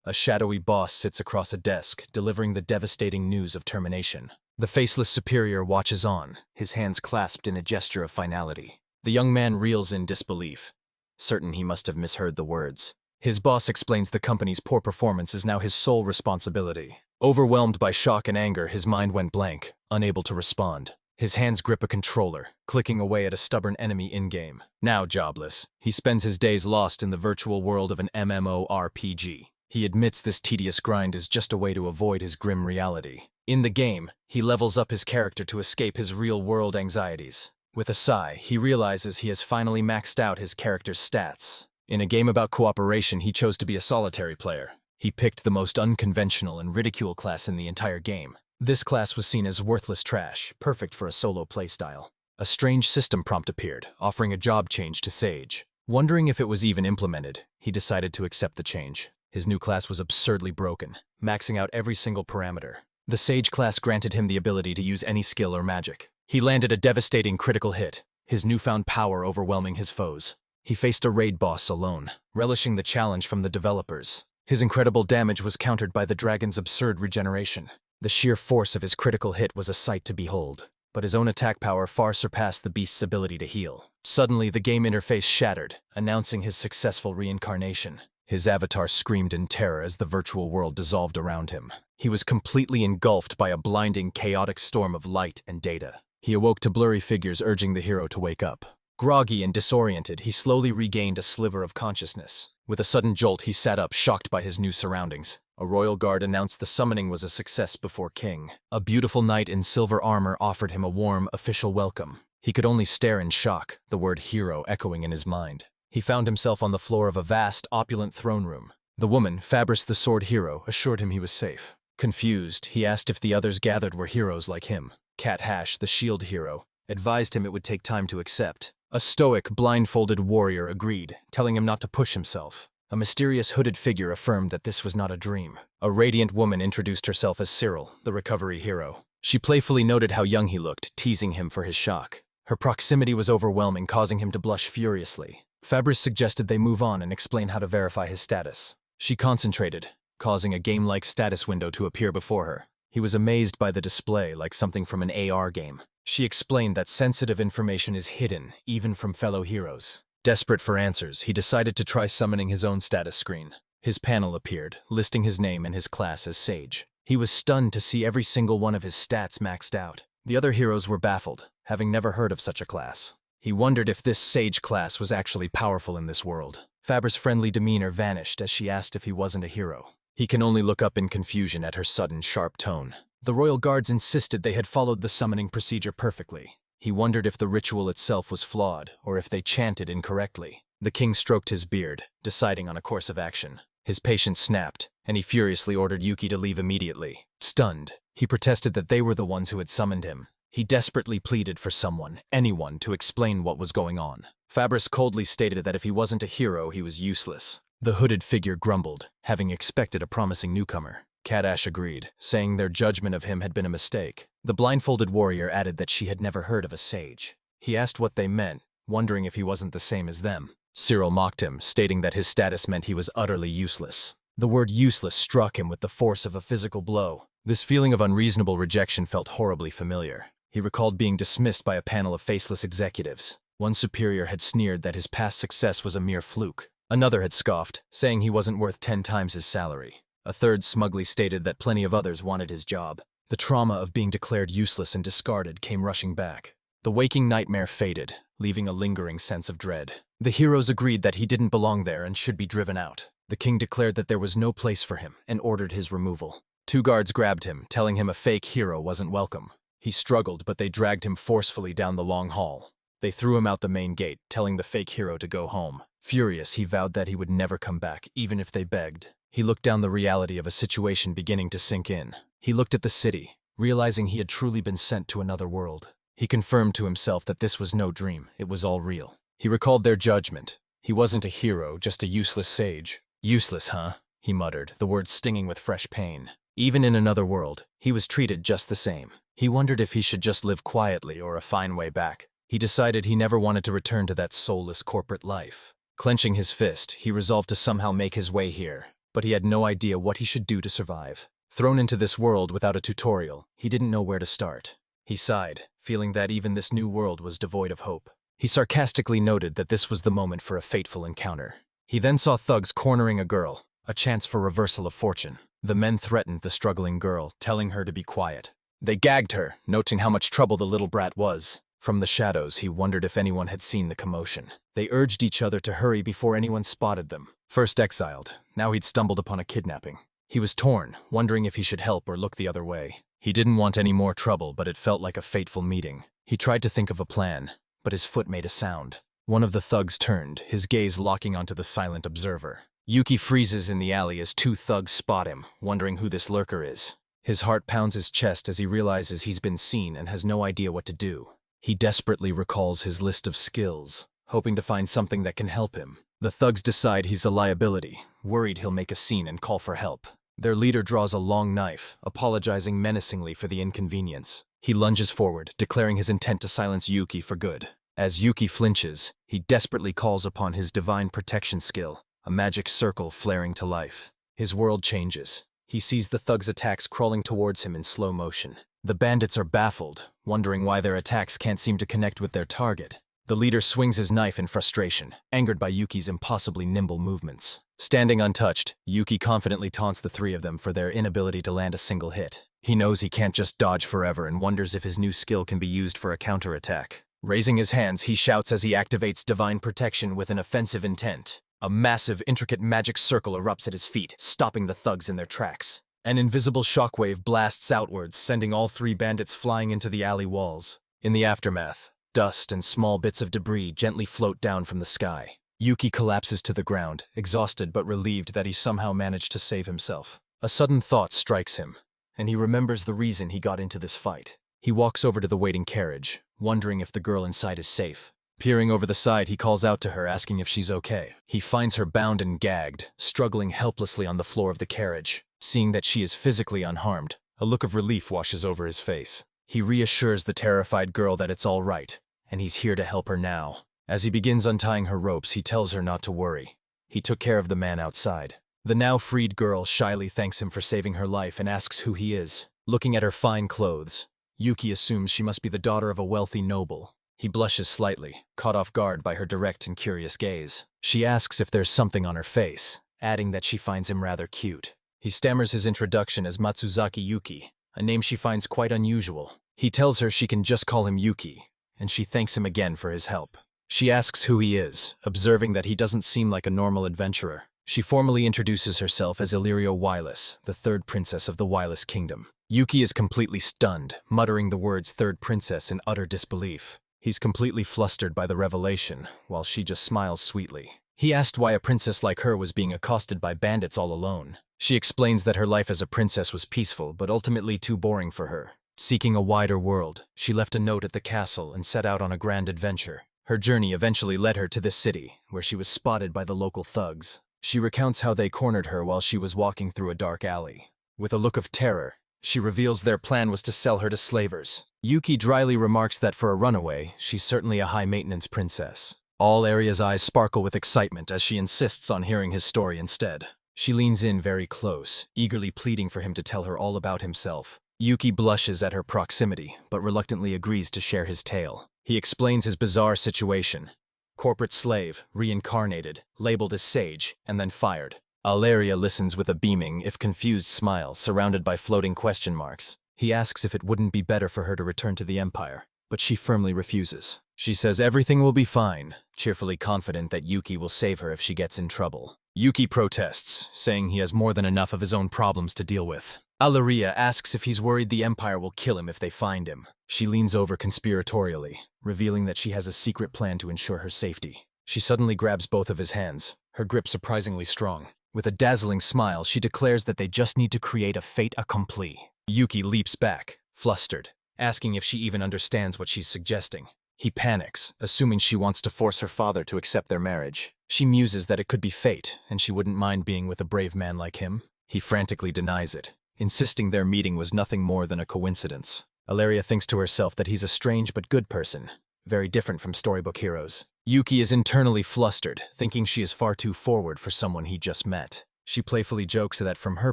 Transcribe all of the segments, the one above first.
A shadowy boss sits across a desk, delivering the devastating news of termination. The faceless superior watches on, his hands clasped in a gesture of finality. The young man reels in disbelief, certain he must have misheard the words. His boss explains the company's poor performance is now his sole responsibility. Overwhelmed by shock and anger, his mind went blank, unable to respond. His hands grip a controller, clicking away at a stubborn enemy in-game. Now jobless, he spends his days lost in the virtual world of an MMORPG. He admits this tedious grind is just a way to avoid his grim reality. In the game, he levels up his character to escape his real-world anxieties. With a sigh, he realizes he has finally maxed out his character's stats. In a game about cooperation, he chose to be a solitary player. He picked the most unconventional and ridiculed class in the entire game. This class was seen as worthless trash, perfect for a solo playstyle. A strange system prompt appeared, offering a job change to Sage. Wondering if it was even implemented, he decided to accept the change. His new class was absurdly broken, maxing out every single parameter. The Sage class granted him the ability to use any skill or magic. He landed a devastating critical hit, his newfound power overwhelming his foes. He faced a raid boss alone, relishing the challenge from the developers. His incredible damage was countered by the dragon's absurd regeneration. The sheer force of his critical hit was a sight to behold, but his own attack power far surpassed the beast's ability to heal. Suddenly, the game interface shattered, announcing his successful reincarnation. His avatar screamed in terror as the virtual world dissolved around him. He was completely engulfed by a blinding, chaotic storm of light and data. He awoke to blurry figures urging the hero to wake up. Groggy and disoriented, he slowly regained a sliver of consciousness. With a sudden jolt, he sat up, shocked by his new surroundings. A royal guard announced the summoning was a success before King. A beautiful knight in silver armor offered him a warm, official welcome. He could only stare in shock, the word hero echoing in his mind. He found himself on the floor of a vast, opulent throne room. The woman, Fabrice the sword hero, assured him he was safe. Confused, he asked if the others gathered were heroes like him. Cat Hash, the shield hero, advised him it would take time to accept. A stoic, blindfolded warrior agreed, telling him not to push himself. A mysterious hooded figure affirmed that this was not a dream. A radiant woman introduced herself as Cyril, the recovery hero. She playfully noted how young he looked, teasing him for his shock. Her proximity was overwhelming, causing him to blush furiously. Fabrice suggested they move on and explain how to verify his status. She concentrated, causing a game-like status window to appear before her. He was amazed by the display, like something from an AR game. She explained that sensitive information is hidden, even from fellow heroes. Desperate for answers, he decided to try summoning his own status screen. His panel appeared, listing his name and his class as Sage. He was stunned to see every single one of his stats maxed out. The other heroes were baffled, having never heard of such a class. He wondered if this Sage class was actually powerful in this world. Faber's friendly demeanor vanished as she asked if he wasn't a hero. He can only look up in confusion at her sudden, sharp tone. The royal guards insisted they had followed the summoning procedure perfectly. He wondered if the ritual itself was flawed, or if they chanted incorrectly. The king stroked his beard, deciding on a course of action. His patience snapped, and he furiously ordered Yuki to leave immediately. Stunned, he protested that they were the ones who had summoned him. He desperately pleaded for someone, anyone, to explain what was going on. Fabrice coldly stated that if he wasn't a hero, he was useless. The hooded figure grumbled, having expected a promising newcomer. Kadash agreed, saying their judgment of him had been a mistake. The blindfolded warrior added that she had never heard of a sage. He asked what they meant, wondering if he wasn't the same as them. Cyril mocked him, stating that his status meant he was utterly useless. The word useless struck him with the force of a physical blow. This feeling of unreasonable rejection felt horribly familiar. He recalled being dismissed by a panel of faceless executives. One superior had sneered that his past success was a mere fluke. Another had scoffed, saying he wasn't worth 10 times his salary. A third smugly stated that plenty of others wanted his job. The trauma of being declared useless and discarded came rushing back. The waking nightmare faded, leaving a lingering sense of dread. The heroes agreed that he didn't belong there and should be driven out. The king declared that there was no place for him and ordered his removal. 2 guards grabbed him, telling him a fake hero wasn't welcome. He struggled, but they dragged him forcefully down the long hall. They threw him out the main gate, telling the fake hero to go home. Furious, he vowed that he would never come back, even if they begged. He looked down the reality of a situation beginning to sink in. He looked at the city, realizing he had truly been sent to another world. He confirmed to himself that this was no dream, it was all real. He recalled their judgment. He wasn't a hero, just a useless sage. Useless, huh? He muttered, the words stinging with fresh pain. Even in another world, he was treated just the same. He wondered if he should just live quietly or a fine way back. He decided he never wanted to return to that soulless corporate life. Clenching his fist, he resolved to somehow make his way here. but he had no idea what he should do to survive. Thrown into this world without a tutorial, he didn't know where to start. He sighed, feeling that even this new world was devoid of hope. He sarcastically noted that this was the moment for a fateful encounter. He then saw thugs cornering a girl, a chance for reversal of fortune. The men threatened the struggling girl, telling her to be quiet. They gagged her, noting how much trouble the little brat was. From the shadows, he wondered if anyone had seen the commotion. They urged each other to hurry before anyone spotted them. First exiled, now he'd stumbled upon a kidnapping. He was torn, wondering if he should help or look the other way. He didn't want any more trouble, but it felt like a fateful meeting. He tried to think of a plan, but his foot made a sound. One of the thugs turned, his gaze locking onto the silent observer. Yuki freezes in the alley as two thugs spot him, wondering who this lurker is. His heart pounds his chest as he realizes he's been seen and has no idea what to do. He desperately recalls his list of skills, hoping to find something that can help him. The thugs decide he's a liability, worried he'll make a scene and call for help. Their leader draws a long knife, apologizing menacingly for the inconvenience. He lunges forward, declaring his intent to silence Yuki for good. As Yuki flinches, he desperately calls upon his divine protection skill, a magic circle flaring to life. His world changes. He sees the thugs' attacks crawling towards him in slow motion. The bandits are baffled, wondering why their attacks can't seem to connect with their target. The leader swings his knife in frustration, angered by Yuki's impossibly nimble movements. Standing untouched, Yuki confidently taunts the three of them for their inability to land a single hit. He knows he can't just dodge forever and wonders if his new skill can be used for a counterattack. Raising his hands, he shouts as he activates divine protection with an offensive intent. A massive, intricate magic circle erupts at his feet, stopping the thugs in their tracks. An invisible shockwave blasts outwards, sending all three bandits flying into the alley walls. In the aftermath, dust and small bits of debris gently float down from the sky. Yuki collapses to the ground, exhausted but relieved that he somehow managed to save himself. A sudden thought strikes him, and he remembers the reason he got into this fight. He walks over to the waiting carriage, wondering if the girl inside is safe. Peering over the side, he calls out to her, asking if she's okay. He finds her bound and gagged, struggling helplessly on the floor of the carriage. Seeing that she is physically unharmed, a look of relief washes over his face. He reassures the terrified girl that it's all right, and he's here to help her now. As he begins untying her ropes, he tells her not to worry. He took care of the man outside. The now freed girl shyly thanks him for saving her life and asks who he is. Looking at her fine clothes, Yuki assumes she must be the daughter of a wealthy noble. He blushes slightly, caught off guard by her direct and curious gaze. She asks if there's something on her face, adding that she finds him rather cute. He stammers his introduction as Matsuzaki Yuki, a name she finds quite unusual. He tells her she can just call him Yuki, and she thanks him again for his help. She asks who he is, observing that he doesn't seem like a normal adventurer. She formally introduces herself as Illyrio Wyless, the third princess of the Wyless Kingdom. Yuki is completely stunned, muttering the words third princess in utter disbelief. He's completely flustered by the revelation, while she just smiles sweetly. He asked why a princess like her was being accosted by bandits all alone. She explains that her life as a princess was peaceful, but ultimately too boring for her. Seeking a wider world, she left a note at the castle and set out on a grand adventure. Her journey eventually led her to this city, where she was spotted by the local thugs. She recounts how they cornered her while she was walking through a dark alley. With a look of terror, she reveals their plan was to sell her to slavers. Yuki dryly remarks that for a runaway, she's certainly a high-maintenance princess. All Aria's eyes sparkle with excitement as she insists on hearing his story instead. She leans in very close, eagerly pleading for him to tell her all about himself. Yuki blushes at her proximity, but reluctantly agrees to share his tale. He explains his bizarre situation. Corporate slave, reincarnated, labeled as sage, and then fired. Alaria listens with a beaming, if confused smile, surrounded by floating question marks. He asks if it wouldn't be better for her to return to the Empire, but she firmly refuses. She says everything will be fine, cheerfully confident that Yuki will save her if she gets in trouble. Yuki protests, saying he has more than enough of his own problems to deal with. Alaria asks if he's worried the Empire will kill him if they find him. She leans over conspiratorially, revealing that she has a secret plan to ensure her safety. She suddenly grabs both of his hands, her grip surprisingly strong. With a dazzling smile, she declares that they just need to create a fait accompli. Yuki leaps back, flustered, asking if she even understands what she's suggesting. He panics, assuming she wants to force her father to accept their marriage. She muses that it could be fate, and she wouldn't mind being with a brave man like him. He frantically denies it, insisting their meeting was nothing more than a coincidence. Alaria thinks to herself that he's a strange but good person, very different from storybook heroes. Yuki is internally flustered, thinking she is far too forward for someone he just met. She playfully jokes that from her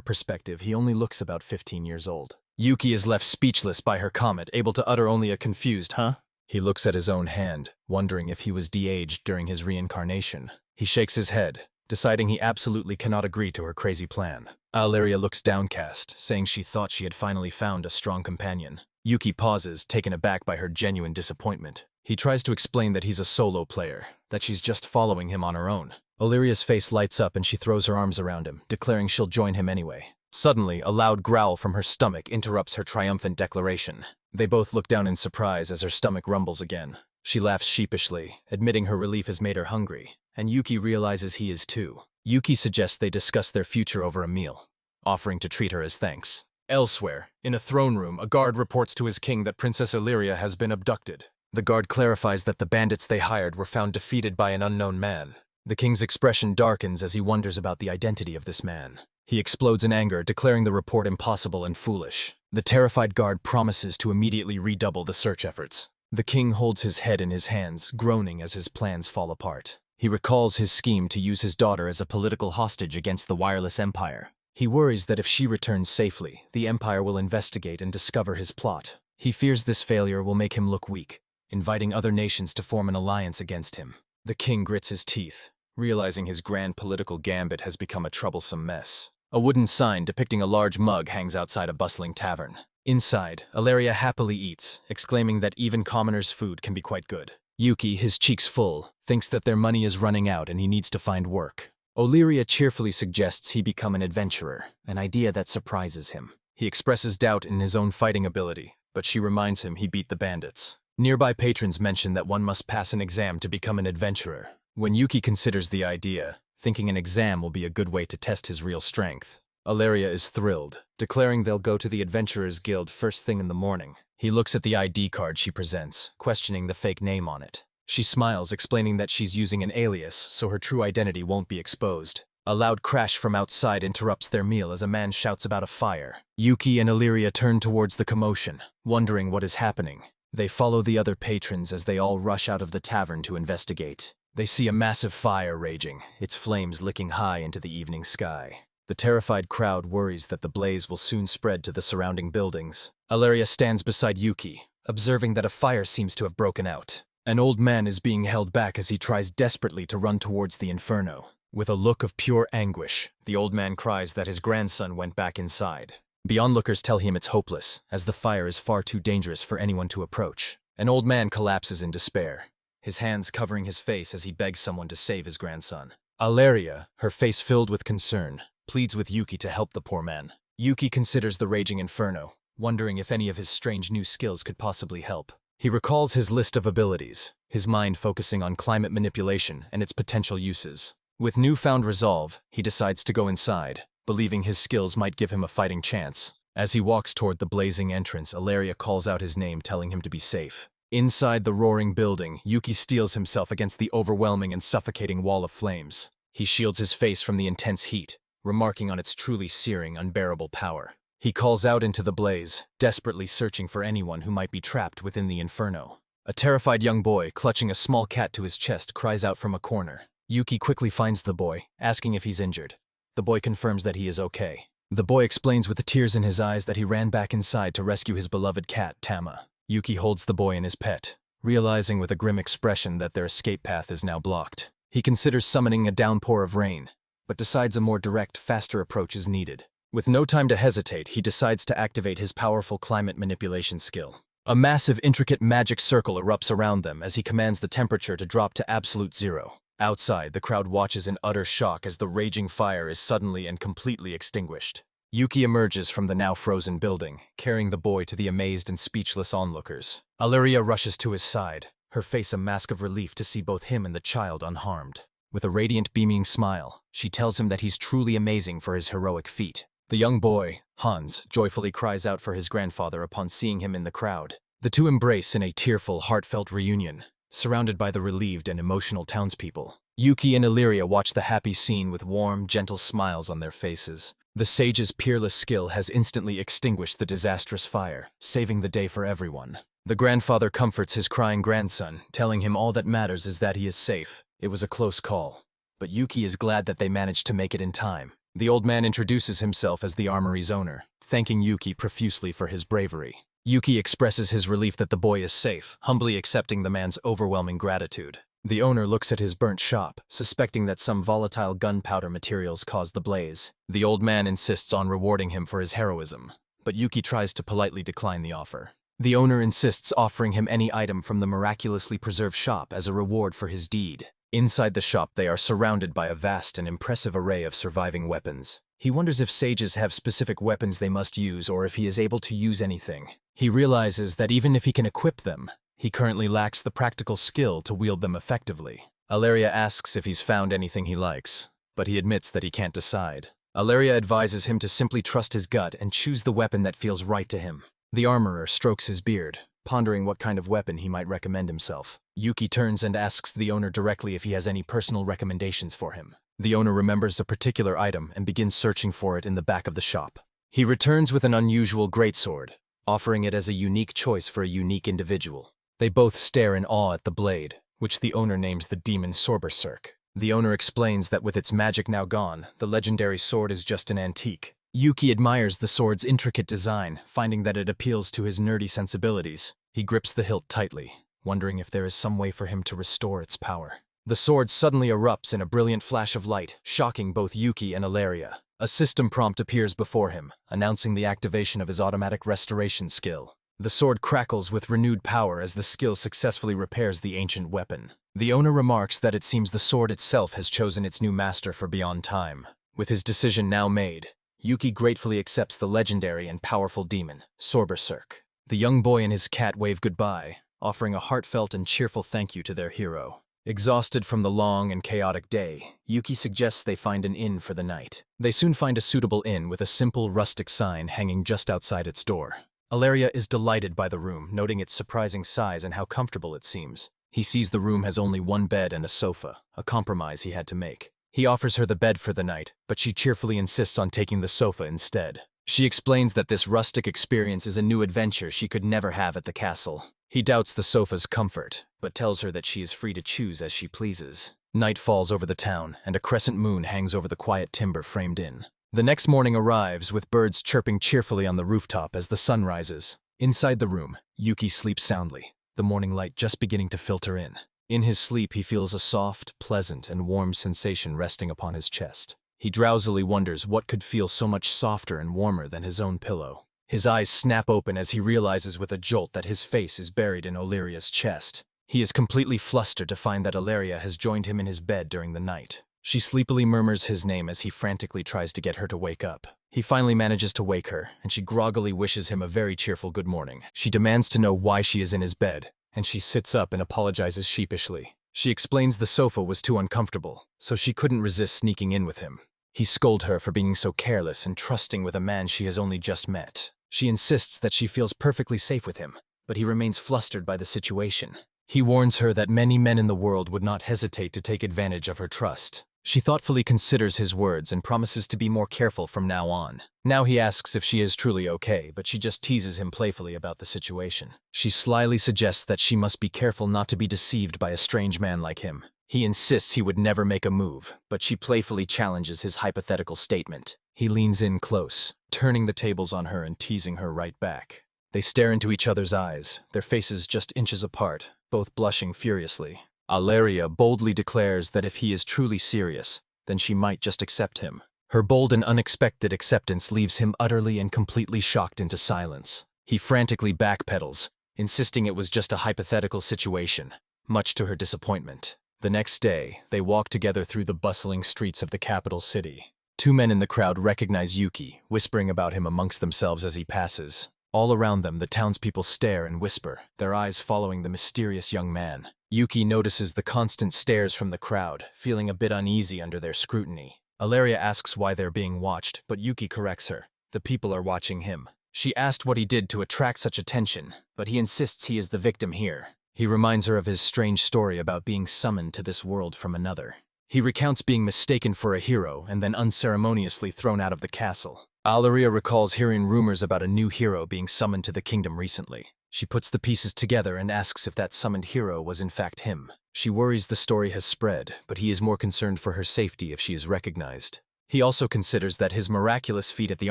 perspective, he only looks about 15 years old. Yuki is left speechless by her comment, able to utter only a confused, huh? He looks at his own hand, wondering if he was de-aged during his reincarnation. He shakes his head, deciding he absolutely cannot agree to her crazy plan. Alleria looks downcast, saying she thought she had finally found a strong companion. Yuki pauses, taken aback by her genuine disappointment. He tries to explain that he's a solo player, that she's just following him on her own. Alleria's face lights up and she throws her arms around him, declaring she'll join him anyway. Suddenly, a loud growl from her stomach interrupts her triumphant declaration. They both look down in surprise as her stomach rumbles again. She laughs sheepishly, admitting her relief has made her hungry, and Yuki realizes he is too. Yuki suggests they discuss their future over a meal, offering to treat her as thanks. Elsewhere, in a throne room, a guard reports to his king that Princess Alleria has been abducted. The guard clarifies that the bandits they hired were found defeated by an unknown man. The king's expression darkens as he wonders about the identity of this man. He explodes in anger, declaring the report impossible and foolish. The terrified guard promises to immediately redouble the search efforts. The king holds his head in his hands, groaning as his plans fall apart. He recalls his scheme to use his daughter as a political hostage against the wireless empire. He worries that if she returns safely, the empire will investigate and discover his plot. He fears this failure will make him look weak, inviting other nations to form an alliance against him. The king grits his teeth, realizing his grand political gambit has become a troublesome mess. A wooden sign depicting a large mug hangs outside a bustling tavern. Inside, Alleria happily eats, exclaiming that even commoners' food can be quite good. Yuki, his cheeks full, thinks that their money is running out and he needs to find work. Alleria cheerfully suggests he become an adventurer, an idea that surprises him. He expresses doubt in his own fighting ability, but she reminds him he beat the bandits. Nearby patrons mention that one must pass an exam to become an adventurer. When Yuki considers the idea, thinking an exam will be a good way to test his real strength, Alleria is thrilled, declaring they'll go to the Adventurers Guild first thing in the morning. He looks at the ID card she presents, questioning the fake name on it. She smiles, explaining that she's using an alias so her true identity won't be exposed. A loud crash from outside interrupts their meal as a man shouts about a fire. Yuki and Alleria turn towards the commotion, wondering what is happening. They follow the other patrons as they all rush out of the tavern to investigate. They see a massive fire raging, its flames licking high into the evening sky. The terrified crowd worries that the blaze will soon spread to the surrounding buildings. Alleria stands beside Yuki, observing that a fire seems to have broken out. An old man is being held back as he tries desperately to run towards the inferno. With a look of pure anguish, the old man cries that his grandson went back inside. The onlookers tell him it's hopeless, as the fire is far too dangerous for anyone to approach. An old man collapses in despair, his hands covering his face as he begs someone to save his grandson. Alleria, her face filled with concern, pleads with Yuki to help the poor man. Yuki considers the raging inferno, wondering if any of his strange new skills could possibly help. He recalls his list of abilities, his mind focusing on climate manipulation and its potential uses. With newfound resolve, he decides to go inside, believing his skills might give him a fighting chance. As he walks toward the blazing entrance, Alleria calls out his name, telling him to be safe. Inside the roaring building, Yuki steels himself against the overwhelming and suffocating wall of flames. He shields his face from the intense heat, remarking on its truly searing, unbearable power. He calls out into the blaze, desperately searching for anyone who might be trapped within the inferno. A terrified young boy, clutching a small cat to his chest, cries out from a corner. Yuki quickly finds the boy, asking if he's injured. The boy confirms that he is okay. The boy explains with tears in his eyes that he ran back inside to rescue his beloved cat, Tama. Yuki holds the boy and his pet, realizing with a grim expression that their escape path is now blocked. He considers summoning a downpour of rain, but decides a more direct, faster approach is needed. With no time to hesitate, he decides to activate his powerful climate manipulation skill. A massive, intricate magic circle erupts around them as he commands the temperature to drop to absolute zero. Outside, the crowd watches in utter shock as the raging fire is suddenly and completely extinguished. Yuki emerges from the now frozen building, carrying the boy to the amazed and speechless onlookers. Alleria rushes to his side, her face a mask of relief to see both him and the child unharmed. With a radiant, beaming smile, she tells him that he's truly amazing for his heroic feat. The young boy, Hans, joyfully cries out for his grandfather upon seeing him in the crowd. The two embrace in a tearful, heartfelt reunion, surrounded by the relieved and emotional townspeople. Yuki and Alleria watch the happy scene with warm, gentle smiles on their faces. The sage's peerless skill has instantly extinguished the disastrous fire, saving the day for everyone. The grandfather comforts his crying grandson, telling him all that matters is that he is safe. It was a close call, but Yuki is glad that they managed to make it in time. The old man introduces himself as the armory's owner, thanking Yuki profusely for his bravery. Yuki expresses his relief that the boy is safe, humbly accepting the man's overwhelming gratitude. The owner looks at his burnt shop, suspecting that some volatile gunpowder materials caused the blaze. The old man insists on rewarding him for his heroism, but Yuki tries to politely decline the offer. The owner insists offering him any item from the miraculously preserved shop as a reward for his deed. Inside the shop, they are surrounded by a vast and impressive array of surviving weapons. He wonders if sages have specific weapons they must use or if he is able to use anything. He realizes that even if he can equip them, he currently lacks the practical skill to wield them effectively. Alleria asks if he's found anything he likes, but he admits that he can't decide. Alleria advises him to simply trust his gut and choose the weapon that feels right to him. The armorer strokes his beard, pondering what kind of weapon he might recommend himself. Yuki turns and asks the owner directly if he has any personal recommendations for him. The owner remembers a particular item and begins searching for it in the back of the shop. He returns with an unusual greatsword, offering it as a unique choice for a unique individual. They both stare in awe at the blade, which the owner names the demon Sorberserk. The owner explains that with its magic now gone, the legendary sword is just an antique. Yuki admires the sword's intricate design, finding that it appeals to his nerdy sensibilities. He grips the hilt tightly, wondering if there is some way for him to restore its power. The sword suddenly erupts in a brilliant flash of light, shocking both Yuki and Alleria. A system prompt appears before him, announcing the activation of his automatic restoration skill. The sword crackles with renewed power as the skill successfully repairs the ancient weapon. The owner remarks that it seems the sword itself has chosen its new master for beyond time. With his decision now made, Yuki gratefully accepts the legendary and powerful demon, Sorberserk. The young boy and his cat wave goodbye, offering a heartfelt and cheerful thank you to their hero. Exhausted from the long and chaotic day, Yuki suggests they find an inn for the night. They soon find a suitable inn with a simple rustic sign hanging just outside its door. Alleria is delighted by the room, noting its surprising size and how comfortable it seems. He sees the room has only one bed and a sofa, a compromise he had to make. He offers her the bed for the night, but she cheerfully insists on taking the sofa instead. She explains that this rustic experience is a new adventure she could never have at the castle. He doubts the sofa's comfort, but tells her that she is free to choose as she pleases. Night falls over the town, and a crescent moon hangs over the quiet timber framed in. The next morning arrives, with birds chirping cheerfully on the rooftop as the sun rises. Inside the room, Yuki sleeps soundly, the morning light just beginning to filter in. In his sleep, he feels a soft, pleasant, and warm sensation resting upon his chest. He drowsily wonders what could feel so much softer and warmer than his own pillow. His eyes snap open as he realizes with a jolt that his face is buried in Alleria's chest. He is completely flustered to find that Alleria has joined him in his bed during the night. She sleepily murmurs his name as he frantically tries to get her to wake up. He finally manages to wake her, and she groggily wishes him a very cheerful good morning. She demands to know why she is in his bed, and she sits up and apologizes sheepishly. She explains the sofa was too uncomfortable, so she couldn't resist sneaking in with him. He scolds her for being so careless and trusting with a man she has only just met. She insists that she feels perfectly safe with him, but he remains flustered by the situation. He warns her that many men in the world would not hesitate to take advantage of her trust. She thoughtfully considers his words and promises to be more careful from now on. Now he asks if she is truly okay, but she just teases him playfully about the situation. She slyly suggests that she must be careful not to be deceived by a strange man like him. He insists he would never make a move, but she playfully challenges his hypothetical statement. He leans in close, turning the tables on her and teasing her right back. They stare into each other's eyes, their faces just inches apart, both blushing furiously. Alleria boldly declares that if he is truly serious, then she might just accept him. Her bold and unexpected acceptance leaves him utterly and completely shocked into silence. He frantically backpedals, insisting it was just a hypothetical situation, much to her disappointment. The next day, they walk together through the bustling streets of the capital city. Two men in the crowd recognize Yuki, whispering about him amongst themselves as he passes. All around them, the townspeople stare and whisper, their eyes following the mysterious young man. Yuki notices the constant stares from the crowd, feeling a bit uneasy under their scrutiny. Alleria asks why they're being watched, but Yuki corrects her. The people are watching him. She asked what he did to attract such attention, but he insists he is the victim here. He reminds her of his strange story about being summoned to this world from another. He recounts being mistaken for a hero and then unceremoniously thrown out of the castle. Alleria recalls hearing rumors about a new hero being summoned to the kingdom recently. She puts the pieces together and asks if that summoned hero was in fact him. She worries the story has spread, but he is more concerned for her safety if she is recognized. He also considers that his miraculous feat at the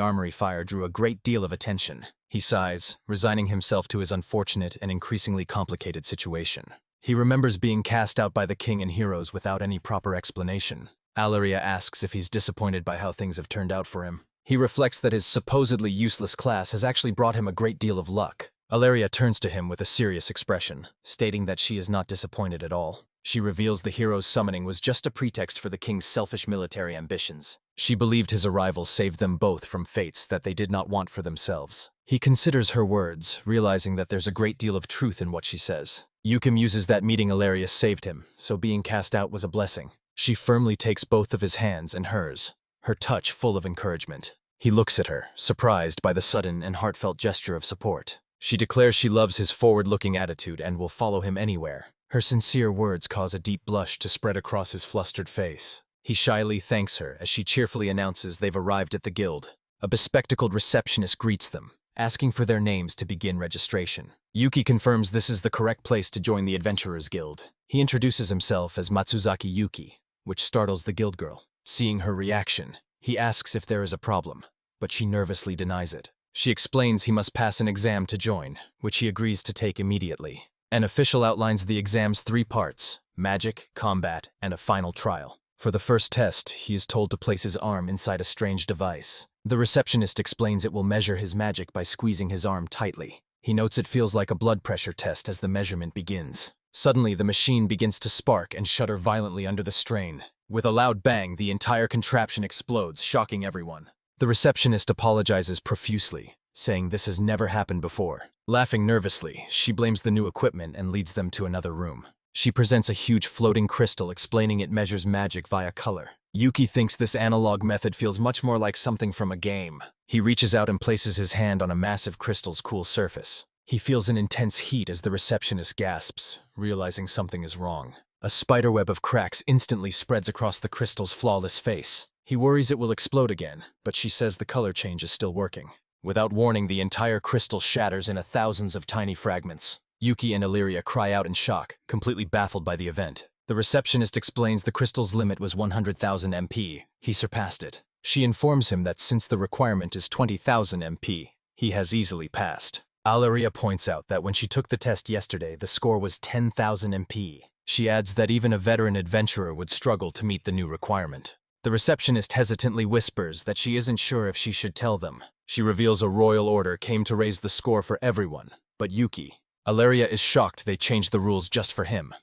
armory fire drew a great deal of attention. He sighs, resigning himself to his unfortunate and increasingly complicated situation. He remembers being cast out by the king and heroes without any proper explanation. Alleria asks if he's disappointed by how things have turned out for him. He reflects that his supposedly useless class has actually brought him a great deal of luck. Alleria turns to him with a serious expression, stating that she is not disappointed at all. She reveals the hero's summoning was just a pretext for the king's selfish military ambitions. She believed his arrival saved them both from fates that they did not want for themselves. He considers her words, realizing that there's a great deal of truth in what she says. Yuki muses that meeting Alleria saved him, so being cast out was a blessing. She firmly takes both of his hands in hers, her touch full of encouragement. He looks at her, surprised by the sudden and heartfelt gesture of support. She declares she loves his forward-looking attitude and will follow him anywhere. Her sincere words cause a deep blush to spread across his flustered face. He shyly thanks her as she cheerfully announces they've arrived at the guild. A bespectacled receptionist greets them, asking for their names to begin registration. Yuki confirms this is the correct place to join the Adventurers Guild. He introduces himself as Matsuzaki Yuki, which startles the guild girl. Seeing her reaction, he asks if there is a problem, but she nervously denies it. She explains he must pass an exam to join, which he agrees to take immediately. An official outlines the exam's 3 parts: magic, combat, and a final trial. For the first test, he is told to place his arm inside a strange device. The receptionist explains it will measure his magic by squeezing his arm tightly. He notes it feels like a blood pressure test as the measurement begins. Suddenly, the machine begins to spark and shudder violently under the strain. With a loud bang, the entire contraption explodes, shocking everyone. The receptionist apologizes profusely, saying this has never happened before. Laughing nervously, she blames the new equipment and leads them to another room. She presents a huge floating crystal explaining it measures magic via color. Yuki thinks this analog method feels much more like something from a game. He reaches out and places his hand on a massive crystal's cool surface. He feels an intense heat as the receptionist gasps, realizing something is wrong. A spiderweb of cracks instantly spreads across the crystal's flawless face. He worries it will explode again, but she says the color change is still working. Without warning, the entire crystal shatters into thousands of tiny fragments. Yuki and Alleria cry out in shock, completely baffled by the event. The receptionist explains the crystal's limit was 100,000 MP. He surpassed it. She informs him that since the requirement is 20,000 MP, he has easily passed. Alleria points out that when she took the test yesterday, the score was 10,000 MP. She adds that even a veteran adventurer would struggle to meet the new requirement. The receptionist hesitantly whispers that she isn't sure if she should tell them. She reveals a royal order came to raise the score for everyone, but Yuki. Alleria is shocked they changed the rules just for him.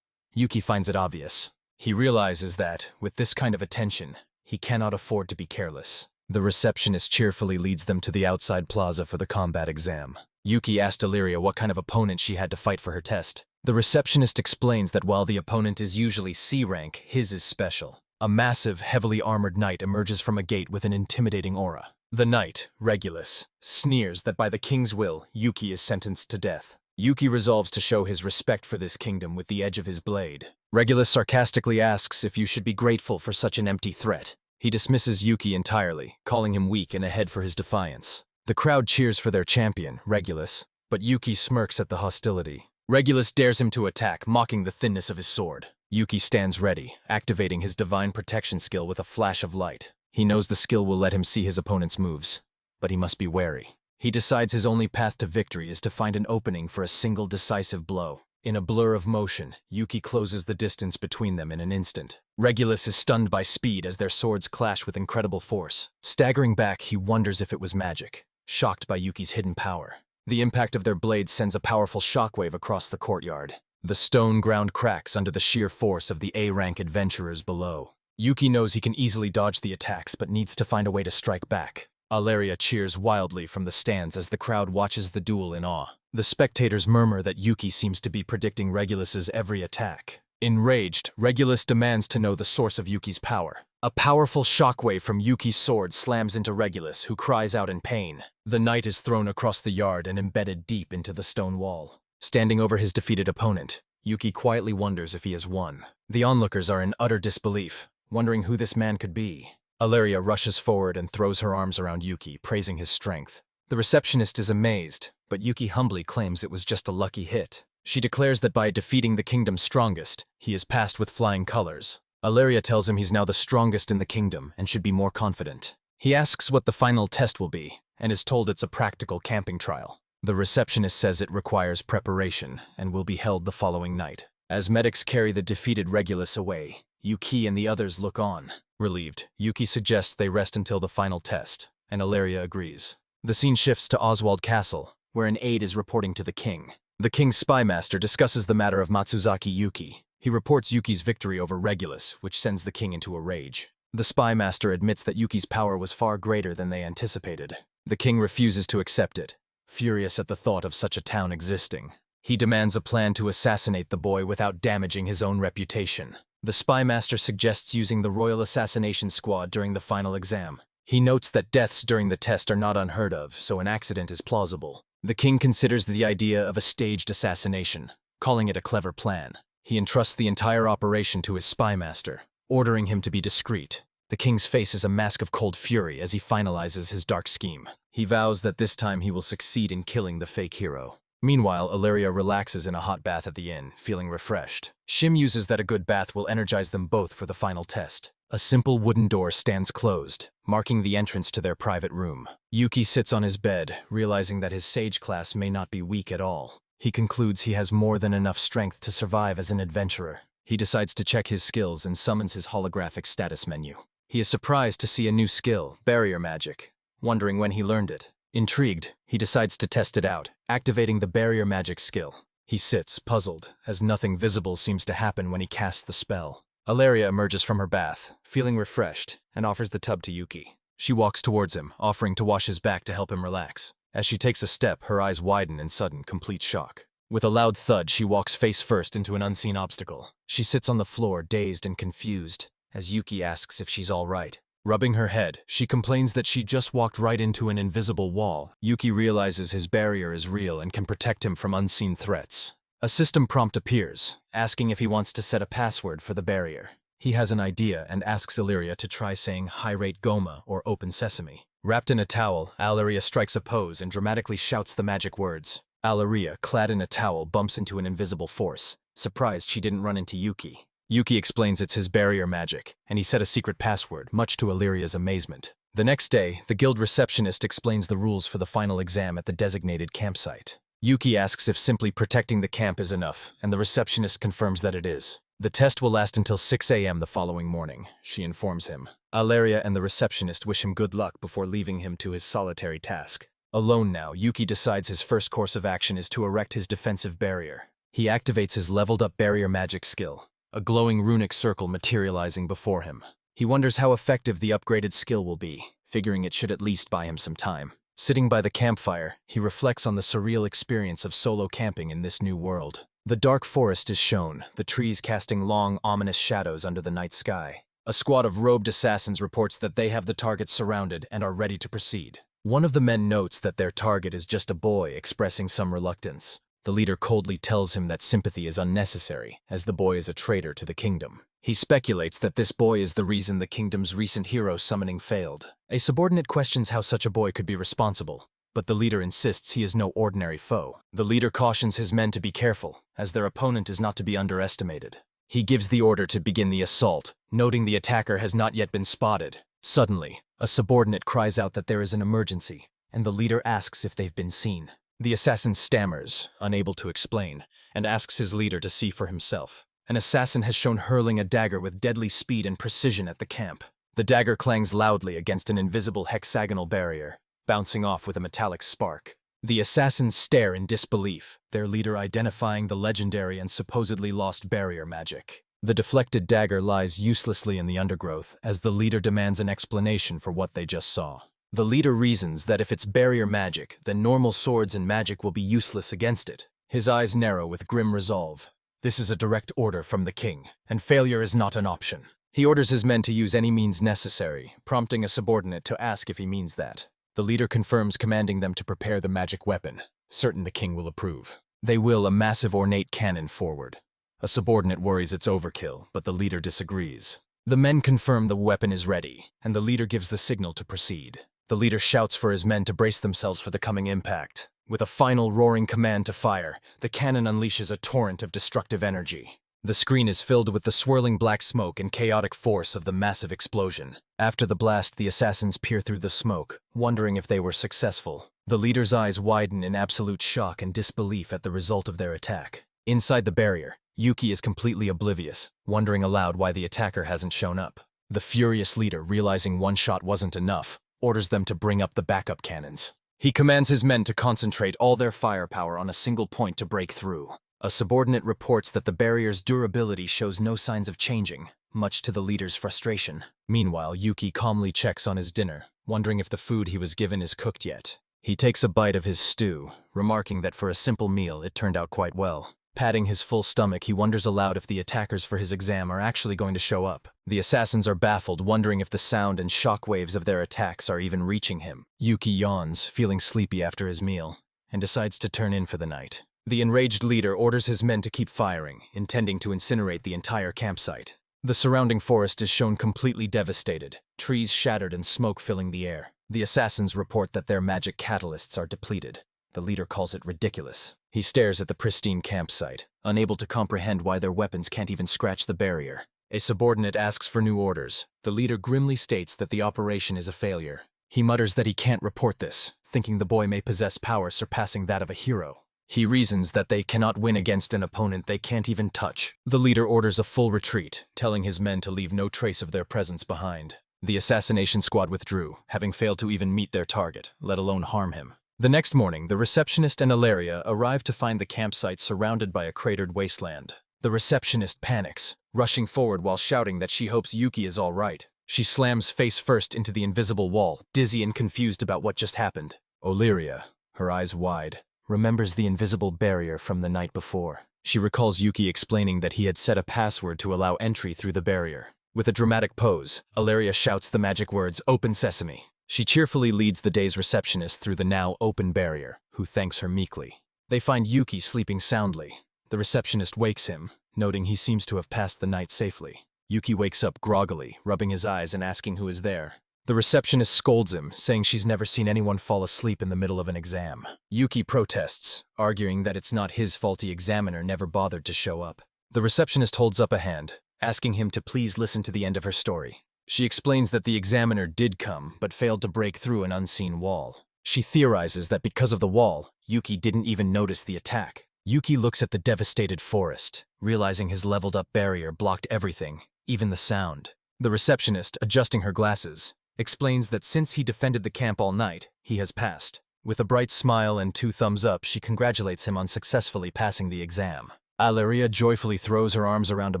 Yuki finds it obvious. He realizes that, with this kind of attention, he cannot afford to be careless. The receptionist cheerfully leads them to the outside plaza for the combat exam. Yuki asked Alleria what kind of opponent she had to fight for her test. The receptionist explains that while the opponent is usually C rank, his is special. A massive, heavily armored knight emerges from a gate with an intimidating aura. The knight, Regulus, sneers that by the king's will, Yuki is sentenced to death. Yuki resolves to show his respect for this kingdom with the edge of his blade. Regulus sarcastically asks if you should be grateful for such an empty threat. He dismisses Yuki entirely, calling him weak and a head for his defiance. The crowd cheers for their champion, Regulus, but Yuki smirks at the hostility. Regulus dares him to attack, mocking the thinness of his sword. Yuki stands ready, activating his divine protection skill with a flash of light. He knows the skill will let him see his opponent's moves, but he must be wary. He decides his only path to victory is to find an opening for a single decisive blow. In a blur of motion, Yuki closes the distance between them in an instant. Regulus is stunned by speed as their swords clash with incredible force. Staggering back, he wonders if it was magic, shocked by Yuki's hidden power. The impact of their blades sends a powerful shockwave across the courtyard. The stone ground cracks under the sheer force of the A-rank adventurers below. Yuki knows he can easily dodge the attacks but needs to find a way to strike back. Alleria cheers wildly from the stands as the crowd watches the duel in awe. The spectators murmur that Yuki seems to be predicting Regulus's every attack. Enraged, Regulus demands to know the source of Yuki's power. A powerful shockwave from Yuki's sword slams into Regulus, who cries out in pain. The knight is thrown across the yard and embedded deep into the stone wall. Standing over his defeated opponent, Yuki quietly wonders if he has won. The onlookers are in utter disbelief, wondering who this man could be. Alleria rushes forward and throws her arms around Yuki, praising his strength. The receptionist is amazed, but Yuki humbly claims it was just a lucky hit. She declares that by defeating the kingdom's strongest, he is passed with flying colors. Ilaria tells him he's now the strongest in the kingdom and should be more confident. He asks what the final test will be, and is told it's a practical camping trial. The receptionist says it requires preparation and will be held the following night. As medics carry the defeated Regulus away, Yuki and the others look on. Relieved, Yuki suggests they rest until the final test, and Ilaria agrees. The scene shifts to Oswald Castle, where an aide is reporting to the king. The king's spy master discusses the matter of Matsuzaki Yuki. He reports Yuki's victory over Regulus, which sends the king into a rage. The spy master admits that Yuki's power was far greater than they anticipated. The king refuses to accept it, furious at the thought of such a town existing. He demands a plan to assassinate the boy without damaging his own reputation. The spy master suggests using the Royal Assassination Squad during the final exam. He notes that deaths during the test are not unheard of, so an accident is plausible. The king considers the idea of a staged assassination, calling it a clever plan. He entrusts the entire operation to his spy master, ordering him to be discreet. The king's face is a mask of cold fury as he finalizes his dark scheme. He vows that this time he will succeed in killing the fake hero. Meanwhile, Ilaria relaxes in a hot bath at the inn, feeling refreshed. Shim uses that a good bath will energize them both for the final test. A simple wooden door stands closed, marking the entrance to their private room. Yuki sits on his bed, realizing that his sage class may not be weak at all. He concludes he has more than enough strength to survive as an adventurer. He decides to check his skills and summons his holographic status menu. He is surprised to see a new skill, barrier magic, wondering when he learned it. Intrigued, he decides to test it out, activating the barrier magic skill. He sits, puzzled, as nothing visible seems to happen when he casts the spell. Ilaria emerges from her bath, feeling refreshed, and offers the tub to Yuki. She walks towards him, offering to wash his back to help him relax. As she takes a step, her eyes widen in sudden, complete shock. With a loud thud, she walks face first into an unseen obstacle. She sits on the floor, dazed and confused, as Yuki asks if she's all right. Rubbing her head, she complains that she just walked right into an invisible wall. Yuki realizes his barrier is real and can protect him from unseen threats. A system prompt appears, asking if he wants to set a password for the barrier. He has an idea and asks Ilaria to try saying "High-rate Goma" or "Open Sesame." Wrapped in a towel, Ilaria strikes a pose and dramatically shouts the magic words. Ilaria, clad in a towel, bumps into an invisible force, surprised she didn't run into Yuki. Yuki explains it's his barrier magic, and he set a secret password, much to Illyria's amazement. The next day, the guild receptionist explains the rules for the final exam at the designated campsite. Yuki asks if simply protecting the camp is enough, and the receptionist confirms that it is. The test will last until 6 a.m. the following morning, she informs him. Ilaria and the receptionist wish him good luck before leaving him to his solitary task. Alone now, Yuki decides his first course of action is to erect his defensive barrier. He activates his leveled-up barrier magic skill, a glowing runic circle materializing before him. He wonders how effective the upgraded skill will be, figuring it should at least buy him some time. Sitting by the campfire, he reflects on the surreal experience of solo camping in this new world. The dark forest is shown, the trees casting long, ominous shadows under the night sky. A squad of robed assassins reports that they have the target surrounded and are ready to proceed. One of the men notes that their target is just a boy expressing some reluctance. The leader coldly tells him that sympathy is unnecessary, as the boy is a traitor to the kingdom. He speculates that this boy is the reason the kingdom's recent hero summoning failed. A subordinate questions how such a boy could be responsible, but the leader insists he is no ordinary foe. The leader cautions his men to be careful, as their opponent is not to be underestimated. He gives the order to begin the assault, noting the attacker has not yet been spotted. Suddenly, a subordinate cries out that there is an emergency, and the leader asks if they've been seen. The assassin stammers, unable to explain, and asks his leader to see for himself. An assassin has shown hurling a dagger with deadly speed and precision at the camp. The dagger clangs loudly against an invisible hexagonal barrier, bouncing off with a metallic spark. The assassins stare in disbelief, their leader identifying the legendary and supposedly lost barrier magic. The deflected dagger lies uselessly in the undergrowth as the leader demands an explanation for what they just saw. The leader reasons that if it's barrier magic, then normal swords and magic will be useless against it. His eyes narrow with grim resolve. This is a direct order from the king, and failure is not an option. He orders his men to use any means necessary, prompting a subordinate to ask if he means that. The leader confirms, commanding them to prepare the magic weapon, certain the king will approve. They will a massive ornate cannon forward. A subordinate worries it's overkill, but the leader disagrees. The men confirm the weapon is ready, and the leader gives the signal to proceed. The leader shouts for his men to brace themselves for the coming impact. With a final roaring command to fire, the cannon unleashes a torrent of destructive energy. The screen is filled with the swirling black smoke and chaotic force of the massive explosion. After the blast, the assassins peer through the smoke, wondering if they were successful. The leader's eyes widen in absolute shock and disbelief at the result of their attack. Inside the barrier, Yuki is completely oblivious, wondering aloud why the attacker hasn't shown up. The furious leader, realizing one shot wasn't enough, orders them to bring up the backup cannons. He commands his men to concentrate all their firepower on a single point to break through. A subordinate reports that the barrier's durability shows no signs of changing, much to the leader's frustration. Meanwhile, Yuki calmly checks on his dinner, wondering if the food he was given is cooked yet. He takes a bite of his stew, remarking that for a simple meal it turned out quite well. Patting his full stomach, he wonders aloud if the attackers for his exam are actually going to show up. The assassins are baffled, wondering if the sound and shock waves of their attacks are even reaching him. Yuki yawns, feeling sleepy after his meal, and decides to turn in for the night. The enraged leader orders his men to keep firing, intending to incinerate the entire campsite. The surrounding forest is shown completely devastated, trees shattered and smoke filling the air. The assassins report that their magic catalysts are depleted. The leader calls it ridiculous. He stares at the pristine campsite, unable to comprehend why their weapons can't even scratch the barrier. A subordinate asks for new orders. The leader grimly states that the operation is a failure. He mutters that he can't report this, thinking the boy may possess power surpassing that of a hero. He reasons that they cannot win against an opponent they can't even touch. The leader orders a full retreat, telling his men to leave no trace of their presence behind. The assassination squad withdrew, having failed to even meet their target, let alone harm him. The next morning, the receptionist and Ilaria arrive to find the campsite surrounded by a cratered wasteland. The receptionist panics, rushing forward while shouting that she hopes Yuki is all right. She slams face first into the invisible wall, dizzy and confused about what just happened. Ilaria, her eyes wide, remembers the invisible barrier from the night before. She recalls Yuki explaining that he had set a password to allow entry through the barrier. With a dramatic pose, Ilaria shouts the magic words, "Open Sesame." She cheerfully leads the day's receptionist through the now open barrier, who thanks her meekly. They find Yuki sleeping soundly. The receptionist wakes him, noting he seems to have passed the night safely. Yuki wakes up groggily, rubbing his eyes and asking who is there. The receptionist scolds him, saying she's never seen anyone fall asleep in the middle of an exam. Yuki protests, arguing that it's not his fault the examiner never bothered to show up. The receptionist holds up a hand, asking him to please listen to the end of her story. She explains that the examiner did come, but failed to break through an unseen wall. She theorizes that because of the wall, Yuki didn't even notice the attack. Yuki looks at the devastated forest, realizing his leveled-up barrier blocked everything, even the sound. The receptionist, adjusting her glasses, explains that since he defended the camp all night, he has passed. With a bright smile and 2 thumbs up, she congratulates him on successfully passing the exam. Ilaria joyfully throws her arms around a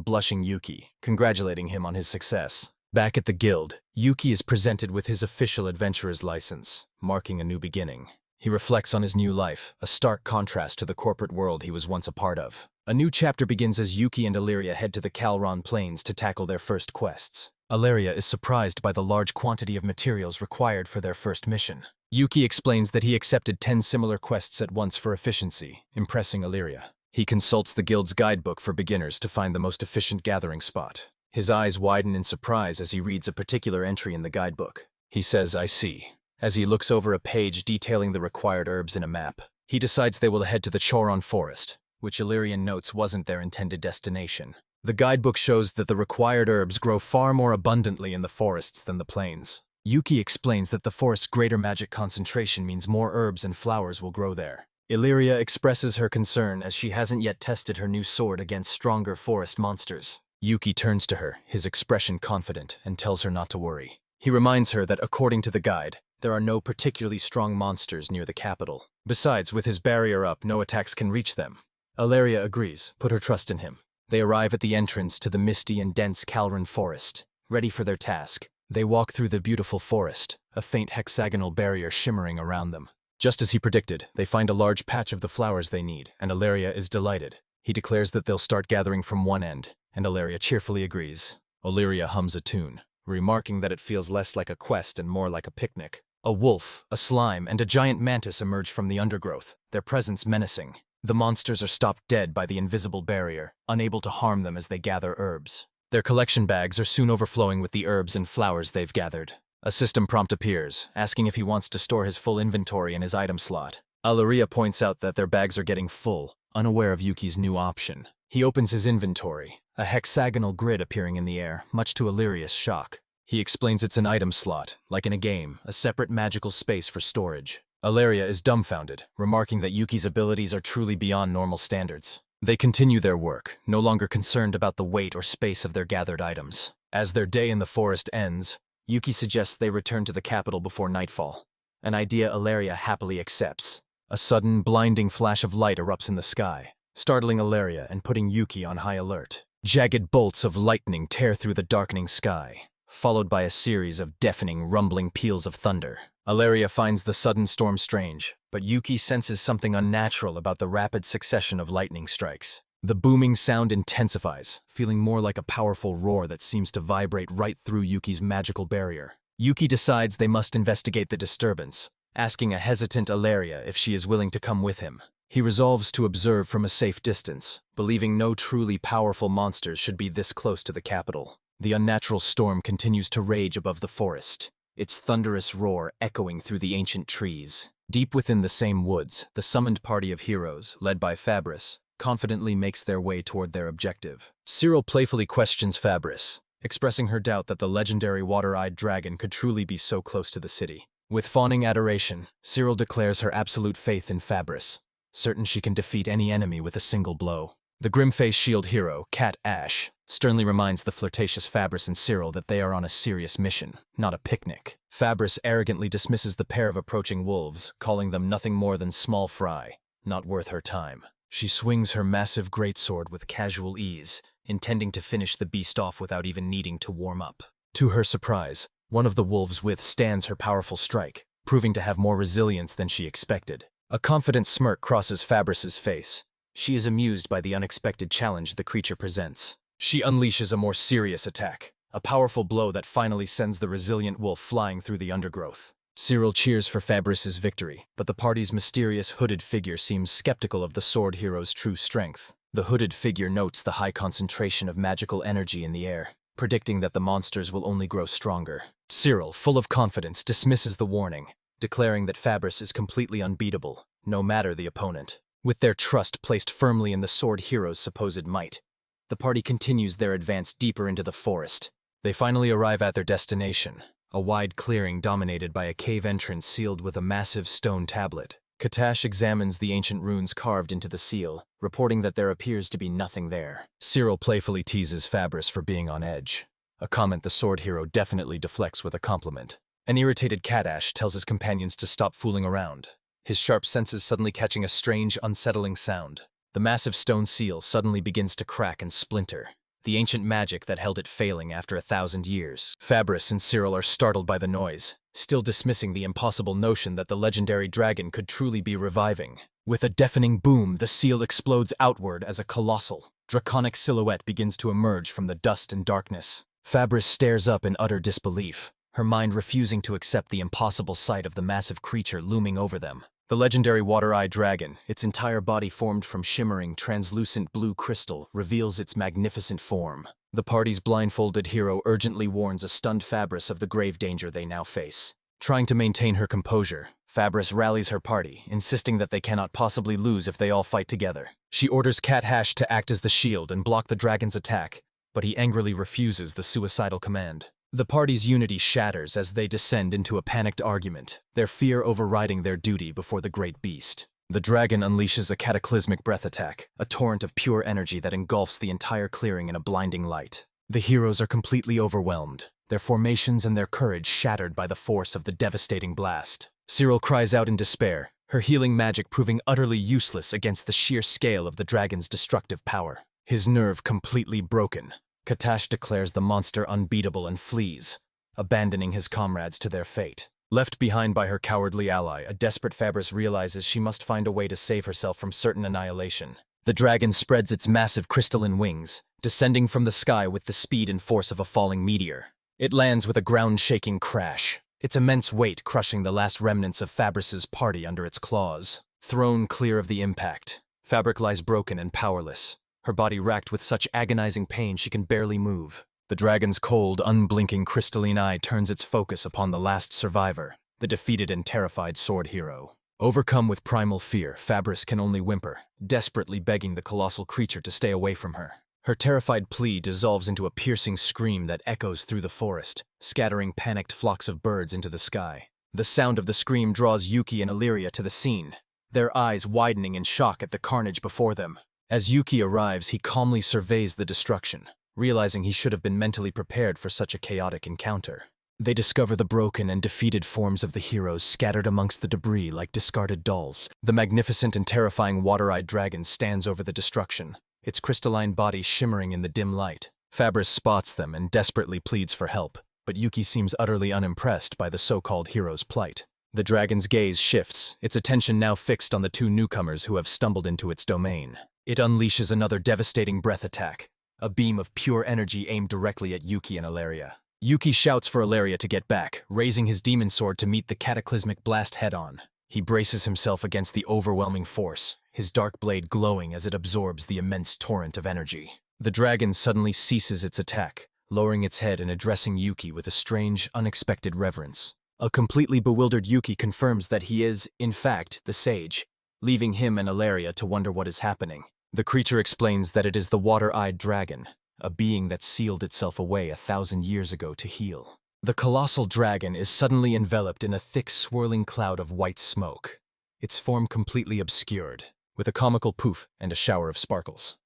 blushing Yuki, congratulating him on his success. Back at the guild, Yuki is presented with his official adventurer's license, marking a new beginning. He reflects on his new life, a stark contrast to the corporate world he was once a part of. A new chapter begins as Yuki and Ilaria head to the Calron Plains to tackle their first quests. Ilaria is surprised by the large quantity of materials required for their first mission. Yuki explains that he accepted 10 similar quests at once for efficiency, impressing Ilaria. He consults the guild's guidebook for beginners to find the most efficient gathering spot. His eyes widen in surprise as he reads a particular entry in the guidebook. He says, "I see," as he looks over a page detailing the required herbs in a map. He decides they will head to the Choron Forest, which Illyrian notes wasn't their intended destination. The guidebook shows that the required herbs grow far more abundantly in the forests than the plains. Yuki explains that the forest's greater magic concentration means more herbs and flowers will grow there. Illyria expresses her concern as she hasn't yet tested her new sword against stronger forest monsters. Yuki turns to her, his expression confident, and tells her not to worry. He reminds her that according to the guide, there are no particularly strong monsters near the capital. Besides, with his barrier up, no attacks can reach them. Ilaria agrees, put her trust in him. They arrive at the entrance to the misty and dense Calron Forest. Ready for their task, they walk through the beautiful forest, a faint hexagonal barrier shimmering around them. Just as he predicted, they find a large patch of the flowers they need, and Ilaria is delighted. He declares that they'll start gathering from one end, and Ilaria cheerfully agrees. Illyria hums a tune, remarking that it feels less like a quest and more like a picnic. A wolf, a slime, and a giant mantis emerge from the undergrowth, their presence menacing. The monsters are stopped dead by the invisible barrier, unable to harm them as they gather herbs. Their collection bags are soon overflowing with the herbs and flowers they've gathered. A system prompt appears, asking if he wants to store his full inventory in his item slot. Illyria points out that their bags are getting full, unaware of Yuki's new option. He opens his inventory, a hexagonal grid appearing in the air, much to Illyria's shock. He explains it's an item slot, like in a game, a separate magical space for storage. Illyria is dumbfounded, remarking that Yuki's abilities are truly beyond normal standards. They continue their work, no longer concerned about the weight or space of their gathered items. As their day in the forest ends, Yuki suggests they return to the capital before nightfall, an idea Illyria happily accepts. A sudden, blinding flash of light erupts in the sky, startling Illyria and putting Yuki on high alert. Jagged bolts of lightning tear through the darkening sky, followed by a series of deafening, rumbling peals of thunder. Illyria finds the sudden storm strange, but Yuki senses something unnatural about the rapid succession of lightning strikes. The booming sound intensifies, feeling more like a powerful roar that seems to vibrate right through Yuki's magical barrier. Yuki decides they must investigate the disturbance, asking a hesitant Illyria if she is willing to come with him. He resolves to observe from a safe distance, believing no truly powerful monsters should be this close to the capital. The unnatural storm continues to rage above the forest, its thunderous roar echoing through the ancient trees. Deep within the same woods, the summoned party of heroes, led by Fabris, confidently makes their way toward their objective. Cyril playfully questions Fabris, expressing her doubt that the legendary water-eyed dragon could truly be so close to the city. With fawning adoration, Cyril declares her absolute faith in Fabris, certain she can defeat any enemy with a single blow. The grim-faced shield hero, Cat Ash, sternly reminds the flirtatious Fabris and Cyril that they are on a serious mission, not a picnic. Fabris arrogantly dismisses the pair of approaching wolves, calling them nothing more than small fry, not worth her time. She swings her massive greatsword with casual ease, intending to finish the beast off without even needing to warm up. To her surprise, one of the wolves withstands her powerful strike, proving to have more resilience than she expected. A confident smirk crosses Fabris's face. She is amused by the unexpected challenge the creature presents. She unleashes a more serious attack, a powerful blow that finally sends the resilient wolf flying through the undergrowth. Cyril cheers for Fabris's victory, but the party's mysterious hooded figure seems skeptical of the sword hero's true strength. The hooded figure notes the high concentration of magical energy in the air, predicting that the monsters will only grow stronger. Cyril, full of confidence, dismisses the warning, declaring that Fabris is completely unbeatable, no matter the opponent. With their trust placed firmly in the sword hero's supposed might, the party continues their advance deeper into the forest. They finally arrive at their destination, a wide clearing dominated by a cave entrance sealed with a massive stone tablet. Katash examines the ancient runes carved into the seal, reporting that there appears to be nothing there. Cyril playfully teases Fabris for being on edge, a comment the sword hero definitely deflects with a compliment. An irritated Katash tells his companions to stop fooling around, his sharp senses suddenly catching a strange, unsettling sound. The massive stone seal suddenly begins to crack and splinter, the ancient magic that held it failing after 1,000 years. Fabris and Cyril are startled by the noise, still dismissing the impossible notion that the legendary dragon could truly be reviving. With a deafening boom, the seal explodes outward as a colossal, draconic silhouette begins to emerge from the dust and darkness. Fabris stares up in utter disbelief, her mind refusing to accept the impossible sight of the massive creature looming over them. The legendary water-eyed dragon, its entire body formed from shimmering, translucent blue crystal, reveals its magnificent form. The party's blindfolded hero urgently warns a stunned Fabris of the grave danger they now face. Trying to maintain her composure, Fabris rallies her party, insisting that they cannot possibly lose if they all fight together. She orders Cat Hash to act as the shield and block the dragon's attack, but he angrily refuses the suicidal command. The party's unity shatters as they descend into a panicked argument, their fear overriding their duty before the great beast. The dragon unleashes a cataclysmic breath attack, a torrent of pure energy that engulfs the entire clearing in a blinding light. The heroes are completely overwhelmed, their formations and their courage shattered by the force of the devastating blast. Cyril cries out in despair, her healing magic proving utterly useless against the sheer scale of the dragon's destructive power. His nerve completely broken, Katash declares the monster unbeatable and flees, abandoning his comrades to their fate. Left behind by her cowardly ally, a desperate Fabris realizes she must find a way to save herself from certain annihilation. The dragon spreads its massive crystalline wings, descending from the sky with the speed and force of a falling meteor. It lands with a ground-shaking crash, its immense weight crushing the last remnants of Fabris's party under its claws. Thrown clear of the impact, Fabric lies broken and powerless, her body racked with such agonizing pain she can barely move. The dragon's cold, unblinking crystalline eye turns its focus upon the last survivor, the defeated and terrified sword hero. Overcome with primal fear, Fabris can only whimper, desperately begging the colossal creature to stay away from her. Her terrified plea dissolves into a piercing scream that echoes through the forest, scattering panicked flocks of birds into the sky. The sound of the scream draws Yuki and Illyria to the scene, their eyes widening in shock at the carnage before them. As Yuki arrives, he calmly surveys the destruction, realizing he should have been mentally prepared for such a chaotic encounter. They discover the broken and defeated forms of the heroes scattered amongst the debris like discarded dolls. The magnificent and terrifying water-eyed dragon stands over the destruction, its crystalline body shimmering in the dim light. Fabris spots them and desperately pleads for help, but Yuki seems utterly unimpressed by the so-called hero's plight. The dragon's gaze shifts, its attention now fixed on the two newcomers who have stumbled into its domain. It unleashes another devastating breath attack, a beam of pure energy aimed directly at Yuki and Illyria. Yuki shouts for Illyria to get back, raising his demon sword to meet the cataclysmic blast head-on. He braces himself against the overwhelming force, his dark blade glowing as it absorbs the immense torrent of energy. The dragon suddenly ceases its attack, lowering its head and addressing Yuki with a strange, unexpected reverence. A completely bewildered Yuki confirms that he is, in fact, the sage, leaving him and Illyria to wonder what is happening. The creature explains that it is the water-eyed dragon, a being that sealed itself away 1,000 years ago to heal. The colossal dragon is suddenly enveloped in a thick swirling cloud of white smoke, its form completely obscured, with a comical poof and a shower of sparkles.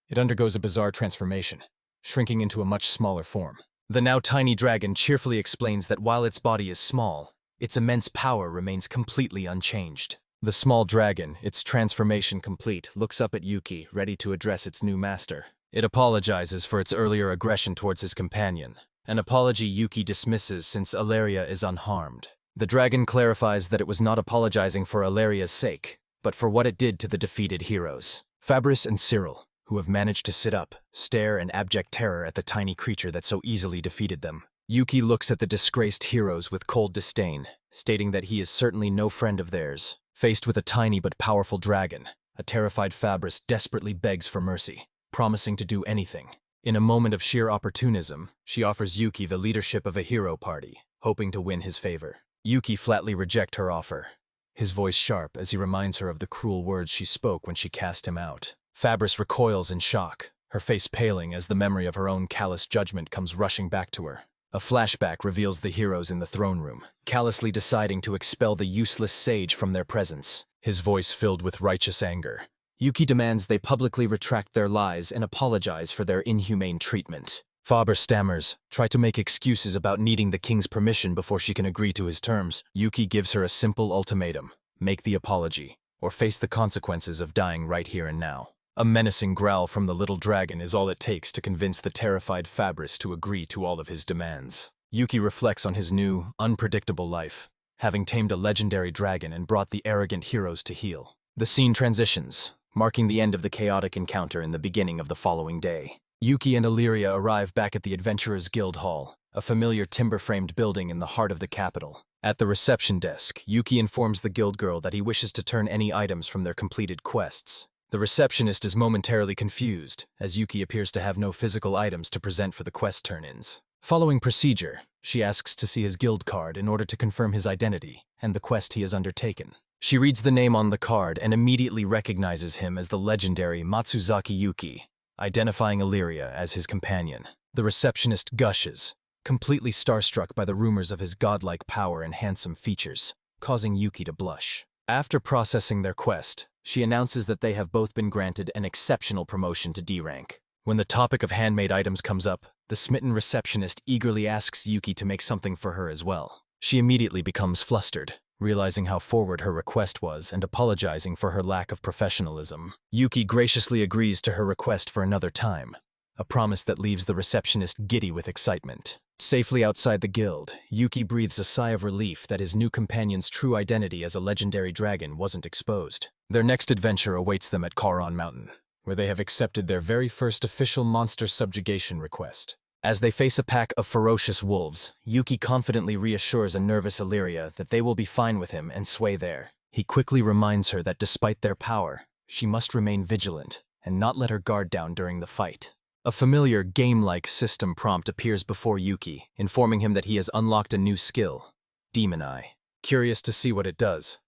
It undergoes a bizarre transformation, shrinking into a much smaller form. The now tiny dragon cheerfully explains that while its body is small, its immense power remains completely unchanged. The small dragon, its transformation complete, looks up at Yuki, ready to address its new master. It apologizes for its earlier aggression towards his companion, an apology Yuki dismisses since Illyria is unharmed. The dragon clarifies that it was not apologizing for Illyria's sake, but for what it did to the defeated heroes. Fabris and Cyril, who have managed to sit up, stare in abject terror at the tiny creature that so easily defeated them. Yuki looks at the disgraced heroes with cold disdain, stating that he is certainly no friend of theirs. Faced with a tiny but powerful dragon, a terrified Fabris desperately begs for mercy, promising to do anything. In a moment of sheer opportunism, she offers Yuki the leadership of a hero party, hoping to win his favor. Yuki flatly rejects her offer, his voice sharp as he reminds her of the cruel words she spoke when she cast him out. Fabris recoils in shock, her face paling as the memory of her own callous judgment comes rushing back to her. A flashback reveals the heroes in the throne room, callously deciding to expel the useless sage from their presence, his voice filled with righteous anger. Yuki demands they publicly retract their lies and apologize for their inhumane treatment. Faber stammers, try to make excuses about needing the king's permission before she can agree to his terms. Yuki gives her a simple ultimatum: make the apology, or face the consequences of dying right here and now. A menacing growl from the little dragon is all it takes to convince the terrified Fabris to agree to all of his demands. Yuki reflects on his new, unpredictable life, having tamed a legendary dragon and brought the arrogant heroes to heel. The scene transitions, marking the end of the chaotic encounter and the beginning of the following day. Yuki and Illyria arrive back at the Adventurers Guild Hall, a familiar timber-framed building in the heart of the capital. At the reception desk, Yuki informs the guild girl that he wishes to turn any items from their completed quests. The receptionist is momentarily confused, as Yuki appears to have no physical items to present for the quest turn-ins. Following procedure, she asks to see his guild card in order to confirm his identity and the quest he has undertaken. She reads the name on the card and immediately recognizes him as the legendary Matsuzaki Yuki, identifying Illyria as his companion. The receptionist gushes, completely starstruck by the rumors of his godlike power and handsome features, causing Yuki to blush. After processing their quest, she announces that they have both been granted an exceptional promotion to D rank. When the topic of handmade items comes up, the smitten receptionist eagerly asks Yuki to make something for her as well. She immediately becomes flustered, realizing how forward her request was and apologizing for her lack of professionalism. Yuki graciously agrees to her request for another time, a promise that leaves the receptionist giddy with excitement. Safely outside the guild, Yuki breathes a sigh of relief that his new companion's true identity as a legendary dragon wasn't exposed. Their next adventure awaits them at Karon Mountain, where they have accepted their very first official monster subjugation request. As they face a pack of ferocious wolves, Yuki confidently reassures a nervous Illyria that they will be fine with him and sway there. He quickly reminds her that despite their power, she must remain vigilant and not let her guard down during the fight. A familiar game-like system prompt appears before Yuki, informing him that he has unlocked a new skill, Demon Eye. Curious to see what it does,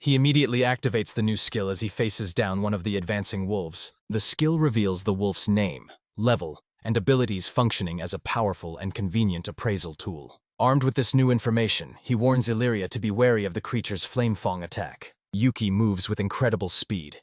He immediately activates the new skill as he faces down one of the advancing wolves. The skill reveals the wolf's name, level, and abilities functioning as a powerful and convenient appraisal tool. Armed with this new information, he warns Illyria to be wary of the creature's flame-fang attack. Yuki moves with incredible speed.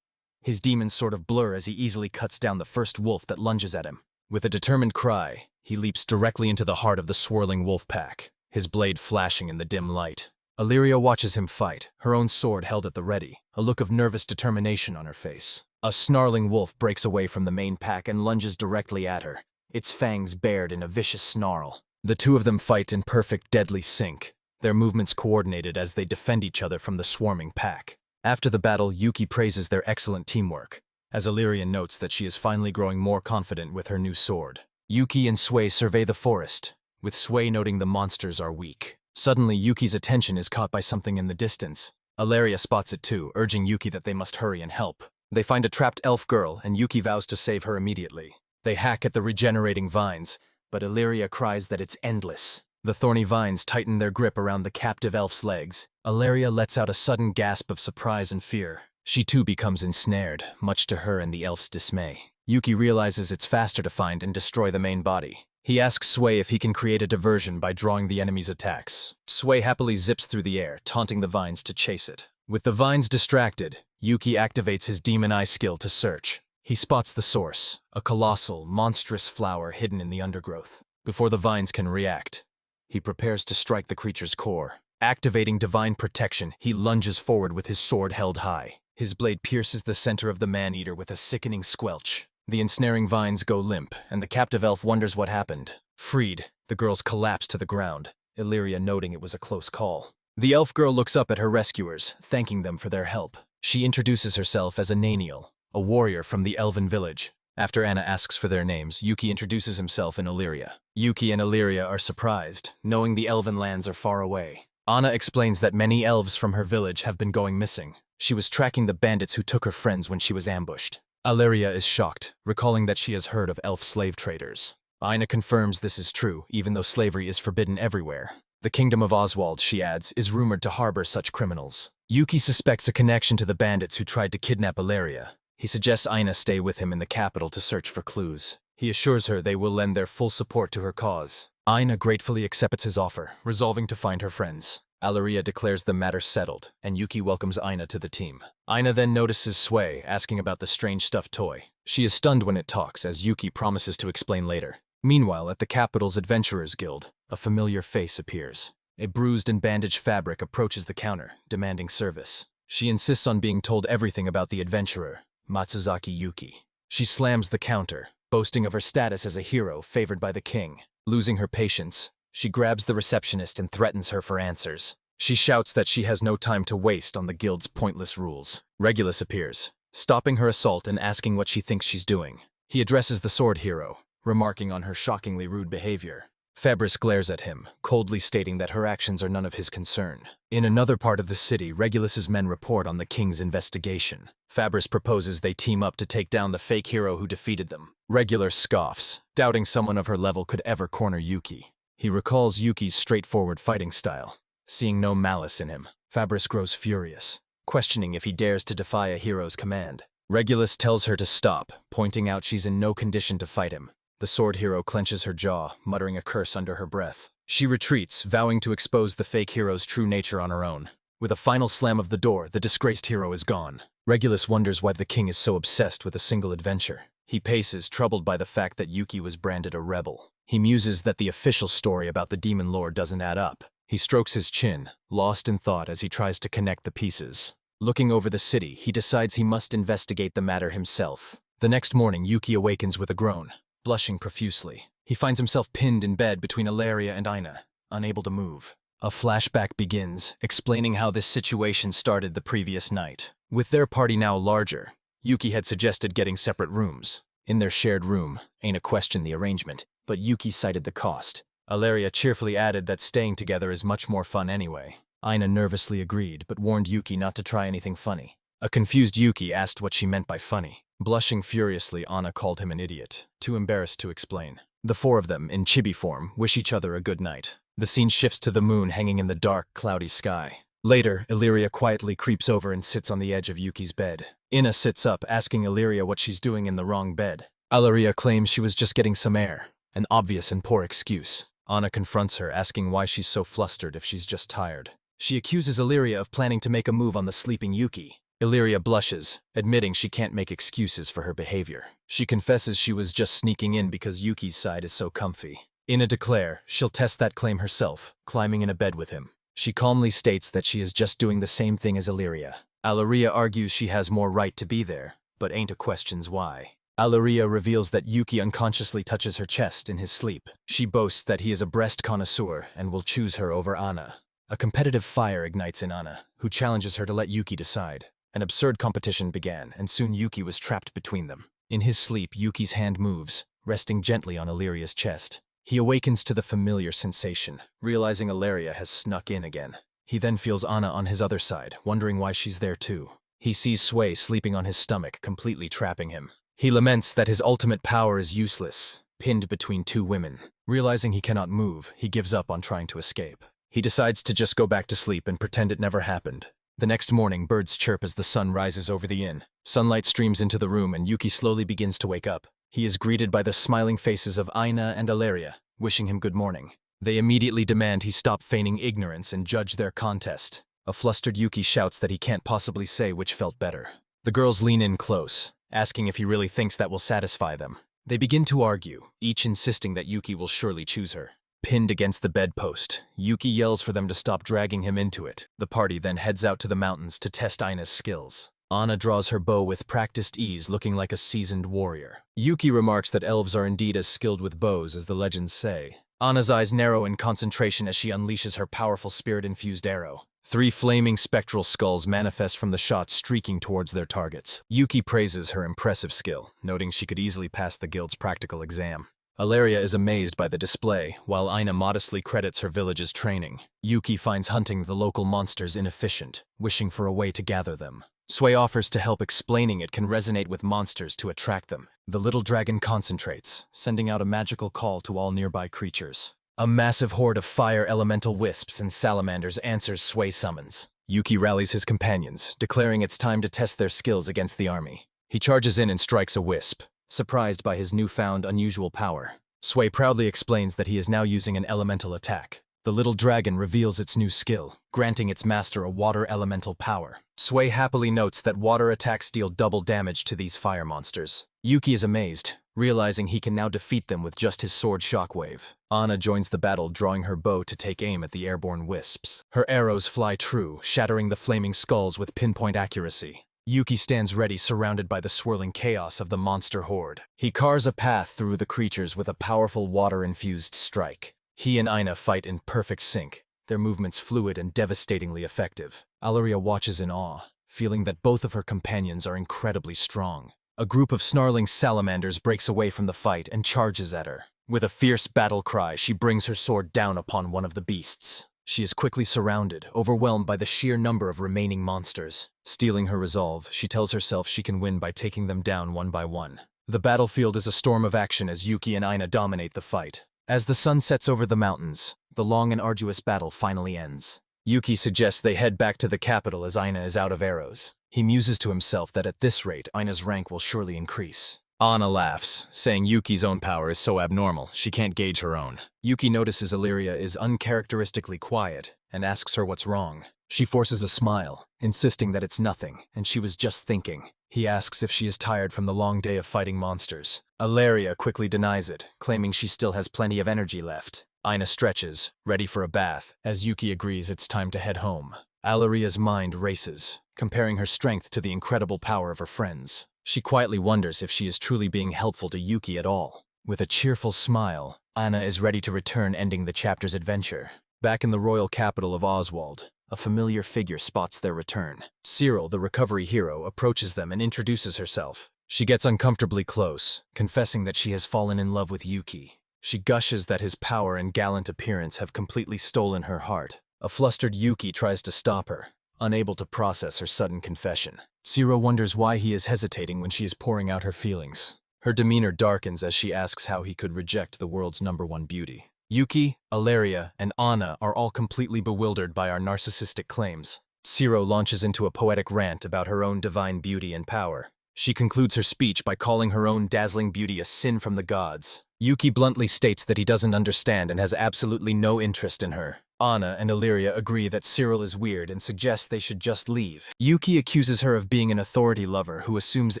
His demons sort of blur as he easily cuts down the first wolf that lunges at him. With a determined cry, he leaps directly into the heart of the swirling wolf pack, his blade flashing in the dim light. Illyria watches him fight, her own sword held at the ready, a look of nervous determination on her face. A snarling wolf breaks away from the main pack and lunges directly at her, its fangs bared in a vicious snarl. The two of them fight in perfect deadly sync, their movements coordinated as they defend each other from the swarming pack. After the battle, Yuki praises their excellent teamwork, as Illyria notes that she is finally growing more confident with her new sword. Yuki and Sui survey the forest, with Sui noting the monsters are weak. Suddenly, Yuki's attention is caught by something in the distance. Illyria spots it too, urging Yuki that they must hurry and help. They find a trapped elf girl, and Yuki vows to save her immediately. They hack at the regenerating vines, but Illyria cries that it's endless. The thorny vines tighten their grip around the captive elf's legs. Illyria lets out a sudden gasp of surprise and fear. She too becomes ensnared, much to her and the elf's dismay. Yuki realizes it's faster to find and destroy the main body. He asks Sui if he can create a diversion by drawing the enemy's attacks. Sui happily zips through the air, taunting the vines to chase it. With the vines distracted, Yuki activates his demon eye skill to search. He spots the source, a colossal, monstrous flower hidden in the undergrowth. Before the vines can react, he prepares to strike the creature's core. Activating divine protection, he lunges forward with his sword held high. His blade pierces the center of the man-eater with a sickening squelch. The ensnaring vines go limp, and the captive elf wonders what happened. Freed, the girls collapse to the ground, Illyria noting it was a close call. The elf girl looks up at her rescuers, thanking them for their help. She introduces herself as Ananiel, a warrior from the elven village. After Anna asks for their names, Yuki introduces himself in Illyria. Yuki and Illyria are surprised, knowing the elven lands are far away. Anna explains that many elves from her village have been going missing. She was tracking the bandits who took her friends when she was ambushed. Illyria is shocked, recalling that she has heard of elf slave traders. Aina confirms this is true, even though slavery is forbidden everywhere. The kingdom of Oswald, she adds, is rumored to harbor such criminals. Yuki suspects a connection to the bandits who tried to kidnap Illyria. He suggests Aina stay with him in the capital to search for clues. He assures her they will lend their full support to her cause. Aina gratefully accepts his offer, resolving to find her friends. Illyria declares the matter settled, and Yuki welcomes Aina to the team. Aina then notices Sui, asking about the strange stuffed toy. She is stunned when it talks, as Yuki promises to explain later. Meanwhile, at the capital's Adventurers Guild, a familiar face appears. A bruised and bandaged fabric approaches the counter, demanding service. She insists on being told everything about the adventurer, Matsuzaki Yuki. She slams the counter, boasting of her status as a hero favored by the king. Losing her patience, she grabs the receptionist and threatens her for answers. She shouts that she has no time to waste on the guild's pointless rules. Regulus appears, stopping her assault and asking what she thinks she's doing. He addresses the sword hero, remarking on her shockingly rude behavior. Fabris glares at him, coldly stating that her actions are none of his concern. In another part of the city, Regulus's men report on the king's investigation. Fabris proposes they team up to take down the fake hero who defeated them. Regulus scoffs, doubting someone of her level could ever corner Yuki. He recalls Yuki's straightforward fighting style. Seeing no malice in him, Fabris grows furious, questioning if he dares to defy a hero's command. Regulus tells her to stop, pointing out she's in no condition to fight him. The sword hero clenches her jaw, muttering a curse under her breath. She retreats, vowing to expose the fake hero's true nature on her own. With a final slam of the door, the disgraced hero is gone. Regulus wonders why the king is so obsessed with a single adventure. He paces, troubled by the fact that Yuki was branded a rebel. He muses that the official story about the demon lord doesn't add up. He strokes his chin, lost in thought as he tries to connect the pieces. Looking over the city, he decides he must investigate the matter himself. The next morning, Yuki awakens with a groan. Blushing profusely, he finds himself pinned in bed between Illyria and Aina, unable to move. A flashback begins, explaining how this situation started the previous night. With their party now larger, Yuki had suggested getting separate rooms. In their shared room, Aina questioned the arrangement, but Yuki cited the cost. Illyria cheerfully added that staying together is much more fun anyway. Aina nervously agreed, but warned Yuki not to try anything funny. A confused Yuki asked what she meant by funny. Blushing furiously, Anna called him an idiot, too embarrassed to explain. The four of them, in chibi form, wish each other a good night. The scene shifts to the moon hanging in the dark, cloudy sky. Later, Illyria quietly creeps over and sits on the edge of Yuki's bed. Ina sits up, asking Illyria what she's doing in the wrong bed. Illyria claims she was just getting some air, an obvious and poor excuse. Anna confronts her, asking why she's so flustered if she's just tired. She accuses Illyria of planning to make a move on the sleeping Yuki. Illyria blushes, admitting she can't make excuses for her behavior. She confesses she was just sneaking in because Yuki's side is so comfy. Ina declares she'll test that claim herself, climbing in a bed with him. She calmly states that she is just doing the same thing as Illyria. Illyria argues she has more right to be there, but Ainta questions why. Illyria reveals that Yuki unconsciously touches her chest in his sleep. She boasts that he is a breast connoisseur and will choose her over Anna. A competitive fire ignites in Anna, who challenges her to let Yuki decide. An absurd competition began, and soon Yuki was trapped between them. In his sleep, Yuki's hand moves, resting gently on Illyria's chest. He awakens to the familiar sensation, realizing Illyria has snuck in again. He then feels Anna on his other side, wondering why she's there too. He sees Sway sleeping on his stomach, completely trapping him. He laments that his ultimate power is useless, pinned between two women. Realizing he cannot move, he gives up on trying to escape. He decides to just go back to sleep and pretend it never happened. The next morning, birds chirp as the sun rises over the inn. Sunlight streams into the room and Yuki slowly begins to wake up. He is greeted by the smiling faces of Ina and Illyria, wishing him good morning. They immediately demand he stop feigning ignorance and judge their contest. A flustered Yuki shouts that he can't possibly say which felt better. The girls lean in close, asking if he really thinks that will satisfy them. They begin to argue, each insisting that Yuki will surely choose her. Pinned against the bedpost, Yuki yells for them to stop dragging him into it. The party then heads out to the mountains to test Ina's skills. Anna draws her bow with practiced ease, looking like a seasoned warrior. Yuki remarks that elves are indeed as skilled with bows as the legends say. Anna's eyes narrow in concentration as she unleashes her powerful spirit-infused arrow. 3 flaming spectral skulls manifest from the shot, streaking towards their targets. Yuki praises her impressive skill, noting she could easily pass the guild's practical exam. Illyria is amazed by the display, while Ina modestly credits her village's training. Yuki finds hunting the local monsters inefficient, wishing for a way to gather them. Sway offers to help, explaining it can resonate with monsters to attract them. The little dragon concentrates, sending out a magical call to all nearby creatures. A massive horde of fire elemental wisps and salamanders answers Sway summons. Yuki rallies his companions, declaring it's time to test their skills against the army. He charges in and strikes a wisp, surprised by his newfound unusual power. Sway proudly explains that he is now using an elemental attack. The little dragon reveals its new skill, granting its master a water elemental power. Sway happily notes that water attacks deal double damage to these fire monsters. Yuki is amazed, realizing he can now defeat them with just his sword shockwave. Anna joins the battle, drawing her bow to take aim at the airborne wisps. Her arrows fly true, shattering the flaming skulls with pinpoint accuracy. Yuki stands ready, surrounded by the swirling chaos of the monster horde. He carves a path through the creatures with a powerful water-infused strike. He and Ina fight in perfect sync, their movements fluid and devastatingly effective. Illyria watches in awe, feeling that both of her companions are incredibly strong. A group of snarling salamanders breaks away from the fight and charges at her. With a fierce battle cry, she brings her sword down upon one of the beasts. She is quickly surrounded, overwhelmed by the sheer number of remaining monsters. Stealing her resolve, she tells herself she can win by taking them down one by one. The battlefield is a storm of action as Yuki and Ina dominate the fight. As the sun sets over the mountains, the long and arduous battle finally ends. Yuki suggests they head back to the capital as Ina is out of arrows. He muses to himself that at this rate, Ina's rank will surely increase. Anna laughs, saying Yuki's own power is so abnormal, she can't gauge her own. Yuki notices Illyria is uncharacteristically quiet and asks her what's wrong. She forces a smile, insisting that it's nothing, and she was just thinking. He asks if she is tired from the long day of fighting monsters. Illyria quickly denies it, claiming she still has plenty of energy left. Ina stretches, ready for a bath, as Yuki agrees it's time to head home. Illyria's mind races, comparing her strength to the incredible power of her friends. She quietly wonders if she is truly being helpful to Yuki at all. With a cheerful smile, Anna is ready to return, ending the chapter's adventure. Back in the royal capital of Oswald, a familiar figure spots their return. Cyril, the recovery hero, approaches them and introduces herself. She gets uncomfortably close, confessing that she has fallen in love with Yuki. She gushes that his power and gallant appearance have completely stolen her heart. A flustered Yuki tries to stop her, unable to process her sudden confession. Cyril wonders why he is hesitating when she is pouring out her feelings. Her demeanor darkens as she asks how he could reject the world's #1 beauty. Yuki, Ilaria, and Anna are all completely bewildered by our narcissistic claims. Shiro launches into a poetic rant about her own divine beauty and power. She concludes her speech by calling her own dazzling beauty a sin from the gods. Yuki bluntly states that he doesn't understand and has absolutely no interest in her. Anna and Ilaria agree that Cyril is weird and suggest they should just leave. Yuki accuses her of being an authority lover who assumes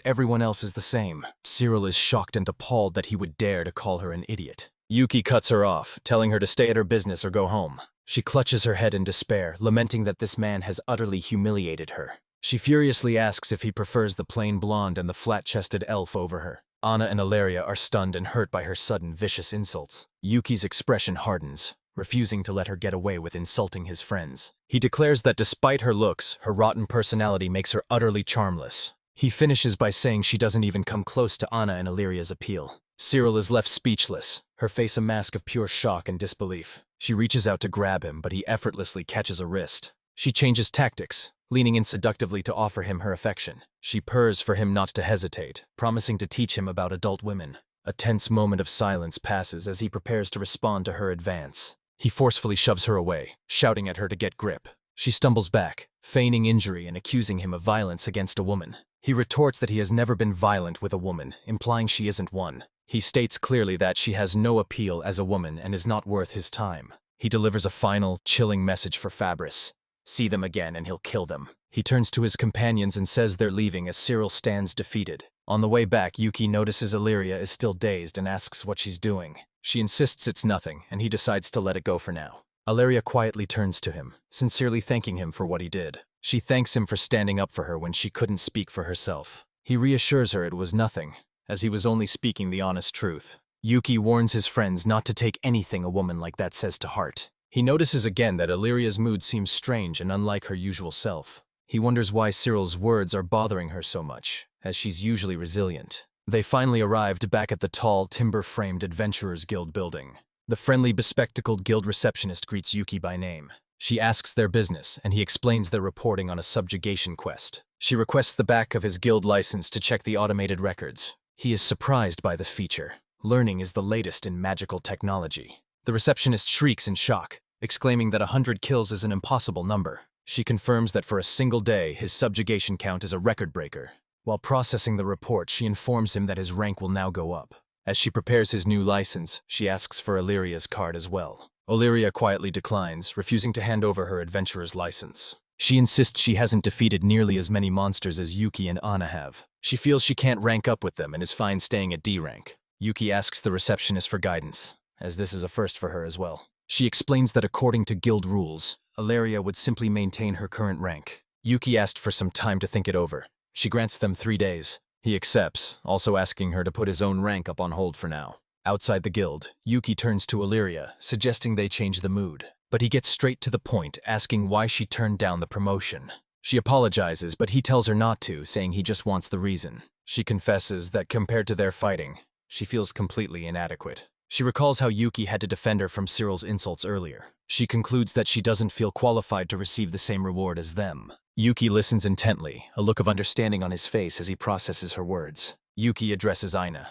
everyone else is the same. Cyril is shocked and appalled that he would dare to call her an idiot. Yuki cuts her off, telling her to stay at her business or go home. She clutches her head in despair, lamenting that this man has utterly humiliated her. She furiously asks if he prefers the plain blonde and the flat-chested elf over her. Anna and Ilaria are stunned and hurt by her sudden, vicious insults. Yuki's expression hardens, refusing to let her get away with insulting his friends. He declares that despite her looks, her rotten personality makes her utterly charmless. He finishes by saying she doesn't even come close to Anna and Illyria's appeal. Cyril is left speechless, her face a mask of pure shock and disbelief. She reaches out to grab him, but he effortlessly catches a wrist. She changes tactics, leaning in seductively to offer him her affection. She purrs for him not to hesitate, promising to teach him about adult women. A tense moment of silence passes as he prepares to respond to her advance. He forcefully shoves her away, shouting at her to get grip. She stumbles back, feigning injury and accusing him of violence against a woman. He retorts that he has never been violent with a woman, implying she isn't one. He states clearly that she has no appeal as a woman and is not worth his time. He delivers a final, chilling message for Fabris. See them again and he'll kill them. He turns to his companions and says they're leaving as Cyril stands defeated. On the way back, Yuki notices Illyria is still dazed and asks what she's doing. She insists it's nothing, and he decides to let it go for now. Illyria quietly turns to him, sincerely thanking him for what he did. She thanks him for standing up for her when she couldn't speak for herself. He reassures her it was nothing, as he was only speaking the honest truth. Yuki warns his friends not to take anything a woman like that says to heart. He notices again that Illyria's mood seems strange and unlike her usual self. He wonders why Cyril's words are bothering her so much, as she's usually resilient. They finally arrived back at the tall, timber-framed Adventurers Guild building. The friendly, bespectacled guild receptionist greets Yuki by name. She asks their business, and he explains they're reporting on a subjugation quest. She requests the back of his guild license to check the automated records. He is surprised by the feature. Learning is the latest in magical technology. The receptionist shrieks in shock, exclaiming that 100 kills is an impossible number. She confirms that for a single day, his subjugation count is a record breaker. While processing the report, she informs him that his rank will now go up. As she prepares his new license, she asks for Illyria's card as well. Illyria quietly declines, refusing to hand over her adventurer's license. She insists she hasn't defeated nearly as many monsters as Yuki and Anna have. She feels she can't rank up with them and is fine staying at D rank. Yuki asks the receptionist for guidance, as this is a first for her as well. She explains that according to guild rules, Illyria would simply maintain her current rank. Yuki asked for some time to think it over. She grants them 3 days. He accepts, also asking her to put his own rank up on hold for now. Outside the guild, Yuki turns to Illyria, suggesting they change the mood. But he gets straight to the point, asking why she turned down the promotion. She apologizes, but he tells her not to, saying he just wants the reason. She confesses that compared to their fighting, she feels completely inadequate. She recalls how Yuki had to defend her from Cyril's insults earlier. She concludes that she doesn't feel qualified to receive the same reward as them. Yuki listens intently, a look of understanding on his face as he processes her words. Yuki addresses Aina,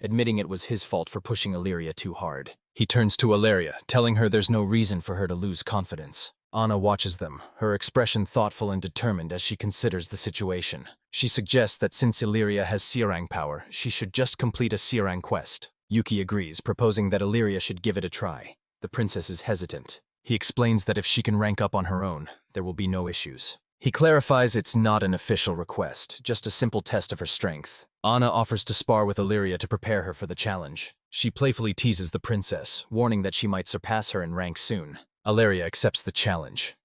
admitting it was his fault for pushing Illyria too hard. He turns to Illyria, telling her there's no reason for her to lose confidence. Anna watches them, her expression thoughtful and determined as she considers the situation. She suggests that since Illyria has Sirang power, she should just complete a Sirang quest. Yuki agrees, proposing that Illyria should give it a try. The princess is hesitant. He explains that if she can rank up on her own, there will be no issues. He clarifies it's not an official request, just a simple test of her strength. Anna offers to spar with Illyria to prepare her for the challenge. She playfully teases the princess, warning that she might surpass her in rank soon. Illyria accepts the challenge,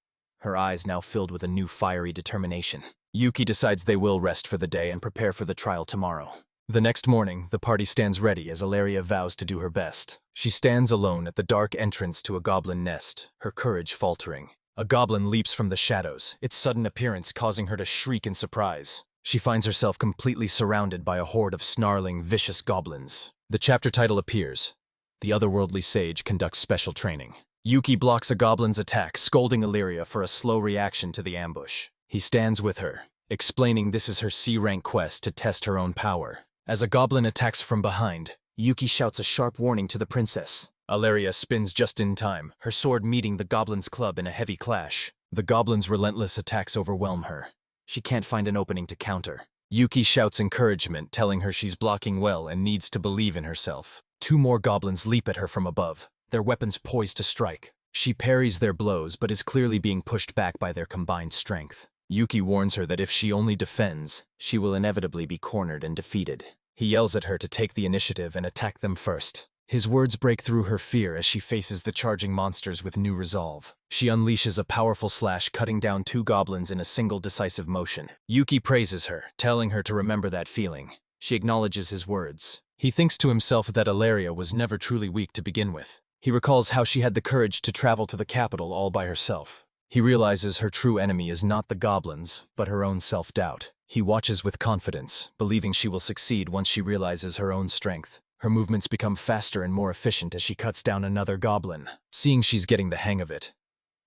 her eyes now filled with a new fiery determination. Yuki decides they will rest for the day and prepare for the trial tomorrow. The next morning, the party stands ready as Illyria vows to do her best. She stands alone at the dark entrance to a goblin nest, her courage faltering. A goblin leaps from the shadows, its sudden appearance causing her to shriek in surprise. She finds herself completely surrounded by a horde of snarling, vicious goblins. The chapter title appears. The otherworldly sage conducts special training. Yuki blocks a goblin's attack, scolding Illyria for a slow reaction to the ambush. He stands with her, explaining this is her C-rank quest to test her own power. As a goblin attacks from behind, Yuki shouts a sharp warning to the princess. Alaria spins just in time, her sword meeting the goblin's club in a heavy clash. The goblin's relentless attacks overwhelm her. She can't find an opening to counter. Yuki shouts encouragement, telling her she's blocking well and needs to believe in herself. Two more goblins leap at her from above, their weapons poised to strike. She parries their blows but is clearly being pushed back by their combined strength. Yuki warns her that if she only defends, she will inevitably be cornered and defeated. He yells at her to take the initiative and attack them first. His words break through her fear as she faces the charging monsters with new resolve. She unleashes a powerful slash, cutting down two goblins in a single decisive motion. Yuki praises her, telling her to remember that feeling. She acknowledges his words. He thinks to himself that Alaria was never truly weak to begin with. He recalls how she had the courage to travel to the capital all by herself. He realizes her true enemy is not the goblins, but her own self-doubt. He watches with confidence, believing she will succeed once she realizes her own strength. Her movements become faster and more efficient as she cuts down another goblin. Seeing she's getting the hang of it,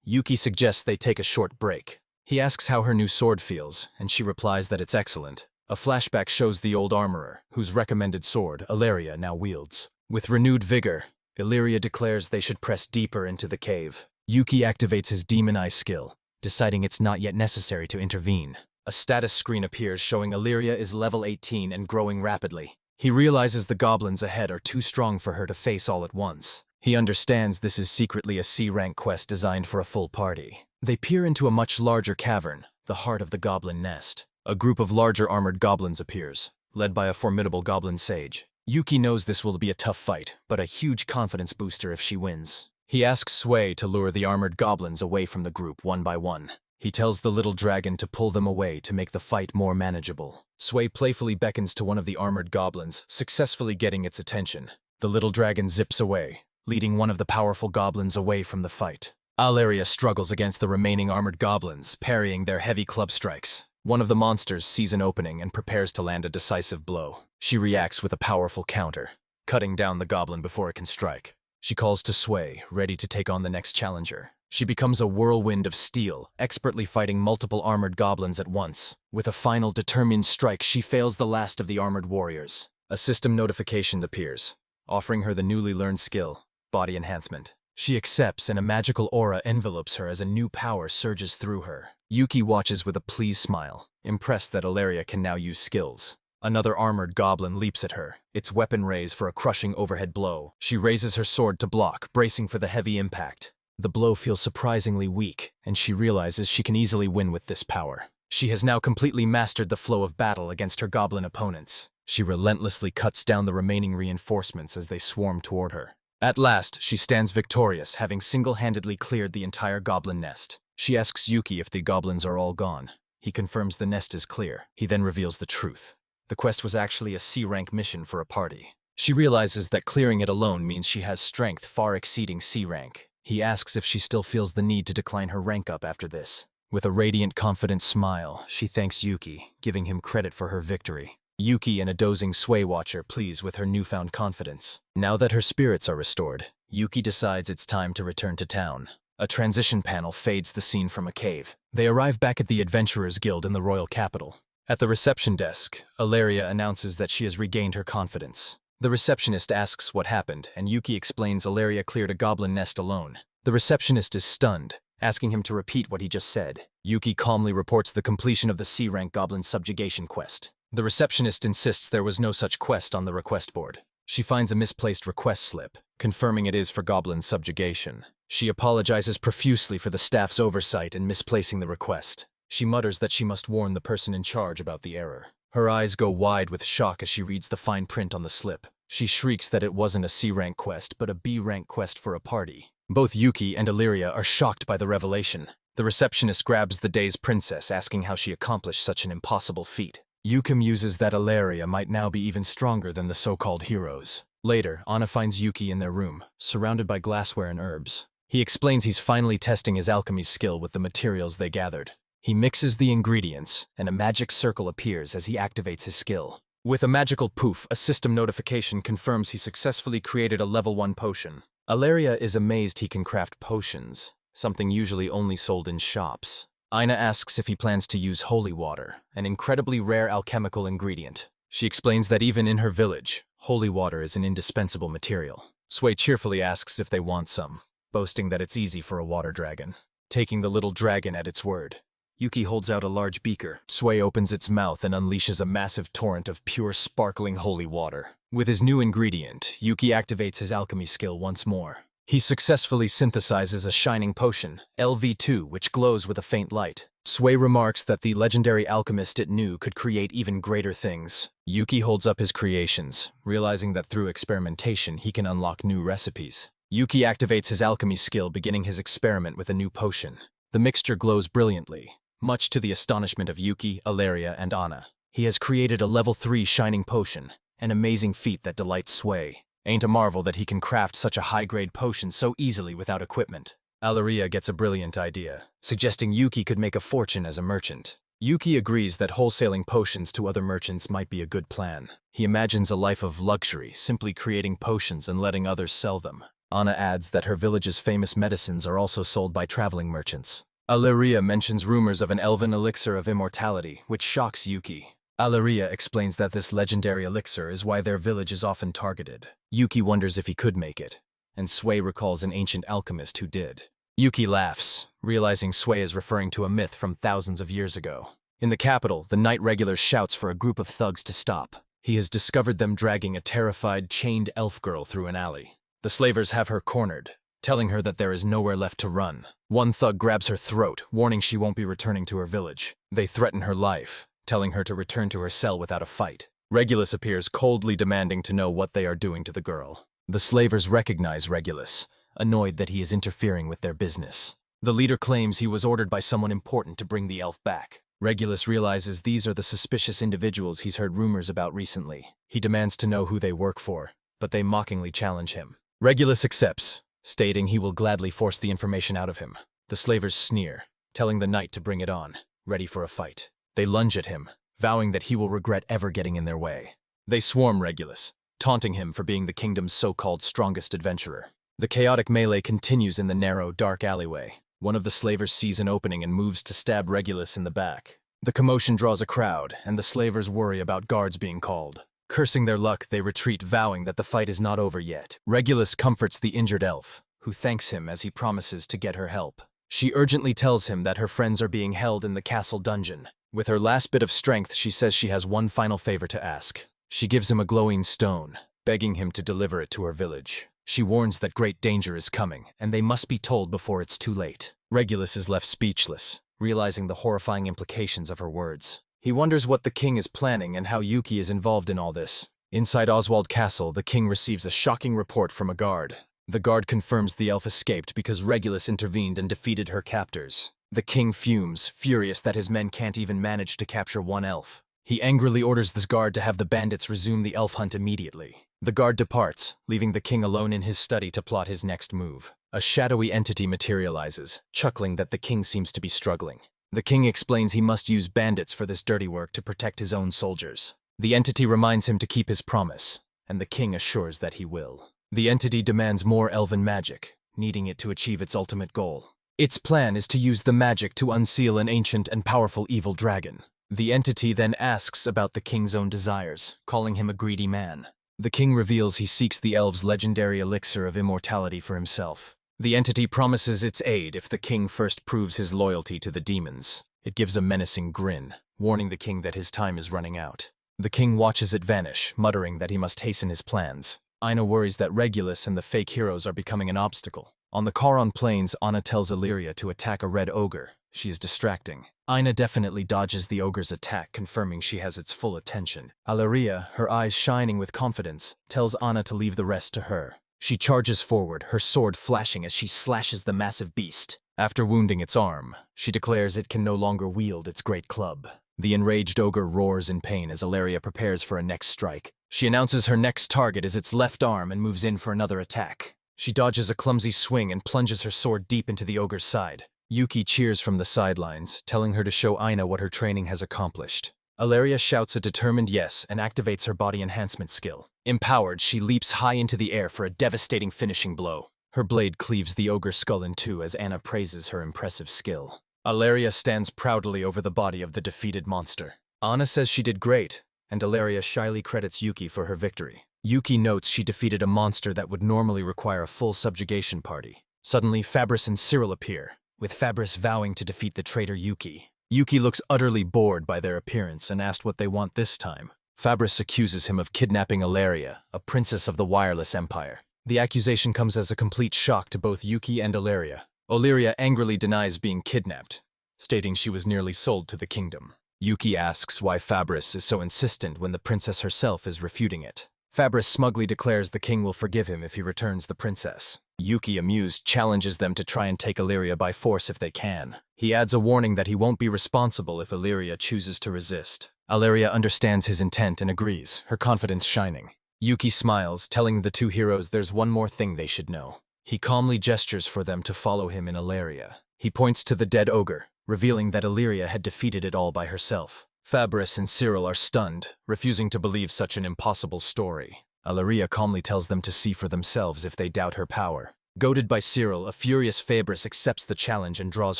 Yuki suggests they take a short break. He asks how her new sword feels, and she replies that it's excellent. A flashback shows the old armorer, whose recommended sword Alaria now wields. With renewed vigor, Ilaria declares they should press deeper into the cave. Yuki activates his Demon Eye skill, deciding it's not yet necessary to intervene. A status screen appears showing Ilaria is level 18 and growing rapidly. He realizes the goblins ahead are too strong for her to face all at once. He understands this is secretly a C-rank quest designed for a full party. They peer into a much larger cavern, the heart of the goblin nest. A group of larger armored goblins appears, led by a formidable goblin sage. Yuki knows this will be a tough fight, but a huge confidence booster if she wins. He asks Sway to lure the armored goblins away from the group one by one. He tells the little dragon to pull them away to make the fight more manageable. Sway playfully beckons to one of the armored goblins, successfully getting its attention. The little dragon zips away, leading one of the powerful goblins away from the fight. Alaria struggles against the remaining armored goblins, parrying their heavy club strikes. One of the monsters sees an opening and prepares to land a decisive blow. She reacts with a powerful counter, cutting down the goblin before it can strike. She calls to Sway, ready to take on the next challenger. She becomes a whirlwind of steel, expertly fighting multiple armored goblins at once. With a final determined strike, she fails the last of the armored warriors. A system notification appears, offering her the newly learned skill, Body Enhancement. She accepts, and a magical aura envelopes her as a new power surges through her. Yuki watches with a pleased smile, impressed that Ilaria can now use skills. Another armored goblin leaps at her, its weapon raised for a crushing overhead blow. She raises her sword to block, bracing for the heavy impact. The blow feels surprisingly weak, and she realizes she can easily win with this power. She has now completely mastered the flow of battle against her goblin opponents. She relentlessly cuts down the remaining reinforcements as they swarm toward her. At last, she stands victorious, having single-handedly cleared the entire goblin nest. She asks Yuki if the goblins are all gone. He confirms the nest is clear. He then reveals the truth. The quest was actually a C-rank mission for a party. She realizes that clearing it alone means she has strength far exceeding C-rank. He asks if she still feels the need to decline her rank up after this. With a radiant, confident smile, she thanks Yuki, giving him credit for her victory. Yuki and a dozing Sway watcher please with her newfound confidence. Now that her spirits are restored, Yuki decides it's time to return to town. A transition panel fades the scene from a cave. They arrive back at the Adventurers Guild in the royal capital. At the reception desk, Ilaria announces that she has regained her confidence. The receptionist asks what happened, and Yuki explains Ilaria cleared a goblin nest alone. The receptionist is stunned, asking him to repeat what he just said. Yuki calmly reports the completion of the C-rank goblin subjugation quest. The receptionist insists there was no such quest on the request board. She finds a misplaced request slip, confirming it is for goblin subjugation. She apologizes profusely for the staff's oversight in misplacing the request. She mutters that she must warn the person in charge about the error. Her eyes go wide with shock as she reads the fine print on the slip. She shrieks that it wasn't a C-rank quest, but a B-rank quest for a party. Both Yuki and Ilaria are shocked by the revelation. The receptionist grabs the dazed princess, asking how she accomplished such an impossible feat. Yuki muses that Ilaria might now be even stronger than the so-called heroes. Later, Anna finds Yuki in their room, surrounded by glassware and herbs. He explains he's finally testing his alchemy skill with the materials they gathered. He mixes the ingredients, and a magic circle appears as he activates his skill. With a magical poof, a system notification confirms he successfully created a level 1 potion. Ilaria is amazed he can craft potions, something usually only sold in shops. Aina asks if he plans to use holy water, an incredibly rare alchemical ingredient. She explains that even in her village, holy water is an indispensable material. Sway cheerfully asks if they want some, boasting that it's easy for a water dragon. Taking the little dragon at its word, Yuki holds out a large beaker. Sway opens its mouth and unleashes a massive torrent of pure, sparkling holy water. With his new ingredient, Yuki activates his alchemy skill once more. He successfully synthesizes a shining potion, LV2, which glows with a faint light. Sway remarks that the legendary alchemist it knew could create even greater things. Yuki holds up his creations, realizing that through experimentation he can unlock new recipes. Yuki activates his alchemy skill, beginning his experiment with a new potion. The mixture glows brilliantly, much to the astonishment of Yuki, Ilaria, and Anna. He has created a level 3 shining potion, an amazing feat that delights Sway. Ain't a marvel that he can craft such a high-grade potion so easily without equipment. Ilaria gets a brilliant idea, suggesting Yuki could make a fortune as a merchant. Yuki agrees that wholesaling potions to other merchants might be a good plan. He imagines a life of luxury, simply creating potions and letting others sell them. Anna adds that her village's famous medicines are also sold by traveling merchants. Ilaria mentions rumors of an elven elixir of immortality, which shocks Yuki. Ilaria explains that this legendary elixir is why their village is often targeted. Yuki wonders if he could make it, and Sway recalls an ancient alchemist who did. Yuki laughs, realizing Sway is referring to a myth from thousands of years ago. In the capital, the night regular shouts for a group of thugs to stop. He has discovered them dragging a terrified, chained elf girl through an alley. The slavers have her cornered, telling her that there is nowhere left to run. One thug grabs her throat, warning she won't be returning to her village. They threaten her life, telling her to return to her cell without a fight. Regulus appears, coldly demanding to know what they are doing to the girl. The slavers recognize Regulus, annoyed that he is interfering with their business. The leader claims he was ordered by someone important to bring the elf back. Regulus realizes these are the suspicious individuals he's heard rumors about recently. He demands to know who they work for, but they mockingly challenge him. Regulus accepts, stating he will gladly force the information out of him. The slavers sneer, telling the knight to bring it on, ready for a fight. They lunge at him, vowing that he will regret ever getting in their way. They swarm Regulus, taunting him for being the kingdom's so-called strongest adventurer. The chaotic melee continues in the narrow, dark alleyway. One of the slavers sees an opening and moves to stab Regulus in the back. The commotion draws a crowd, and the slavers worry about guards being called. Cursing their luck, they retreat, vowing that the fight is not over yet. Regulus comforts the injured elf, who thanks him as he promises to get her help. She urgently tells him that her friends are being held in the castle dungeon. With her last bit of strength, she says she has one final favor to ask. She gives him a glowing stone, begging him to deliver it to her village. She warns that great danger is coming, and they must be told before it's too late. Regulus is left speechless, realizing the horrifying implications of her words. He wonders what the king is planning and how Yuki is involved in all this. Inside Oswald Castle, the king receives a shocking report from a guard. The guard confirms the elf escaped because Regulus intervened and defeated her captors. The king fumes, furious that his men can't even manage to capture one elf. He angrily orders this guard to have the bandits resume the elf hunt immediately. The guard departs, leaving the king alone in his study to plot his next move. A shadowy entity materializes, chuckling that the king seems to be struggling. The king explains he must use bandits for this dirty work to protect his own soldiers. The entity reminds him to keep his promise, and the king assures that he will. The entity demands more elven magic, needing it to achieve its ultimate goal. Its plan is to use the magic to unseal an ancient and powerful evil dragon. The entity then asks about the king's own desires, calling him a greedy man. The king reveals he seeks the elves' legendary elixir of immortality for himself. The entity promises its aid if the king first proves his loyalty to the demons. It gives a menacing grin, warning the king that his time is running out. The king watches it vanish, muttering that he must hasten his plans. Aina worries that Regulus and the fake heroes are becoming an obstacle. On the Charon plains, Anna tells Illyria to attack a red ogre. She is distracting. Aina definitely dodges the ogre's attack, confirming she has its full attention. Illyria, her eyes shining with confidence, tells Anna to leave the rest to her. She charges forward, her sword flashing as she slashes the massive beast. After wounding its arm, she declares it can no longer wield its great club. The enraged ogre roars in pain as Illyria prepares for a next strike. She announces her next target is its left arm and moves in for another attack. She dodges a clumsy swing and plunges her sword deep into the ogre's side. Yuki cheers from the sidelines, telling her to show Aina what her training has accomplished. Illyria shouts a determined yes and activates her body enhancement skill. Empowered, she leaps high into the air for a devastating finishing blow. Her blade cleaves the ogre's skull in two as Anna praises her impressive skill. Illyria stands proudly over the body of the defeated monster. Anna says she did great, and Illyria shyly credits Yuki for her victory. Yuki notes she defeated a monster that would normally require a full subjugation party. Suddenly, Fabris and Cyril appear, with Fabris vowing to defeat the traitor Yuki. Yuki looks utterly bored by their appearance and asks what they want this time. Fabris accuses him of kidnapping Ilaria, a princess of the Wireless Empire. The accusation comes as a complete shock to both Yuki and Ilaria. Ilaria angrily denies being kidnapped, stating she was nearly sold to the kingdom. Yuki asks why Fabris is so insistent when the princess herself is refuting it. Fabris smugly declares the king will forgive him if he returns the princess. Yuki, amused, challenges them to try and take Ilaria by force if they can. He adds a warning that he won't be responsible if Ilaria chooses to resist. Ilaria understands his intent and agrees, her confidence shining. Yuki smiles, telling the two heroes there's one more thing they should know. He calmly gestures for them to follow him in Ilaria. He points to the dead ogre, revealing that Ilaria had defeated it all by herself. Fabris and Cyril are stunned, refusing to believe such an impossible story. Ilaria calmly tells them to see for themselves if they doubt her power. Goaded by Cyril, a furious Fabris accepts the challenge and draws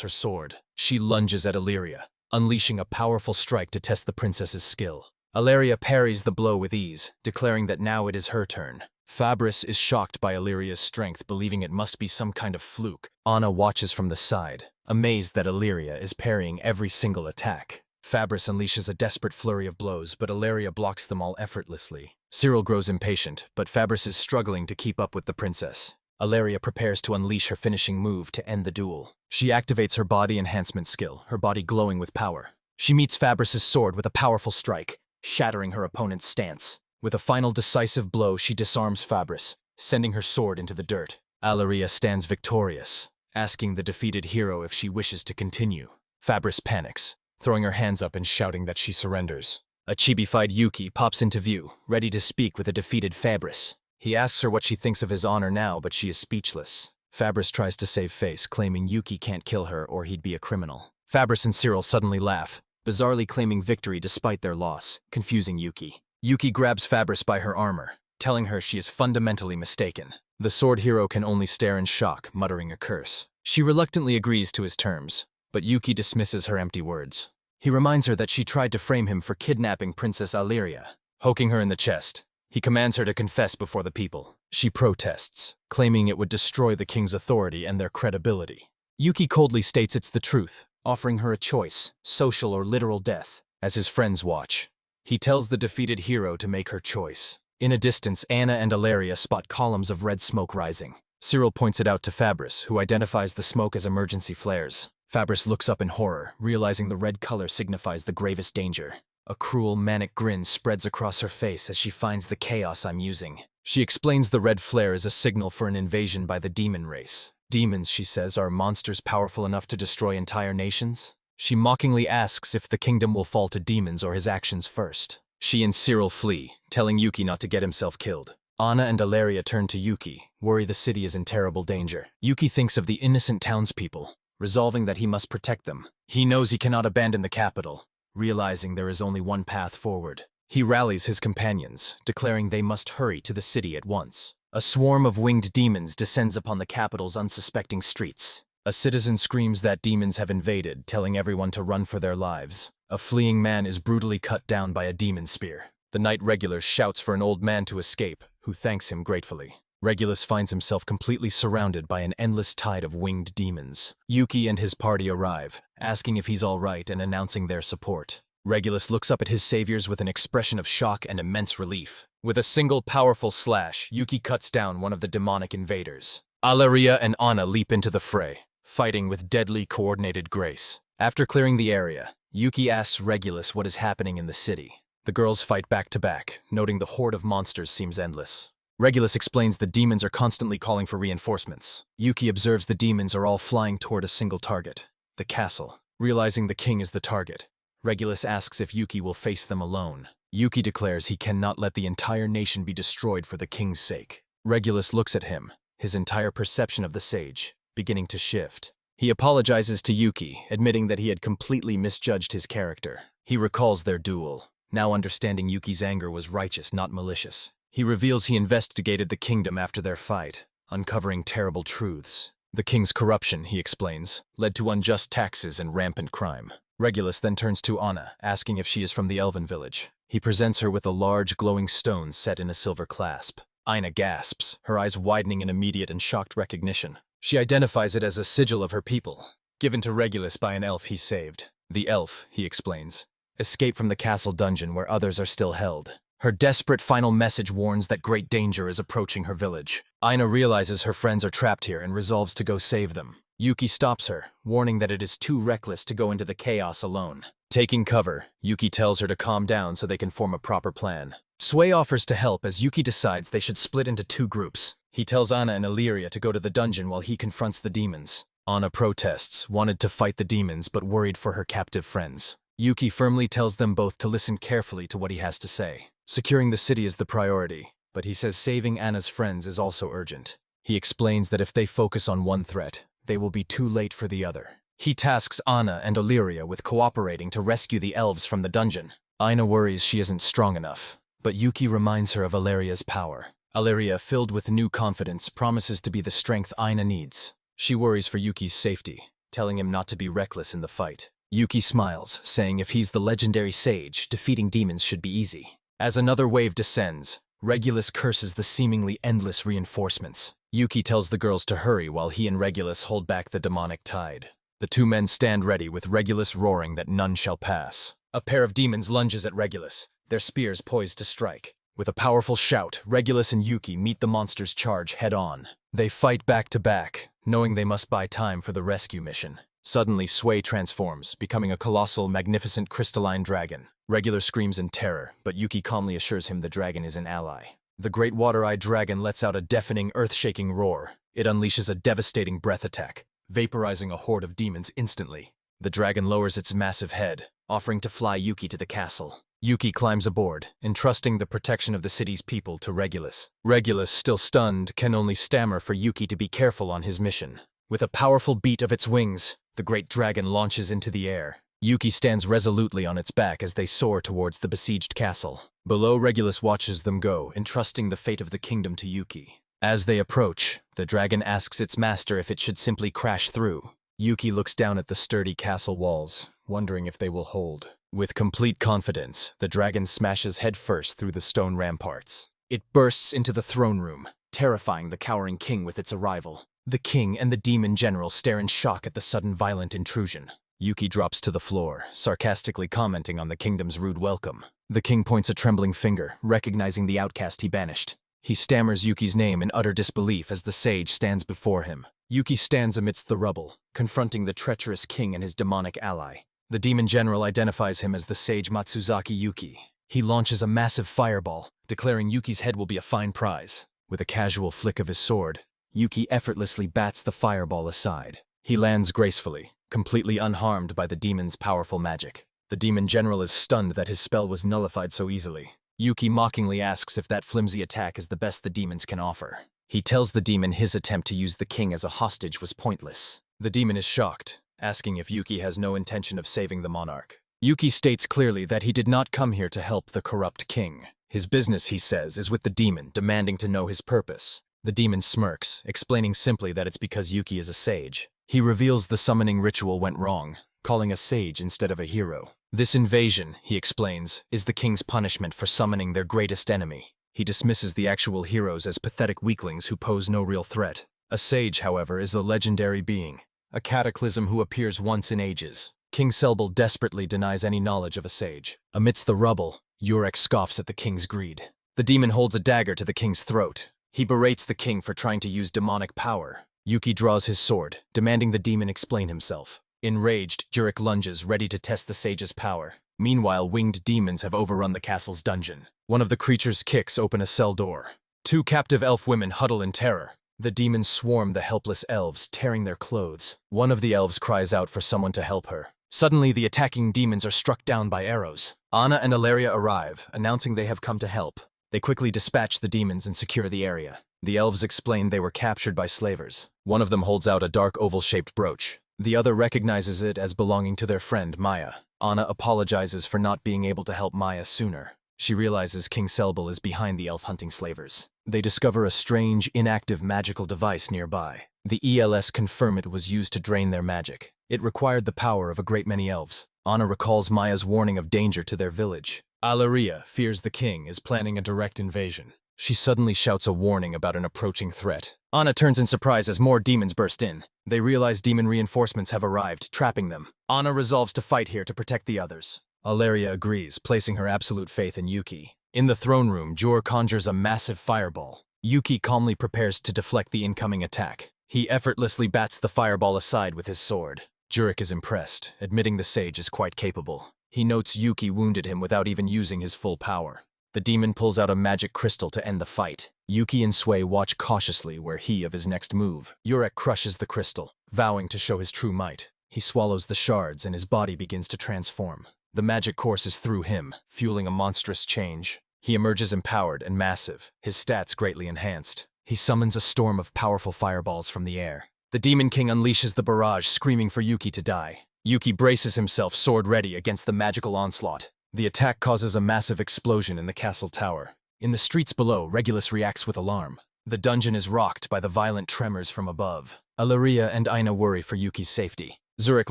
her sword. She lunges at Ilaria, unleashing a powerful strike to test the princess's skill. Ilaria parries the blow with ease, declaring that now it is her turn. Fabris is shocked by Illyria's strength, believing it must be some kind of fluke. Anna watches from the side, amazed that Illyria is parrying every single attack. Fabris unleashes a desperate flurry of blows, but Ilaria blocks them all effortlessly. Cyril grows impatient, but Fabris is struggling to keep up with the princess. Ilaria prepares to unleash her finishing move to end the duel. She activates her body enhancement skill, her body glowing with power. She meets Fabris's sword with a powerful strike, shattering her opponent's stance. With a final decisive blow, she disarms Fabris, sending her sword into the dirt. Ilaria stands victorious, asking the defeated hero if she wishes to continue. Fabris panics, throwing her hands up and shouting that she surrenders. A chibi-fied Yuki pops into view, ready to speak with a defeated Fabris. He asks her what she thinks of his honor now, but she is speechless. Fabris tries to save face, claiming Yuki can't kill her or he'd be a criminal. Fabris and Cyril suddenly laugh, bizarrely claiming victory despite their loss, confusing Yuki. Yuki grabs Fabris by her armor, telling her she is fundamentally mistaken. The sword hero can only stare in shock, muttering a curse. She reluctantly agrees to his terms, but Yuki dismisses her empty words. He reminds her that she tried to frame him for kidnapping Princess Illyria. Poking her in the chest, he commands her to confess before the people. She protests, claiming it would destroy the king's authority and their credibility. Yuki coldly states it's the truth, offering her a choice, social or literal death. As his friends watch, he tells the defeated hero to make her choice. In a distance, Anna and Ilaria spot columns of red smoke rising. Cyril points it out to Fabris, who identifies the smoke as emergency flares. Fabris looks up in horror, realizing the red color signifies the gravest danger. A cruel, manic grin spreads across her face as she finds the chaos I'm using. She explains the red flare is a signal for an invasion by the demon race. Demons, she says, are monsters powerful enough to destroy entire nations? She mockingly asks if the kingdom will fall to demons or his actions first. She and Cyril flee, telling Yuki not to get himself killed. Anna and Ilaria turn to Yuki, worry the city is in terrible danger. Yuki thinks of the innocent townspeople, resolving that he must protect them. He knows he cannot abandon the capital, realizing there is only one path forward. He rallies his companions, declaring they must hurry to the city at once. A swarm of winged demons descends upon the capital's unsuspecting streets. A citizen screams that demons have invaded, telling everyone to run for their lives. A fleeing man is brutally cut down by a demon spear. The knight Regulus shouts for an old man to escape, who thanks him gratefully. Regulus finds himself completely surrounded by an endless tide of winged demons. Yuki and his party arrive, asking if he's all right and announcing their support. Regulus looks up at his saviors with an expression of shock and immense relief. With a single powerful slash, Yuki cuts down one of the demonic invaders. Ilaria and Anna leap into the fray, fighting with deadly coordinated grace. After clearing the area, Yuki asks Regulus what is happening in the city. The girls fight back to back, noting the horde of monsters seems endless. Regulus explains the demons are constantly calling for reinforcements. Yuki observes the demons are all flying toward a single target, the castle. Realizing the king is the target, Regulus asks if Yuki will face them alone. Yuki declares he cannot let the entire nation be destroyed for the king's sake. Regulus looks at him, his entire perception of the sage beginning to shift. He apologizes to Yuki, admitting that he had completely misjudged his character. He recalls their duel, now understanding Yuki's anger was righteous, not malicious. He reveals he investigated the kingdom after their fight, uncovering terrible truths. The king's corruption, he explains, led to unjust taxes and rampant crime. Regulus then turns to Anna, asking if she is from the elven village. He presents her with a large glowing stone set in a silver clasp. Aina gasps, her eyes widening in immediate and shocked recognition. She identifies it as a sigil of her people, given to Regulus by an elf he saved. The elf, he explains, escaped from the castle dungeon where others are still held. Her desperate final message warns that great danger is approaching her village. Aina realizes her friends are trapped here and resolves to go save them. Yuki stops her, warning that it is too reckless to go into the chaos alone. Taking cover, Yuki tells her to calm down so they can form a proper plan. Sui offers to help as Yuki decides they should split into two groups. He tells Anna and Illyria to go to the dungeon while he confronts the demons. Anna protests, wanted to fight the demons but worried for her captive friends. Yuki firmly tells them both to listen carefully to what he has to say. Securing the city is the priority, but he says saving Anna's friends is also urgent. He explains that if they focus on one threat, they will be too late for the other. He tasks Anna and Illyria with cooperating to rescue the elves from the dungeon. Aina worries she isn't strong enough, but Yuki reminds her of Illyria's power. Illyria, filled with new confidence, promises to be the strength Aina needs. She worries for Yuki's safety, telling him not to be reckless in the fight. Yuki smiles, saying if he's the legendary sage, defeating demons should be easy. As another wave descends, Regulus curses the seemingly endless reinforcements. Yuki tells the girls to hurry while he and Regulus hold back the demonic tide. The two men stand ready with Regulus roaring that none shall pass. A pair of demons lunges at Regulus, their spears poised to strike. With a powerful shout, Regulus and Yuki meet the monster's charge head-on. They fight back to back, knowing they must buy time for the rescue mission. Suddenly, Sui transforms, becoming a colossal, magnificent crystalline dragon. Regulus screams in terror, but Yuki calmly assures him the dragon is an ally. The great water-eyed dragon lets out a deafening, earth-shaking roar. It unleashes a devastating breath attack, vaporizing a horde of demons instantly. The dragon lowers its massive head, offering to fly Yuki to the castle. Yuki climbs aboard, entrusting the protection of the city's people to Regulus. Regulus, still stunned, can only stammer for Yuki to be careful on his mission. With a powerful beat of its wings, the great dragon launches into the air. Yuki stands resolutely on its back as they soar towards the besieged castle. Below, Regulus watches them go, entrusting the fate of the kingdom to Yuki. As they approach, the dragon asks its master if it should simply crash through. Yuki looks down at the sturdy castle walls, wondering if they will hold. With complete confidence, the dragon smashes headfirst through the stone ramparts. It bursts into the throne room, terrifying the cowering king with its arrival. The king and the demon general stare in shock at the sudden violent intrusion. Yuki drops to the floor, sarcastically commenting on the kingdom's rude welcome. The king points a trembling finger, recognizing the outcast he banished. He stammers Yuki's name in utter disbelief as the sage stands before him. Yuki stands amidst the rubble, confronting the treacherous king and his demonic ally. The demon general identifies him as the sage Matsuzaki Yuki. He launches a massive fireball, declaring Yuki's head will be a fine prize. With a casual flick of his sword, Yuki effortlessly bats the fireball aside. He lands gracefully, completely unharmed by the demon's powerful magic. The demon general is stunned that his spell was nullified so easily. Yuki mockingly asks if that flimsy attack is the best the demons can offer. He tells the demon his attempt to use the king as a hostage was pointless. The demon is shocked, asking if Yuki has no intention of saving the monarch. Yuki states clearly that he did not come here to help the corrupt king. His business, he says, is with the demon, demanding to know his purpose. The demon smirks, explaining simply that it's because Yuki is a sage. He reveals the summoning ritual went wrong, calling a sage instead of a hero. This invasion, he explains, is the king's punishment for summoning their greatest enemy. He dismisses the actual heroes as pathetic weaklings who pose no real threat. A sage, however, is a legendary being, a cataclysm who appears once in ages. King Selbel desperately denies any knowledge of a sage. Amidst the rubble, Urek scoffs at the king's greed. The demon holds a dagger to the king's throat. He berates the king for trying to use demonic power. Yuki draws his sword, demanding the demon explain himself. Enraged, Jurek lunges, ready to test the sage's power. Meanwhile, winged demons have overrun the castle's dungeon. One of the creature's kicks open a cell door. Two captive elf women huddle in terror. The demons swarm the helpless elves, tearing their clothes. One of the elves cries out for someone to help her. Suddenly, the attacking demons are struck down by arrows. Anna and Illyria arrive, announcing they have come to help. They quickly dispatch the demons and secure the area. The elves explain they were captured by slavers. One of them holds out a dark oval-shaped brooch. The other recognizes it as belonging to their friend, Maya. Anna apologizes for not being able to help Maya sooner. She realizes King Selbel is behind the elf-hunting slavers. They discover a strange, inactive magical device nearby. The ELS confirm it was used to drain their magic. It required the power of a great many elves. Anna recalls Maya's warning of danger to their village. Alaria fears the king is planning a direct invasion. She suddenly shouts a warning about an approaching threat. Anna turns in surprise as more demons burst in. They realize demon reinforcements have arrived, trapping them. Anna resolves to fight here to protect the others. Alaria agrees, placing her absolute faith in Yuki. In the throne room, Jor conjures a massive fireball. Yuki calmly prepares to deflect the incoming attack. He effortlessly bats the fireball aside with his sword. Jurek is impressed, admitting the sage is quite capable. He notes Yuki wounded him without even using his full power. The demon pulls out a magic crystal to end the fight. Yuki and Sui watch cautiously where he of his next move. Jurek crushes the crystal, vowing to show his true might. He swallows the shards and his body begins to transform. The magic courses through him, fueling a monstrous change. He emerges empowered and massive, his stats greatly enhanced. He summons a storm of powerful fireballs from the air. The Demon King unleashes the barrage, screaming for Yuki to die. Yuki braces himself, sword ready, against the magical onslaught. The attack causes a massive explosion in the castle tower. In the streets below, Regulus reacts with alarm. The dungeon is rocked by the violent tremors from above. Alaria and Aina worry for Yuki's safety. Zurich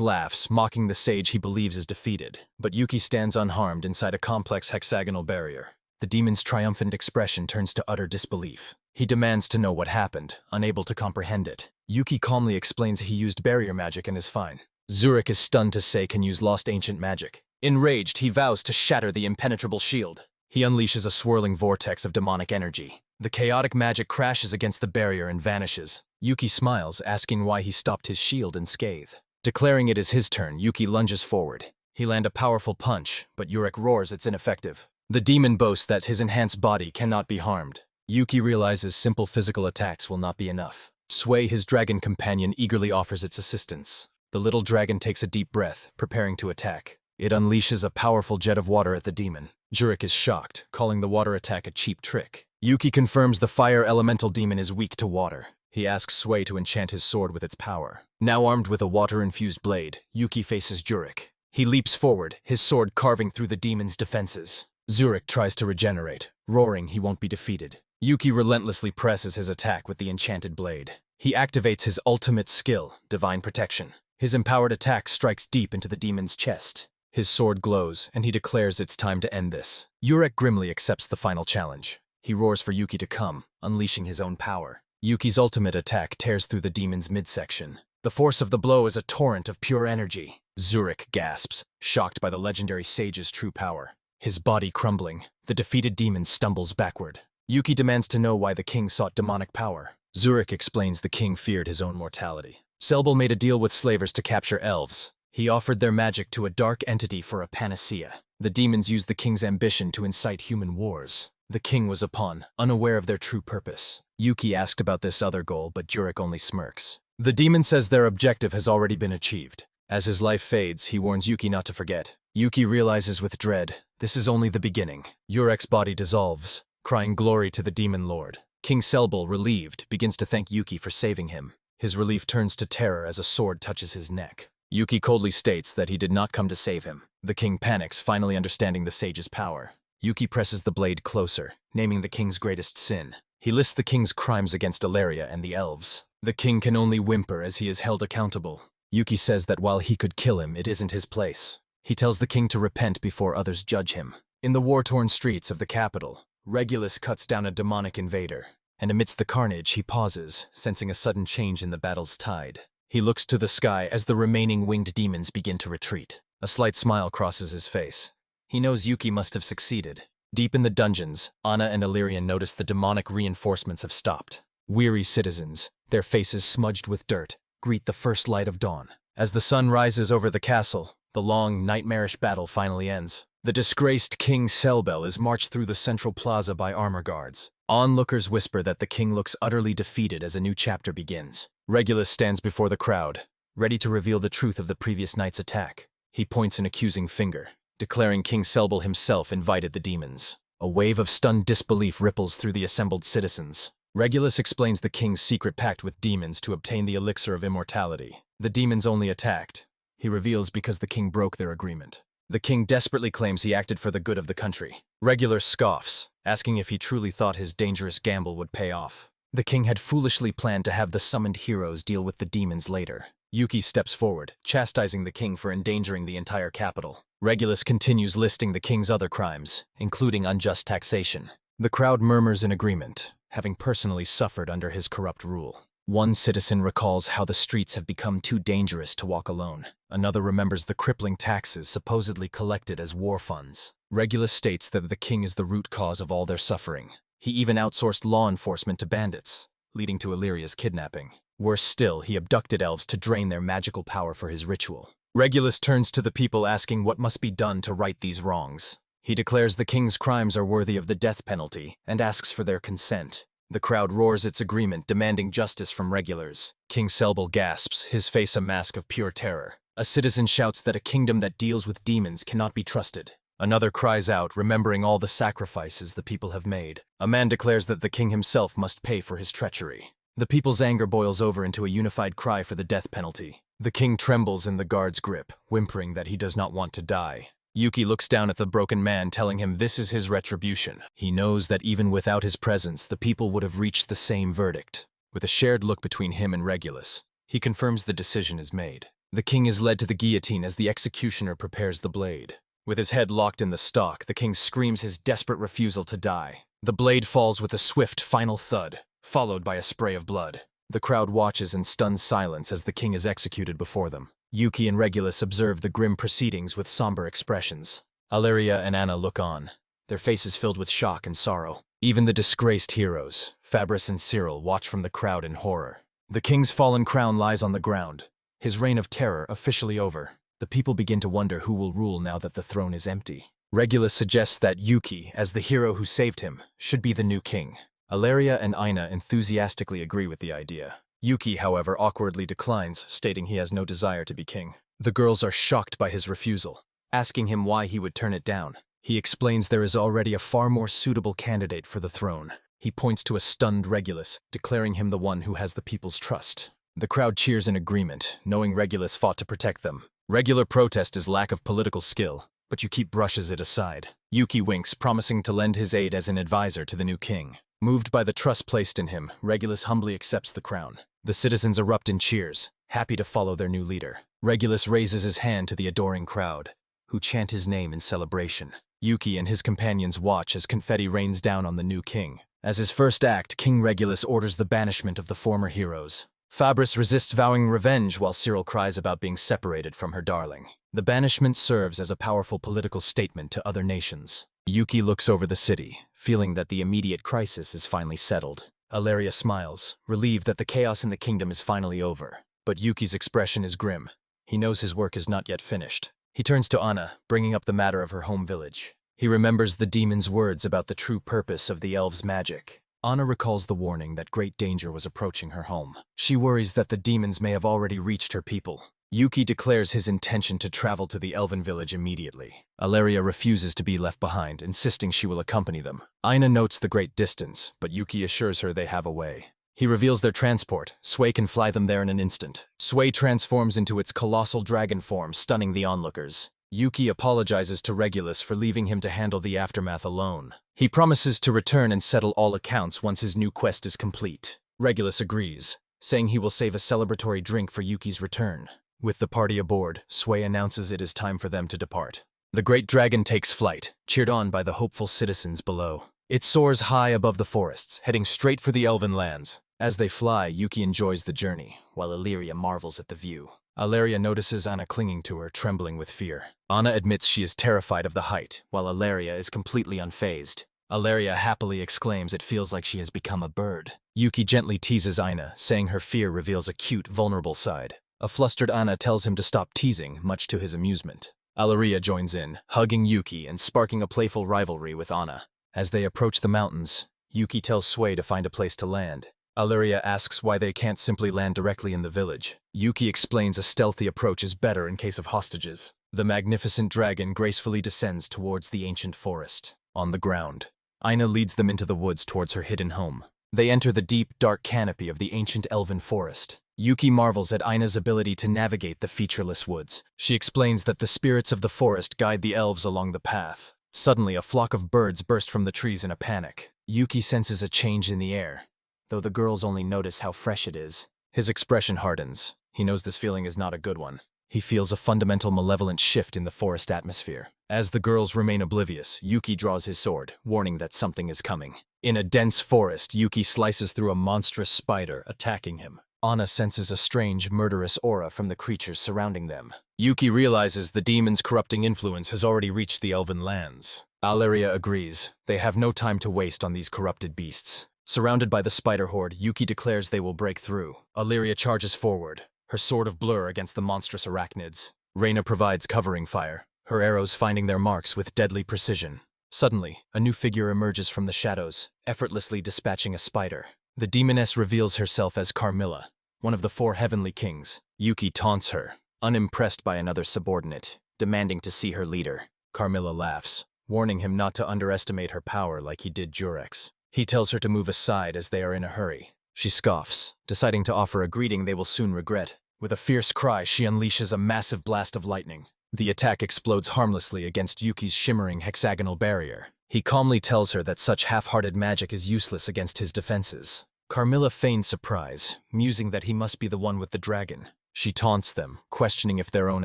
laughs, mocking the sage he believes is defeated, but Yuki stands unharmed inside a complex hexagonal barrier. The demon's triumphant expression turns to utter disbelief. He demands to know what happened, unable to comprehend it. Yuki calmly explains he used barrier magic and is fine. Zurich is stunned to say can use lost ancient magic. Enraged, he vows to shatter the impenetrable shield. He unleashes a swirling vortex of demonic energy. The chaotic magic crashes against the barrier and vanishes. Yuki smiles, asking why he stopped his shield unscathed. Declaring it is his turn, Yuki lunges forward. He lands a powerful punch, but Jurek roars it's ineffective. The demon boasts that his enhanced body cannot be harmed. Yuki realizes simple physical attacks will not be enough. Sui, his dragon companion, eagerly offers its assistance. The little dragon takes a deep breath, preparing to attack. It unleashes a powerful jet of water at the demon. Jurek is shocked, calling the water attack a cheap trick. Yuki confirms the fire elemental demon is weak to water. He asks Sui to enchant his sword with its power. Now armed with a water-infused blade, Yuki faces Jurek. He leaps forward, his sword carving through the demon's defenses. Zurich tries to regenerate, roaring he won't be defeated. Yuki relentlessly presses his attack with the enchanted blade. He activates his ultimate skill, Divine Protection. His empowered attack strikes deep into the demon's chest. His sword glows, and he declares it's time to end this. Jurek grimly accepts the final challenge. He roars for Yuki to come, unleashing his own power. Yuki's ultimate attack tears through the demon's midsection. The force of the blow is a torrent of pure energy. Zurich gasps, shocked by the legendary sage's true power. His body crumbling, the defeated demon stumbles backward. Yuki demands to know why the king sought demonic power. Zurich explains the king feared his own mortality. Selbel made a deal with slavers to capture elves. He offered their magic to a dark entity for a panacea. The demons used the king's ambition to incite human wars. The king was a pawn, unaware of their true purpose. Yuki asked about this other goal, but Jurek only smirks. The demon says their objective has already been achieved. As his life fades, he warns Yuki not to forget. Yuki realizes with dread, this is only the beginning. Jurek's body dissolves, crying glory to the demon lord. King Selbel, relieved, begins to thank Yuki for saving him. His relief turns to terror as a sword touches his neck. Yuki coldly states that he did not come to save him. The king panics, finally understanding the sage's power. Yuki presses the blade closer, naming the king's greatest sin. He lists the king's crimes against Alaria and the elves. The king can only whimper as he is held accountable. Yuki says that while he could kill him, it isn't his place. He tells the king to repent before others judge him. In the war-torn streets of the capital, Regulus cuts down a demonic invader, and amidst the carnage he pauses, sensing a sudden change in the battle's tide. He looks to the sky as the remaining winged demons begin to retreat. A slight smile crosses his face. He knows Yuki must have succeeded. Deep in the dungeons, Anna and Illyrian notice the demonic reinforcements have stopped. Weary citizens, their faces smudged with dirt, greet the first light of dawn. As the sun rises over the castle, the long, nightmarish battle finally ends. The disgraced King Selbel is marched through the central plaza by armor guards. Onlookers whisper that the king looks utterly defeated as a new chapter begins. Regulus stands before the crowd, ready to reveal the truth of the previous night's attack. He points an accusing finger, declaring King Selbel himself invited the demons. A wave of stunned disbelief ripples through the assembled citizens. Regulus explains the king's secret pact with demons to obtain the elixir of immortality. The demons only attacked, he reveals, because the king broke their agreement. The king desperately claims he acted for the good of the country. Regulus scoffs, asking if he truly thought his dangerous gamble would pay off. The king had foolishly planned to have the summoned heroes deal with the demons later. Yuki steps forward, chastising the king for endangering the entire capital. Regulus continues listing the king's other crimes, including unjust taxation. The crowd murmurs in agreement, having personally suffered under his corrupt rule. One citizen recalls how the streets have become too dangerous to walk alone. Another remembers the crippling taxes supposedly collected as war funds. Regulus states that the king is the root cause of all their suffering. He even outsourced law enforcement to bandits, leading to Illyria's kidnapping. Worse still, he abducted elves to drain their magical power for his ritual. Regulus turns to the people asking what must be done to right these wrongs. He declares the king's crimes are worthy of the death penalty and asks for their consent. The crowd roars its agreement, demanding justice from Regulus. King Selbel gasps, his face a mask of pure terror. A citizen shouts that a kingdom that deals with demons cannot be trusted. Another cries out, remembering all the sacrifices the people have made. A man declares that the king himself must pay for his treachery. The people's anger boils over into a unified cry for the death penalty. The king trembles in the guard's grip, whimpering that he does not want to die. Yuki looks down at the broken man, telling him this is his retribution. He knows that even without his presence, the people would have reached the same verdict. With a shared look between him and Regulus, he confirms the decision is made. The king is led to the guillotine as the executioner prepares the blade. With his head locked in the stock, the king screams his desperate refusal to die. The blade falls with a swift, final thud, followed by a spray of blood. The crowd watches in stunned silence as the king is executed before them. Yuki and Regulus observe the grim proceedings with somber expressions. Illyria and Anna look on, their faces filled with shock and sorrow. Even the disgraced heroes, Fabris and Cyril, watch from the crowd in horror. The king's fallen crown lies on the ground, his reign of terror officially over. The people begin to wonder who will rule now that the throne is empty. Regulus suggests that Yuki, as the hero who saved him, should be the new king. Illyria and Aina enthusiastically agree with the idea. Yuki, however, awkwardly declines, stating he has no desire to be king. The girls are shocked by his refusal, asking him why he would turn it down. He explains there is already a far more suitable candidate for the throne. He points to a stunned Regulus, declaring him the one who has the people's trust. The crowd cheers in agreement, knowing Regulus fought to protect them. Regular protest is lack of political skill, but Yuki brushes it aside. Yuki winks, promising to lend his aid as an advisor to the new king. Moved by the trust placed in him, Regulus humbly accepts the crown. The citizens erupt in cheers, happy to follow their new leader. Regulus raises his hand to the adoring crowd, who chant his name in celebration. Yuki and his companions watch as confetti rains down on the new king. As his first act, King Regulus orders the banishment of the former heroes. Fabris resists vowing revenge while Cyril cries about being separated from her darling. The banishment serves as a powerful political statement to other nations. Yuki looks over the city, feeling that the immediate crisis is finally settled. Illyria smiles, relieved that the chaos in the kingdom is finally over. But Yuki's expression is grim. He knows his work is not yet finished. He turns to Anna, bringing up the matter of her home village. He remembers the demon's words about the true purpose of the elves' magic. Anna recalls the warning that great danger was approaching her home. She worries that the demons may have already reached her people. Yuki declares his intention to travel to the elven village immediately. Illyria refuses to be left behind, insisting she will accompany them. Aina notes the great distance, but Yuki assures her they have a way. He reveals their transport. Sway can fly them there in an instant. Sway transforms into its colossal dragon form, stunning the onlookers. Yuki apologizes to Regulus for leaving him to handle the aftermath alone. He promises to return and settle all accounts once his new quest is complete. Regulus agrees, saying he will save a celebratory drink for Yuki's return. With the party aboard, Sway announces it is time for them to depart. The great dragon takes flight, cheered on by the hopeful citizens below. It soars high above the forests, heading straight for the elven lands. As they fly, Yuki enjoys the journey, while Illyria marvels at the view. Illyria notices Anna clinging to her, trembling with fear. Anna admits she is terrified of the height, while Illyria is completely unfazed. Illyria happily exclaims it feels like she has become a bird. Yuki gently teases Aina, saying her fear reveals a cute, vulnerable side. A flustered Anna tells him to stop teasing, much to his amusement. Illyria joins in, hugging Yuki and sparking a playful rivalry with Anna. As they approach the mountains, Yuki tells Sway to find a place to land. Illyria asks why they can't simply land directly in the village. Yuki explains a stealthy approach is better in case of hostages. The magnificent dragon gracefully descends towards the ancient forest. On the ground, Aina leads them into the woods towards her hidden home. They enter the deep, dark canopy of the ancient elven forest. Yuki marvels at Aina's ability to navigate the featureless woods. She explains that the spirits of the forest guide the elves along the path. Suddenly, a flock of birds burst from the trees in a panic. Yuki senses a change in the air, though the girls only notice how fresh it is. His expression hardens, He knows this feeling is not a good one. He feels a fundamental malevolent shift in the forest atmosphere. As the girls remain oblivious, Yuki draws his sword, warning that something is coming. In a dense forest, Yuki slices through a monstrous spider, attacking him. Anna senses a strange, murderous aura from the creatures surrounding them. Yuki realizes the demon's corrupting influence has already reached the elven lands. Alleria agrees. They have no time to waste on these corrupted beasts. Surrounded by the spider horde, Yuki declares they will break through. Alleria charges forward, her sword of blur against the monstrous arachnids. Reina provides covering fire, her arrows finding their marks with deadly precision. Suddenly, a new figure emerges from the shadows, effortlessly dispatching a spider. The demoness reveals herself as Carmilla, one of the 4 heavenly kings. Yuki taunts her, unimpressed by another subordinate, demanding to see her leader. Carmilla laughs, warning him not to underestimate her power like he did Jurex. He tells her to move aside as they are in a hurry. She scoffs, deciding to offer a greeting they will soon regret. With a fierce cry, she unleashes a massive blast of lightning. The attack explodes harmlessly against Yuki's shimmering hexagonal barrier. He calmly tells her that such half-hearted magic is useless against his defenses. Carmilla feigns surprise, musing that he must be the one with the dragon. She taunts them, questioning if their own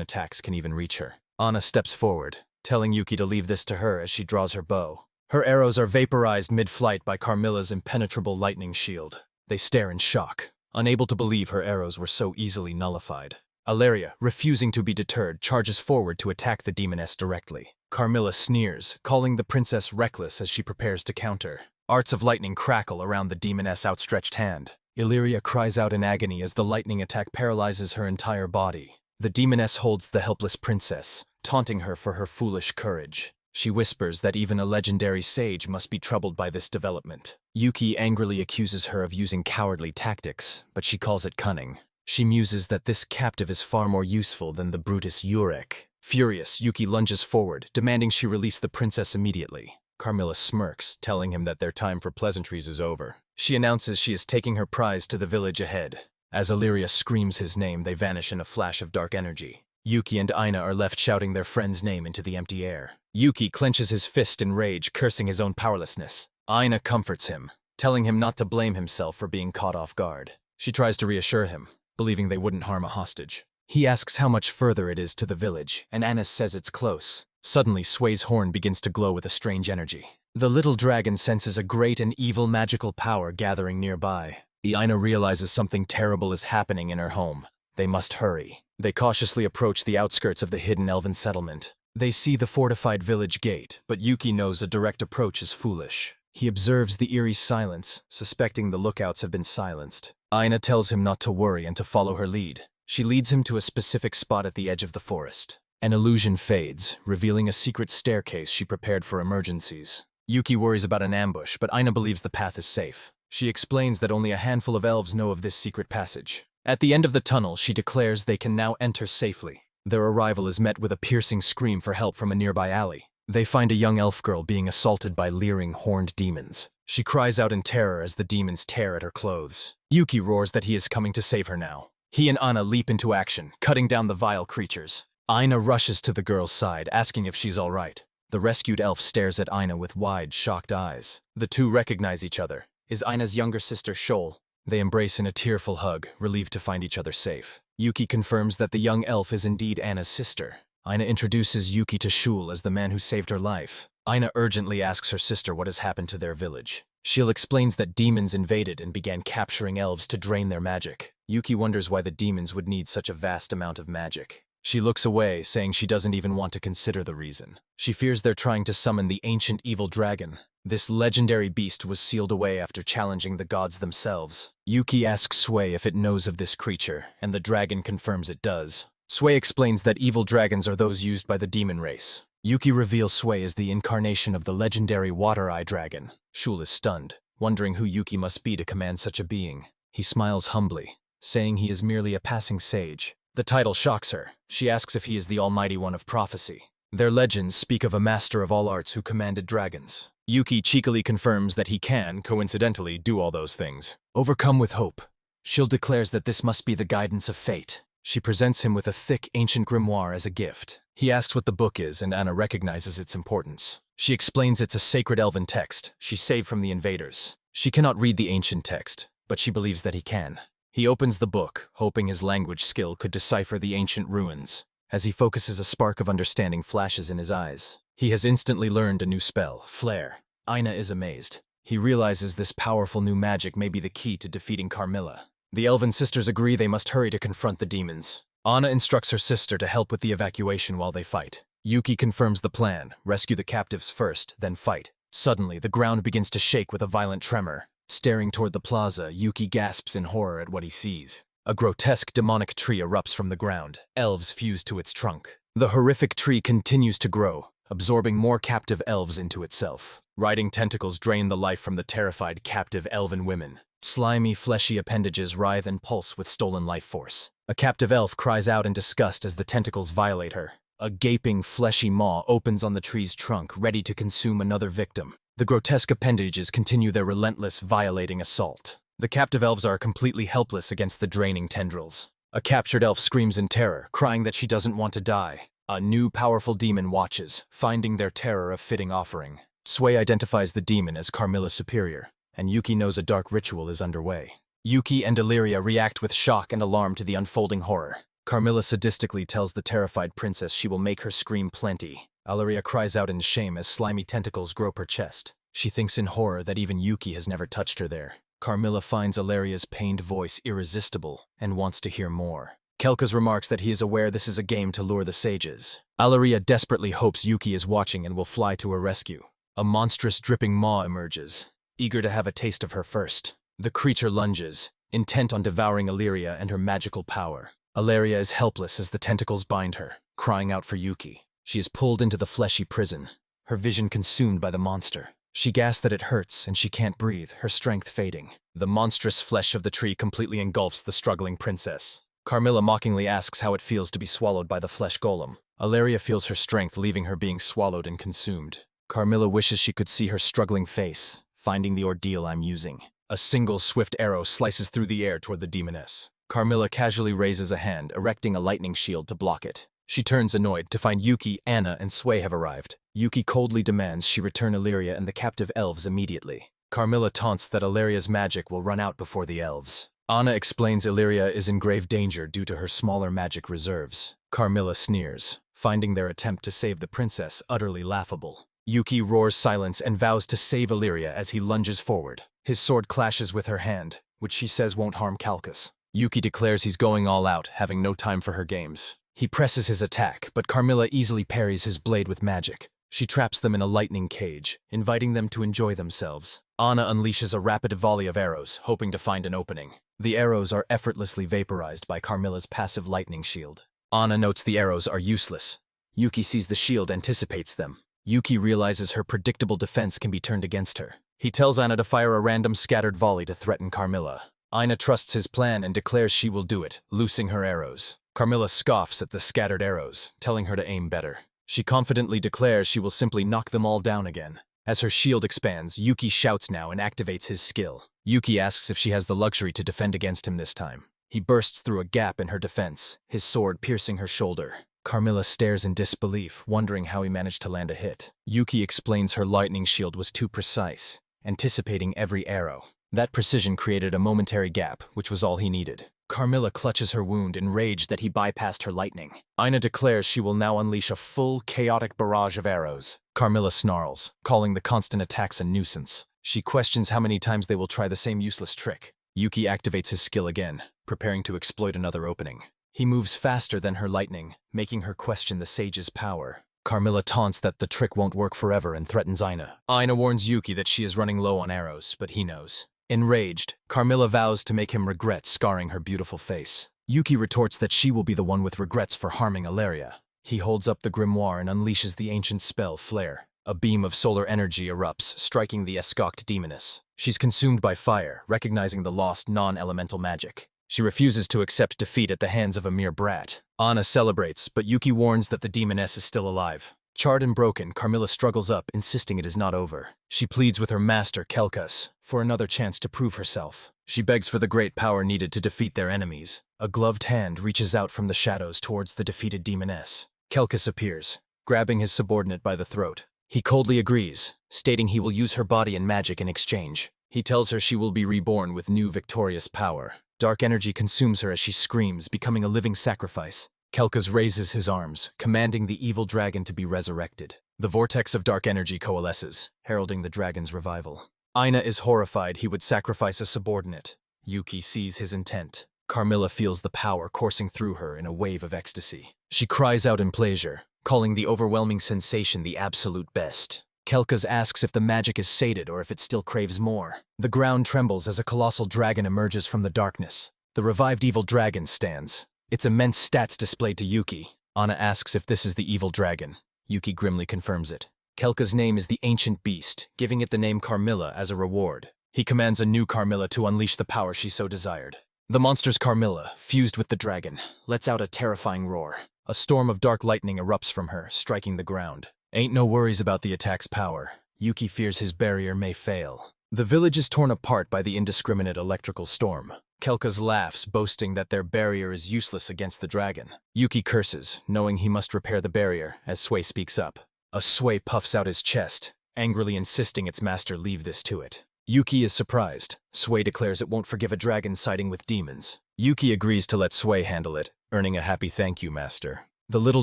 attacks can even reach her. Anna steps forward, telling Yuki to leave this to her as she draws her bow. Her arrows are vaporized mid-flight by Carmilla's impenetrable lightning shield. They stare in shock, unable to believe her arrows were so easily nullified. Alleria, refusing to be deterred, charges forward to attack the demoness directly. Carmilla sneers, calling the princess reckless as she prepares to counter. Arts of lightning crackle around the demoness' outstretched hand. Illyria cries out in agony as the lightning attack paralyzes her entire body. The demoness holds the helpless princess, taunting her for her foolish courage. She whispers that even a legendary sage must be troubled by this development. Yuki angrily accuses her of using cowardly tactics, but she calls it cunning. She muses that this captive is far more useful than the Brutus Urek. Furious, Yuki lunges forward, demanding she release the princess immediately. Carmilla smirks, telling him that their time for pleasantries is over. She announces she is taking her prize to the village ahead. As Illyria screams his name, they vanish in a flash of dark energy. Yuki and Aina are left shouting their friend's name into the empty air. Yuki clenches his fist in rage, cursing his own powerlessness. Aina comforts him, telling him not to blame himself for being caught off guard. She tries to reassure him, believing they wouldn't harm a hostage. He asks how much further it is to the village, and Aina says it's close. Suddenly, Sway's horn begins to glow with a strange energy. The little dragon senses a great and evil magical power gathering nearby. Aina realizes something terrible is happening in her home. They must hurry. They cautiously approach the outskirts of the hidden elven settlement. They see the fortified village gate, but Yuki knows a direct approach is foolish. He observes the eerie silence, suspecting the lookouts have been silenced. Aina tells him not to worry and to follow her lead. She leads him to a specific spot at the edge of the forest. An illusion fades, revealing a secret staircase she prepared for emergencies. Yuki worries about an ambush, but Aina believes the path is safe. She explains that only a handful of elves know of this secret passage. At the end of the tunnel, she declares they can now enter safely. Their arrival is met with a piercing scream for help from a nearby alley. They find a young elf girl being assaulted by leering, horned demons. She cries out in terror as the demons tear at her clothes. Yuki roars that he is coming to save her now. He and Anna leap into action, cutting down the vile creatures. Aina rushes to the girl's side, asking if she's all right. The rescued elf stares at Aina with wide, shocked eyes. The two recognize each other. Is Aina's younger sister Shoal. They embrace in a tearful hug, relieved to find each other safe. Yuki confirms that the young elf is indeed Anna's sister. Aina introduces Yuki to Shul as the man who saved her life. Aina urgently asks her sister what has happened to their village. Shul explains that demons invaded and began capturing elves to drain their magic. Yuki wonders why the demons would need such a vast amount of magic. She looks away, saying she doesn't even want to consider the reason. She fears they're trying to summon the ancient evil dragon. This legendary beast was sealed away after challenging the gods themselves. Yuki asks Sway if it knows of this creature, and the dragon confirms it does. Sway explains that evil dragons are those used by the demon race. Yuki reveals Sway as the incarnation of the legendary Water-Eye Dragon. Shul is stunned, wondering who Yuki must be to command such a being. He smiles humbly, saying he is merely a passing sage. The title shocks her. She asks if he is the Almighty One of Prophecy. Their legends speak of a master of all arts who commanded dragons. Yuki cheekily confirms that he can, coincidentally, do all those things. Overcome with hope, Shul declares that this must be the guidance of fate. She presents him with a thick, ancient grimoire as a gift. He asks what the book is, and Anna recognizes its importance. She explains it's a sacred elven text she saved from the invaders. She cannot read the ancient text, but she believes that he can. He opens the book, hoping his language skill could decipher the ancient ruins. As he focuses, a spark of understanding flashes in his eyes. He has instantly learned a new spell, Flare. Aina is amazed. He realizes this powerful new magic may be the key to defeating Carmilla. The elven sisters agree they must hurry to confront the demons. Anna instructs her sister to help with the evacuation while they fight. Yuki confirms the plan, rescue the captives first, then fight. Suddenly, the ground begins to shake with a violent tremor. Staring toward the plaza, Yuki gasps in horror at what he sees. A grotesque demonic tree erupts from the ground. Elves fuse to its trunk. The horrific tree continues to grow, absorbing more captive elves into itself. Writhing tentacles drain the life from the terrified captive elven women. Slimy, fleshy appendages writhe and pulse with stolen life force. A captive elf cries out in disgust as the tentacles violate her. A gaping, fleshy maw opens on the tree's trunk, ready to consume another victim. The grotesque appendages continue their relentless, violating assault. The captive elves are completely helpless against the draining tendrils. A captured elf screams in terror, crying that she doesn't want to die. A new, powerful demon watches, finding their terror a fitting offering. Sway identifies the demon as Carmilla's superior, and Yuki knows a dark ritual is underway. Yuki and Illyria react with shock and alarm to the unfolding horror. Carmilla sadistically tells the terrified princess she will make her scream plenty. Illyria cries out in shame as slimy tentacles grope her chest. She thinks in horror that even Yuki has never touched her there. Carmilla finds Illyria's pained voice irresistible and wants to hear more. Kelkas remarks that he is aware this is a game to lure the sages. Illyria desperately hopes Yuki is watching and will fly to her rescue. A monstrous dripping maw emerges, eager to have a taste of her first. The creature lunges, intent on devouring Illyria and her magical power. Illyria is helpless as the tentacles bind her, crying out for Yuki. She is pulled into the fleshy prison, her vision consumed by the monster. She gasps that it hurts and she can't breathe, her strength fading. The monstrous flesh of the tree completely engulfs the struggling princess. Carmilla mockingly asks how it feels to be swallowed by the flesh golem. Illyria feels her strength leaving her, being swallowed and consumed. Carmilla wishes she could see her struggling face, finding the ordeal I'm using. A single swift arrow slices through the air toward the demoness. Carmilla casually raises a hand, erecting a lightning shield to block it. She turns annoyed to find Yuki, Anna, and Sway have arrived. Yuki coldly demands she return Illyria and the captive elves immediately. Carmilla taunts that Illyria's magic will run out before the elves. Anna explains Illyria is in grave danger due to her smaller magic reserves. Carmilla sneers, finding their attempt to save the princess utterly laughable. Yuki roars silence and vows to save Illyria as he lunges forward. His sword clashes with her hand, which she says won't harm Calcas. Yuki declares he's going all out, having no time for her games. He presses his attack, but Carmilla easily parries his blade with magic. She traps them in a lightning cage, inviting them to enjoy themselves. Anna unleashes a rapid volley of arrows, hoping to find an opening. The arrows are effortlessly vaporized by Carmilla's passive lightning shield. Anna notes the arrows are useless. Yuki sees the shield, anticipates them. Yuki realizes her predictable defense can be turned against her. He tells Anna to fire a random scattered volley to threaten Carmilla. Aina trusts his plan and declares she will do it, loosing her arrows. Carmilla scoffs at the scattered arrows, telling her to aim better. She confidently declares she will simply knock them all down again. As her shield expands, Yuki shouts now and activates his skill. Yuki asks if she has the luxury to defend against him this time. He bursts through a gap in her defense, his sword piercing her shoulder. Carmilla stares in disbelief, wondering how he managed to land a hit. Yuki explains her lightning shield was too precise, anticipating every arrow. That precision created a momentary gap, which was all he needed. Carmilla clutches her wound, enraged that he bypassed her lightning. Aina declares she will now unleash a full, chaotic barrage of arrows. Carmilla snarls, calling the constant attacks a nuisance. She questions how many times they will try the same useless trick. Yuki activates his skill again, preparing to exploit another opening. He moves faster than her lightning, making her question the sage's power. Carmilla taunts that the trick won't work forever and threatens Aina. Aina warns Yuki that she is running low on arrows, but he knows. Enraged, Carmilla vows to make him regret scarring her beautiful face. Yuki retorts that she will be the one with regrets for harming Illyria. He holds up the grimoire and unleashes the ancient spell Flare. A beam of solar energy erupts, striking the escocked demoness. She's consumed by fire, recognizing the lost non-elemental magic. She refuses to accept defeat at the hands of a mere brat. Anna celebrates, but Yuki warns that the demoness is still alive. Charred and broken, Carmilla struggles up, insisting it is not over. She pleads with her master, Kelkas, for another chance to prove herself. She begs for the great power needed to defeat their enemies. A gloved hand reaches out from the shadows towards the defeated demoness. Kelkas appears, grabbing his subordinate by the throat. He coldly agrees, stating he will use her body and magic in exchange. He tells her she will be reborn with new victorious power. Dark energy consumes her as she screams, becoming a living sacrifice. Kelkas raises his arms, commanding the evil dragon to be resurrected. The vortex of dark energy coalesces, heralding the dragon's revival. Aina is horrified he would sacrifice a subordinate. Yuki sees his intent. Carmilla feels the power coursing through her in a wave of ecstasy. She cries out in pleasure, calling the overwhelming sensation the absolute best. Kelkas asks if the magic is sated or if it still craves more. The ground trembles as a colossal dragon emerges from the darkness. The revived evil dragon stands, its immense stats displayed to Yuki. Anna asks if this is the evil dragon. Yuki grimly confirms it. Kelka's name is the Ancient Beast, giving it the name Carmilla as a reward. He commands a new Carmilla to unleash the power she so desired. The monster's Carmilla, fused with the dragon, lets out a terrifying roar. A storm of dark lightning erupts from her, striking the ground. Ain't no worries about the attack's power. Yuki fears his barrier may fail. The village is torn apart by the indiscriminate electrical storm. Kelkas laughs, boasting that their barrier is useless against the dragon. Yuki curses, knowing he must repair the barrier, as Sui speaks up. A Sui puffs out his chest, angrily insisting its master leave this to it. Yuki is surprised. Sui declares it won't forgive a dragon siding with demons. Yuki agrees to let Sui handle it, earning a happy thank you, master. The little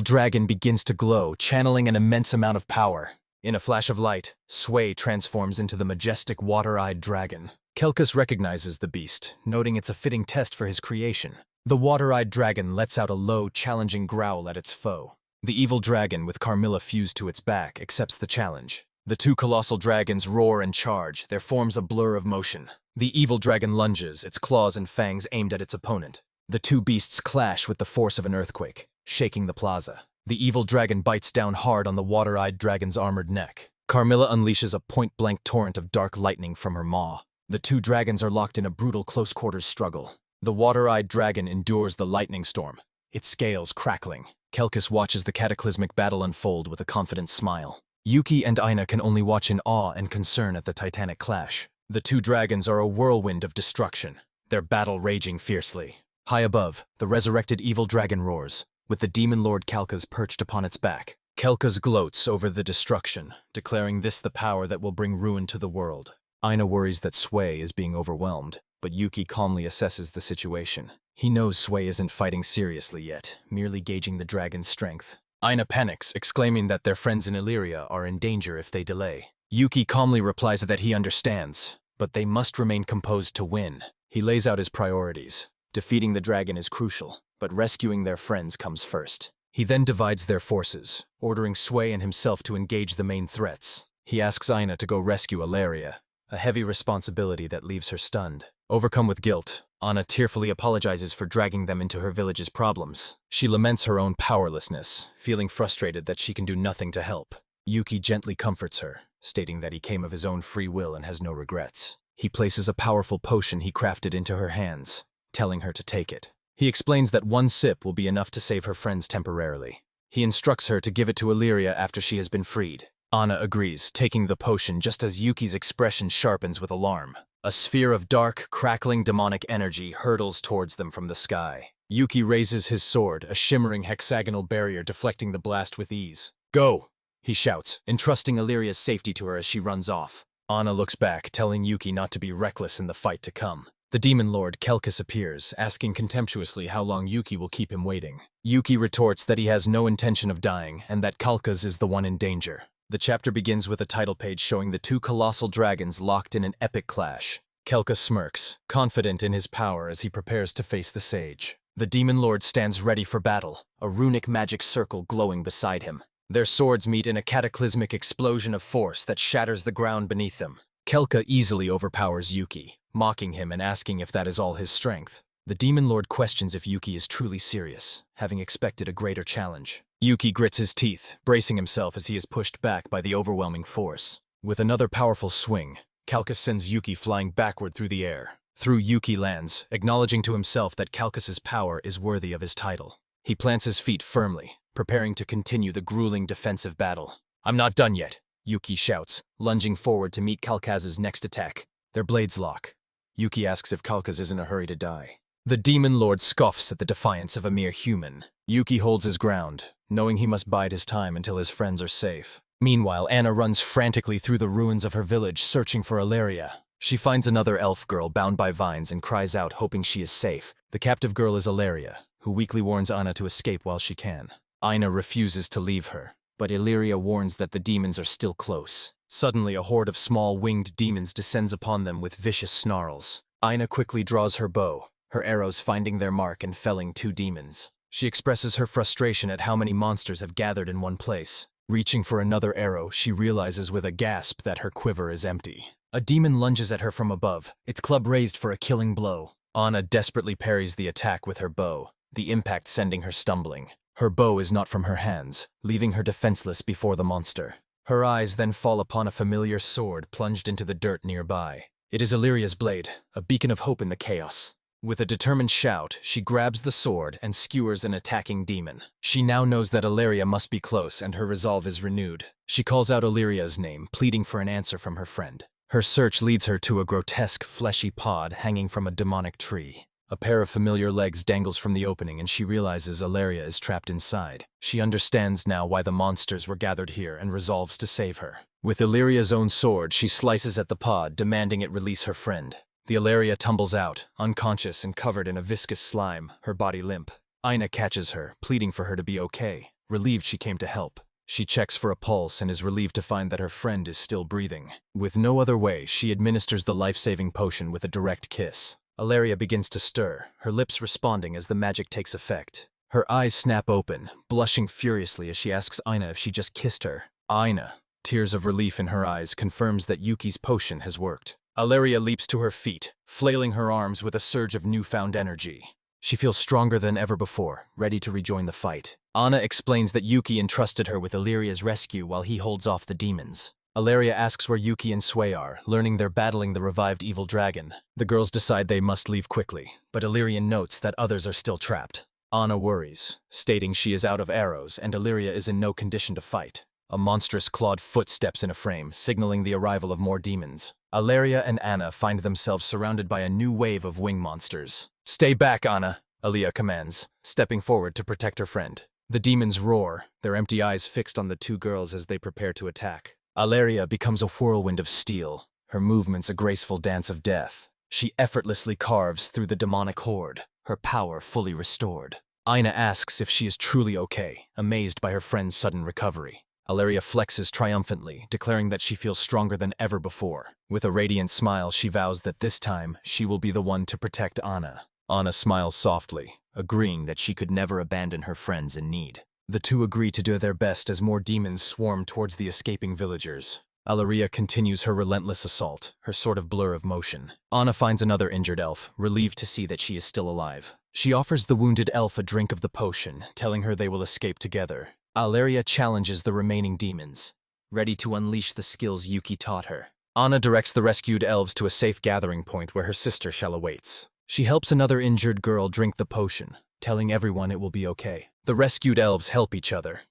dragon begins to glow, channeling an immense amount of power. In a flash of light, Sui transforms into the majestic water-eyed dragon. Kelkas recognizes the beast, noting it's a fitting test for his creation. The water-eyed dragon lets out a low, challenging growl at its foe. The evil dragon, with Carmilla fused to its back, accepts the challenge. The two colossal dragons roar and charge, their forms a blur of motion. The evil dragon lunges, its claws and fangs aimed at its opponent. The two beasts clash with the force of an earthquake, shaking the plaza. The evil dragon bites down hard on the water-eyed dragon's armored neck. Carmilla unleashes a point-blank torrent of dark lightning from her maw. The two dragons are locked in a brutal close-quarters struggle. The water-eyed dragon endures the lightning storm, its scales crackling. Kelkas watches the cataclysmic battle unfold with a confident smile. Yuki and Aina can only watch in awe and concern at the titanic clash. The two dragons are a whirlwind of destruction, their battle raging fiercely. High above, the resurrected evil dragon roars, with the demon lord Kelkas perched upon its back. Kelkas gloats over the destruction, declaring this the power that will bring ruin to the world. Aina worries that Sui is being overwhelmed, but Yuki calmly assesses the situation. He knows Sui isn't fighting seriously yet, merely gauging the dragon's strength. Aina panics, exclaiming that their friends in Illyria are in danger if they delay. Yuki calmly replies that he understands, but they must remain composed to win. He lays out his priorities. Defeating the dragon is crucial, but rescuing their friends comes first. He then divides their forces, ordering Sui and himself to engage the main threats. He asks Aina to go rescue Illyria, a heavy responsibility that leaves her stunned. Overcome with guilt, Aina tearfully apologizes for dragging them into her village's problems. She laments her own powerlessness, feeling frustrated that she can do nothing to help. Yuki gently comforts her, stating that he came of his own free will and has no regrets. He places a powerful potion he crafted into her hands, telling her to take it. He explains that one sip will be enough to save her friends temporarily. He instructs her to give it to Illyria after she has been freed. Aina agrees, taking the potion just as Yuki's expression sharpens with alarm. A sphere of dark, crackling demonic energy hurtles towards them from the sky. Yuki raises his sword, a shimmering hexagonal barrier deflecting the blast with ease. "Go!" he shouts, entrusting Illyria's safety to her as she runs off. Aina looks back, telling Yuki not to be reckless in the fight to come. The demon lord Kelkas appears, asking contemptuously how long Yuki will keep him waiting. Yuki retorts that he has no intention of dying and that Kelkas is the one in danger. The chapter begins with a title page showing the two colossal dragons locked in an epic clash. Kelkas smirks, confident in his power as he prepares to face the sage. The demon lord stands ready for battle, a runic magic circle glowing beside him. Their swords meet in a cataclysmic explosion of force that shatters the ground beneath them. Kelka easily overpowers Yuki, mocking him and asking if that is all his strength. The demon lord questions if Yuki is truly serious, having expected a greater challenge. Yuki grits his teeth, bracing himself as he is pushed back by the overwhelming force. With another powerful swing, Kelkas sends Yuki flying backward through the air. Through Yuki lands, acknowledging to himself that Kelkas's power is worthy of his title. He plants his feet firmly, preparing to continue the grueling defensive battle. "I'm not done yet," Yuki shouts, lunging forward to meet Kelkas's next attack. Their blades lock. Yuki asks if Kelkas is in a hurry to die. The demon lord scoffs at the defiance of a mere human. Yuki holds his ground, knowing he must bide his time until his friends are safe. Meanwhile, Anna runs frantically through the ruins of her village, searching for Illyria. She finds another elf girl bound by vines and cries out, hoping she is safe. The captive girl is Illyria, who weakly warns Anna to escape while she can. Aina refuses to leave her, but Illyria warns that the demons are still close. Suddenly, a horde of small winged demons descends upon them with vicious snarls. Aina quickly draws her bow, her arrows finding their mark and felling 2 demons. She expresses her frustration at how many monsters have gathered in one place. Reaching for another arrow, she realizes with a gasp that her quiver is empty. A demon lunges at her from above, its club raised for a killing blow. Anna desperately parries the attack with her bow, the impact sending her stumbling. Her bow is not from her hands, leaving her defenseless before the monster. Her eyes then fall upon a familiar sword plunged into the dirt nearby. It is Illyria's blade, a beacon of hope in the chaos. With a determined shout, she grabs the sword and skewers an attacking demon. She now knows that Illyria must be close, and her resolve is renewed. She calls out Illyria's name, pleading for an answer from her friend. Her search leads her to a grotesque, fleshy pod hanging from a demonic tree. A pair of familiar legs dangles from the opening, and she realizes Illyria is trapped inside. She understands now why the monsters were gathered here and resolves to save her. With Illyria's own sword, she slices at the pod, demanding it release her friend. The Illyria tumbles out, unconscious and covered in a viscous slime, her body limp. Aina catches her, pleading for her to be okay, relieved she came to help. She checks for a pulse and is relieved to find that her friend is still breathing. With no other way, she administers the life-saving potion with a direct kiss. Illyria begins to stir, her lips responding as the magic takes effect. Her eyes snap open, blushing furiously as she asks Aina if she just kissed her. Aina, tears of relief in her eyes, confirms that Yuki's potion has worked. Illyria leaps to her feet, flailing her arms with a surge of newfound energy. She feels stronger than ever before, ready to rejoin the fight. Anna explains that Yuki entrusted her with Illyria's rescue while he holds off the demons. Illyria asks where Yuki and Sui are, learning they're battling the revived evil dragon. The girls decide they must leave quickly, but Illyria notes that others are still trapped. Anna worries, stating she is out of arrows and Illyria is in no condition to fight. A monstrous clawed foot steps in a frame, signaling the arrival of more demons. Illyria and Anna find themselves surrounded by a new wave of wing monsters. "Stay back, Anna," Aliyah commands, stepping forward to protect her friend. The demons roar, their empty eyes fixed on the 2 girls as they prepare to attack. Illyria becomes a whirlwind of steel, her movements a graceful dance of death. She effortlessly carves through the demonic horde, her power fully restored. Aina asks if she is truly okay, amazed by her friend's sudden recovery. Illyria flexes triumphantly, declaring that she feels stronger than ever before. With a radiant smile, she vows that this time, she will be the one to protect Anna. Anna smiles softly, agreeing that she could never abandon her friends in need. The 2 agree to do their best as more demons swarm towards the escaping villagers. Illyria continues her relentless assault, her sort of blur of motion. Anna finds another injured elf, relieved to see that she is still alive. She offers the wounded elf a drink of the potion, telling her they will escape together. Illyria challenges the remaining demons, ready to unleash the skills Yuki taught her. Anna directs the rescued elves to a safe gathering point where her sister Shell awaits. She helps another injured girl drink the potion, telling everyone it will be okay. The rescued elves help each other,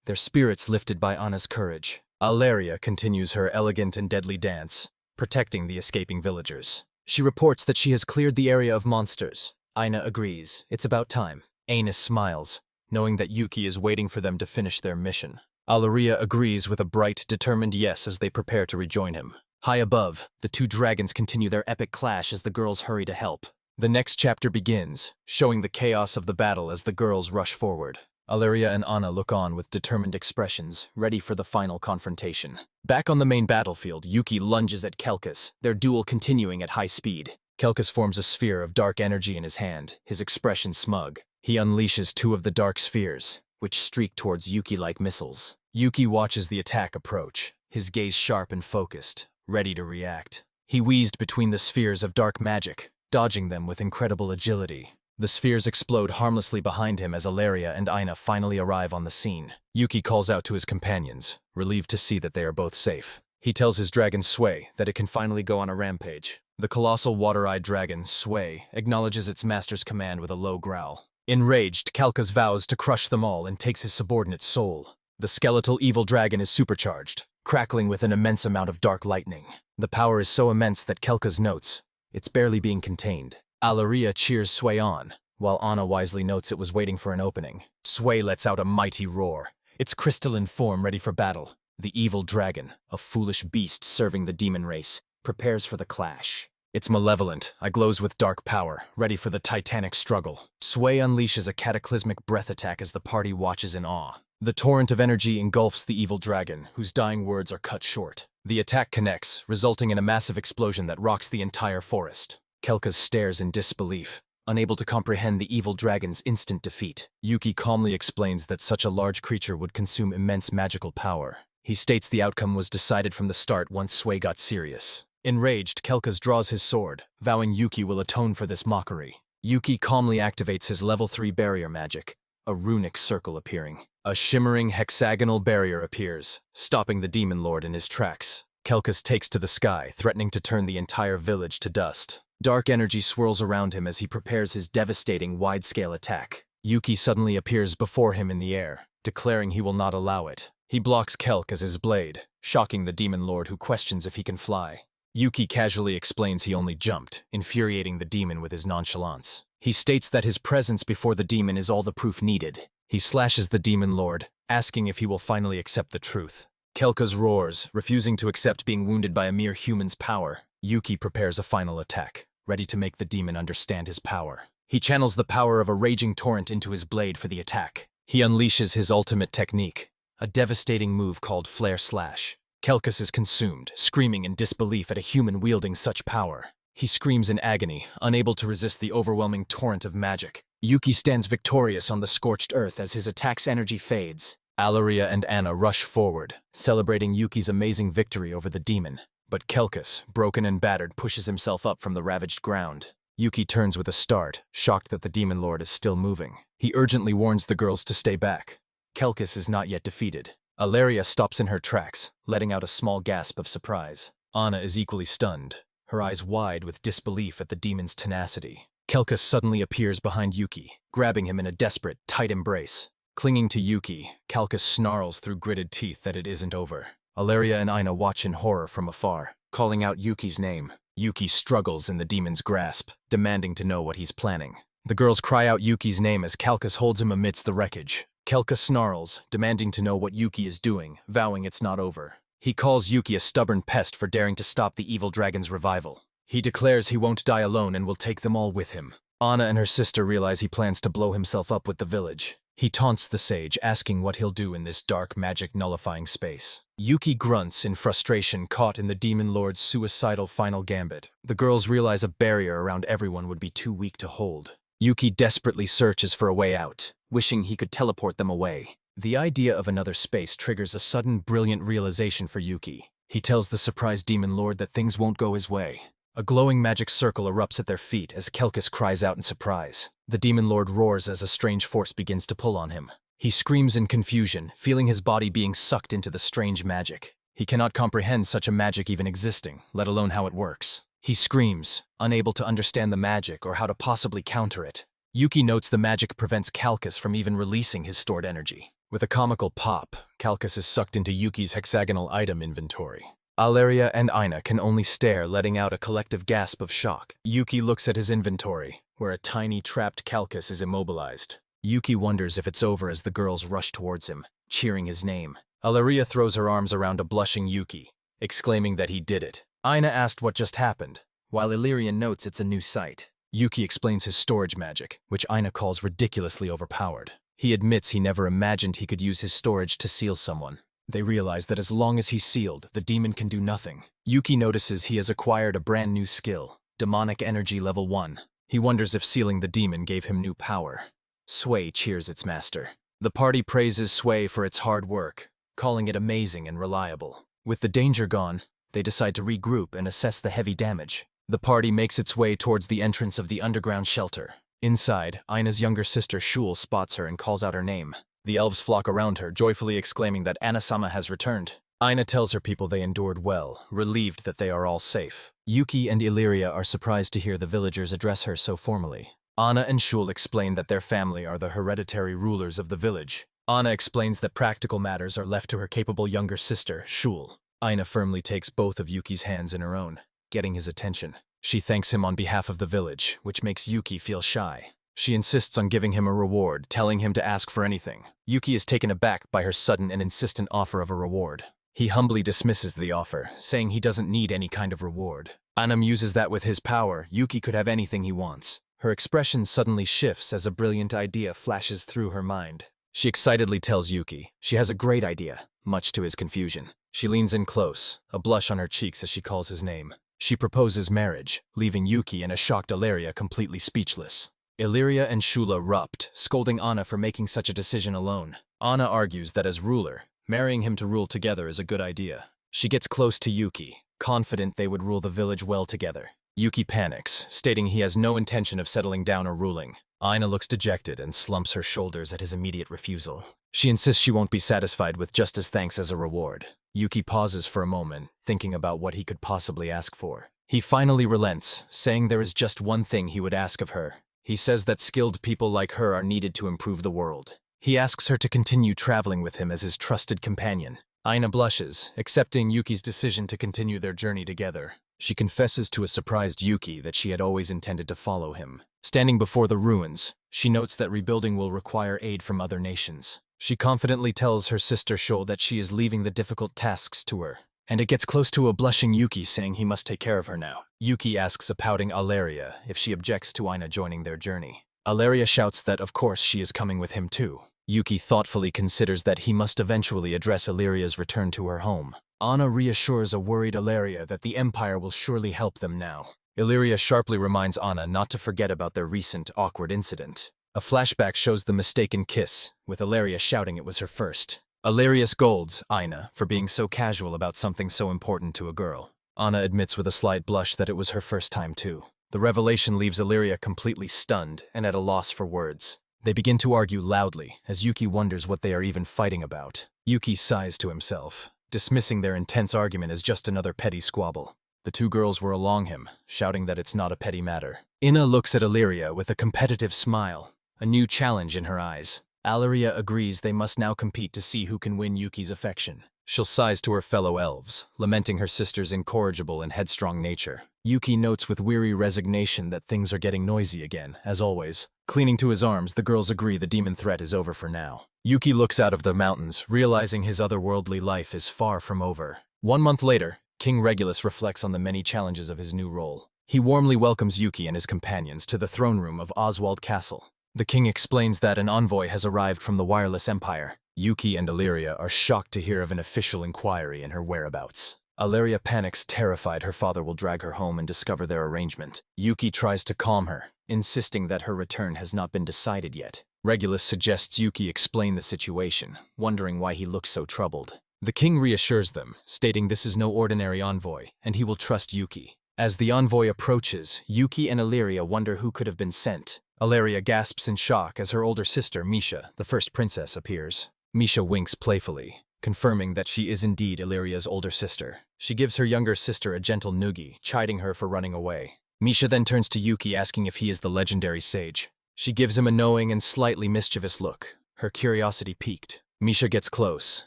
their spirits lifted by Anna's courage. Illyria continues her elegant and deadly dance, protecting the escaping villagers. She reports that she has cleared the area of monsters. Aina agrees, it's about time. Aina smiles, knowing that Yuki is waiting for them to finish their mission. Illyria agrees with a bright, determined yes as they prepare to rejoin him. High above, the 2 dragons continue their epic clash as the girls hurry to help. The next chapter begins, showing the chaos of the battle as the girls rush forward. Illyria and Anna look on with determined expressions, ready for the final confrontation. Back on the main battlefield, Yuki lunges at Kelkus, their duel continuing at high speed. Kelkus forms a sphere of dark energy in his hand, his expression smug. He unleashes 2 of the dark spheres, which streak towards Yuki like missiles. Yuki watches the attack approach, his gaze sharp and focused, ready to react. He wheezed between the spheres of dark magic, dodging them with incredible agility. The spheres explode harmlessly behind him as Illyria and Aina finally arrive on the scene. Yuki calls out to his companions, relieved to see that they are both safe. He tells his dragon Sui that it can finally go on a rampage. The colossal water-eyed dragon, Sui, acknowledges its master's command with a low growl. Enraged, Kalkas vows to crush them all and takes his subordinate's soul. The skeletal evil dragon is supercharged, crackling with an immense amount of dark lightning. The power is so immense that Kelkas notes, it's barely being contained. Illyria cheers Sui on, while Anna wisely notes it was waiting for an opening. Sui lets out a mighty roar, its crystalline form ready for battle. The evil dragon, a foolish beast serving the demon race, prepares for the clash. It's malevolent, glows with dark power, ready for the titanic struggle. Sway unleashes a cataclysmic breath attack as the party watches in awe. The torrent of energy engulfs the evil dragon, whose dying words are cut short. The attack connects, resulting in a massive explosion that rocks the entire forest. Kelka stares in disbelief, unable to comprehend the evil dragon's instant defeat. Yuki calmly explains that such a large creature would consume immense magical power. He states the outcome was decided from the start once Sway got serious. Enraged, Kelkas draws his sword, vowing Yuki will atone for this mockery. Yuki calmly activates his level 3 barrier magic, a runic circle appearing. A shimmering hexagonal barrier appears, stopping the demon lord in his tracks. Kelkas takes to the sky, threatening to turn the entire village to dust. Dark energy swirls around him as he prepares his devastating wide-scale attack. Yuki suddenly appears before him in the air, declaring he will not allow it. He blocks Kelk as his blade, shocking the demon lord who questions if he can fly. Yuki casually explains he only jumped, infuriating the demon with his nonchalance. He states that his presence before the demon is all the proof needed. He slashes the demon lord, asking if he will finally accept the truth. Kelkas roars, refusing to accept being wounded by a mere human's power. Yuki prepares a final attack, ready to make the demon understand his power. He channels the power of a raging torrent into his blade for the attack. He unleashes his ultimate technique, a devastating move called Flare Slash. Kelkas is consumed, screaming in disbelief at a human wielding such power. He screams in agony, unable to resist the overwhelming torrent of magic. Yuki stands victorious on the scorched earth as his attack's energy fades. Alaria and Anna rush forward, celebrating Yuki's amazing victory over the demon. But Kelkas, broken and battered, pushes himself up from the ravaged ground. Yuki turns with a start, shocked that the demon lord is still moving. He urgently warns the girls to stay back. Kelkas is not yet defeated. Alaria stops in her tracks, letting out a small gasp of surprise. Anna is equally stunned, her eyes wide with disbelief at the demon's tenacity. Kelkas suddenly appears behind Yuki, grabbing him in a desperate, tight embrace. Clinging to Yuki, Kelkas snarls through gritted teeth that it isn't over. Alaria and Aina watch in horror from afar, calling out Yuki's name. Yuki struggles in the demon's grasp, demanding to know what he's planning. The girls cry out Yuki's name as Kelkas holds him amidst the wreckage. Kelkas snarls, demanding to know what Yuki is doing, vowing it's not over. He calls Yuki a stubborn pest for daring to stop the evil dragon's revival. He declares he won't die alone and will take them all with him. Anna and her sister realize he plans to blow himself up with the village. He taunts the sage, asking what he'll do in this dark magic-nullifying space. Yuki grunts in frustration, caught in the demon lord's suicidal final gambit. The girls realize a barrier around everyone would be too weak to hold. Yuki desperately searches for a way out, wishing he could teleport them away. The idea of another space triggers a sudden, brilliant realization for Yuki. He tells the surprised demon lord that things won't go his way. A glowing magic circle erupts at their feet as Kelkas cries out in surprise. The demon lord roars as a strange force begins to pull on him. He screams in confusion, feeling his body being sucked into the strange magic. He cannot comprehend such a magic even existing, let alone how it works. He screams, unable to understand the magic or how to possibly counter it. Yuki notes the magic prevents Kelkas from even releasing his stored energy. With a comical pop, Kelkas is sucked into Yuki's hexagonal item inventory. Alaria and Aina can only stare, letting out a collective gasp of shock. Yuki looks at his inventory, where a tiny, trapped Kelkas is immobilized. Yuki wonders if it's over as the girls rush towards him, cheering his name. Alaria throws her arms around a blushing Yuki, exclaiming that he did it. Aina asked what just happened, while Illyrian notes it's a new sight. Yuki explains his storage magic, which Aina calls ridiculously overpowered. He admits he never imagined he could use his storage to seal someone. They realize that as long as he's sealed, the demon can do nothing. Yuki notices he has acquired a brand new skill, Demonic Energy Level 1. He wonders if sealing the demon gave him new power. Sway cheers its master. The party praises Sway for its hard work, calling it amazing and reliable. With the danger gone, they decide to regroup and assess the heavy damage. The party makes its way towards the entrance of the underground shelter. Inside, Aina's younger sister Shul spots her and calls out her name. The elves flock around her, joyfully exclaiming that Anna-sama has returned. Aina tells her people they endured well, relieved that they are all safe. Yuki and Illyria are surprised to hear the villagers address her so formally. Anna and Shul explain that their family are the hereditary rulers of the village. Anna explains that practical matters are left to her capable younger sister, Shul. Aina firmly takes both of Yuki's hands in her own, getting his attention. She thanks him on behalf of the village, which makes Yuki feel shy. She insists on giving him a reward, telling him to ask for anything. Yuki is taken aback by her sudden and insistent offer of a reward. He humbly dismisses the offer, saying he doesn't need any kind of reward. Anna muses that with his power, Yuki could have anything he wants. Her expression suddenly shifts as a brilliant idea flashes through her mind. She excitedly tells Yuki she has a great idea, much to his confusion. She leans in close, a blush on her cheeks as she calls his name. She proposes marriage, leaving Yuki and a shocked Illyria completely speechless. Illyria and Shula erupt, scolding Anna for making such a decision alone. Anna argues that as ruler, marrying him to rule together is a good idea. She gets close to Yuki, confident they would rule the village well together. Yuki panics, stating he has no intention of settling down or ruling. Aina looks dejected and slumps her shoulders at his immediate refusal. She insists she won't be satisfied with just his thanks as a reward. Yuki pauses for a moment, thinking about what he could possibly ask for. He finally relents, saying there is just one thing he would ask of her. He says that skilled people like her are needed to improve the world. He asks her to continue traveling with him as his trusted companion. Aina blushes, accepting Yuki's decision to continue their journey together. She confesses to a surprised Yuki that she had always intended to follow him. Standing before the ruins, she notes that rebuilding will require aid from other nations. She confidently tells her sister Shul that she is leaving the difficult tasks to her. And it gets close to a blushing Yuki saying he must take care of her now. Yuki asks a pouting Illyria if she objects to Aina joining their journey. Illyria shouts that of course she is coming with him too. Yuki thoughtfully considers that he must eventually address Illyria's return to her home. Anna reassures a worried Illyria that the Empire will surely help them now. Illyria sharply reminds Anna not to forget about their recent awkward incident. A flashback shows the mistaken kiss, with Illyria shouting it was her first. Illyria scolds Aina for being so casual about something so important to a girl. Anna admits with a slight blush that it was her first time too. The revelation leaves Illyria completely stunned and at a loss for words. They begin to argue loudly, as Yuki wonders what they are even fighting about. Yuki sighs to himself, dismissing their intense argument as just another petty squabble. The two girls were along him, shouting that it's not a petty matter. Ina looks at Illyria with a competitive smile, a new challenge in her eyes. Illyria agrees they must now compete to see who can win Yuki's affection. She'll sighs to her fellow elves, lamenting her sister's incorrigible and headstrong nature. Yuki notes with weary resignation that things are getting noisy again, as always. Clinging to his arms, the girls agree the demon threat is over for now. Yuki looks out of the mountains, realizing his otherworldly life is far from over. 1 month later, King Regulus reflects on the many challenges of his new role. He warmly welcomes Yuki and his companions to the throne room of Oswald Castle. The king explains that an envoy has arrived from the Wireless Empire. Yuki and Illyria are shocked to hear of an official inquiry in her whereabouts. Illyria panics, terrified her father will drag her home and discover their arrangement. Yuki tries to calm her, insisting that her return has not been decided yet. Regulus suggests Yuki explain the situation, wondering why he looks so troubled. The king reassures them, stating this is no ordinary envoy, and he will trust Yuki. As the envoy approaches, Yuki and Illyria wonder who could have been sent. Illyria gasps in shock as her older sister, Misha, the first princess, appears. Misha winks playfully, confirming that she is indeed Illyria's older sister. She gives her younger sister a gentle noogie, chiding her for running away. Misha then turns to Yuki asking if he is the legendary sage. She gives him a knowing and slightly mischievous look, her curiosity piqued. Misha gets close,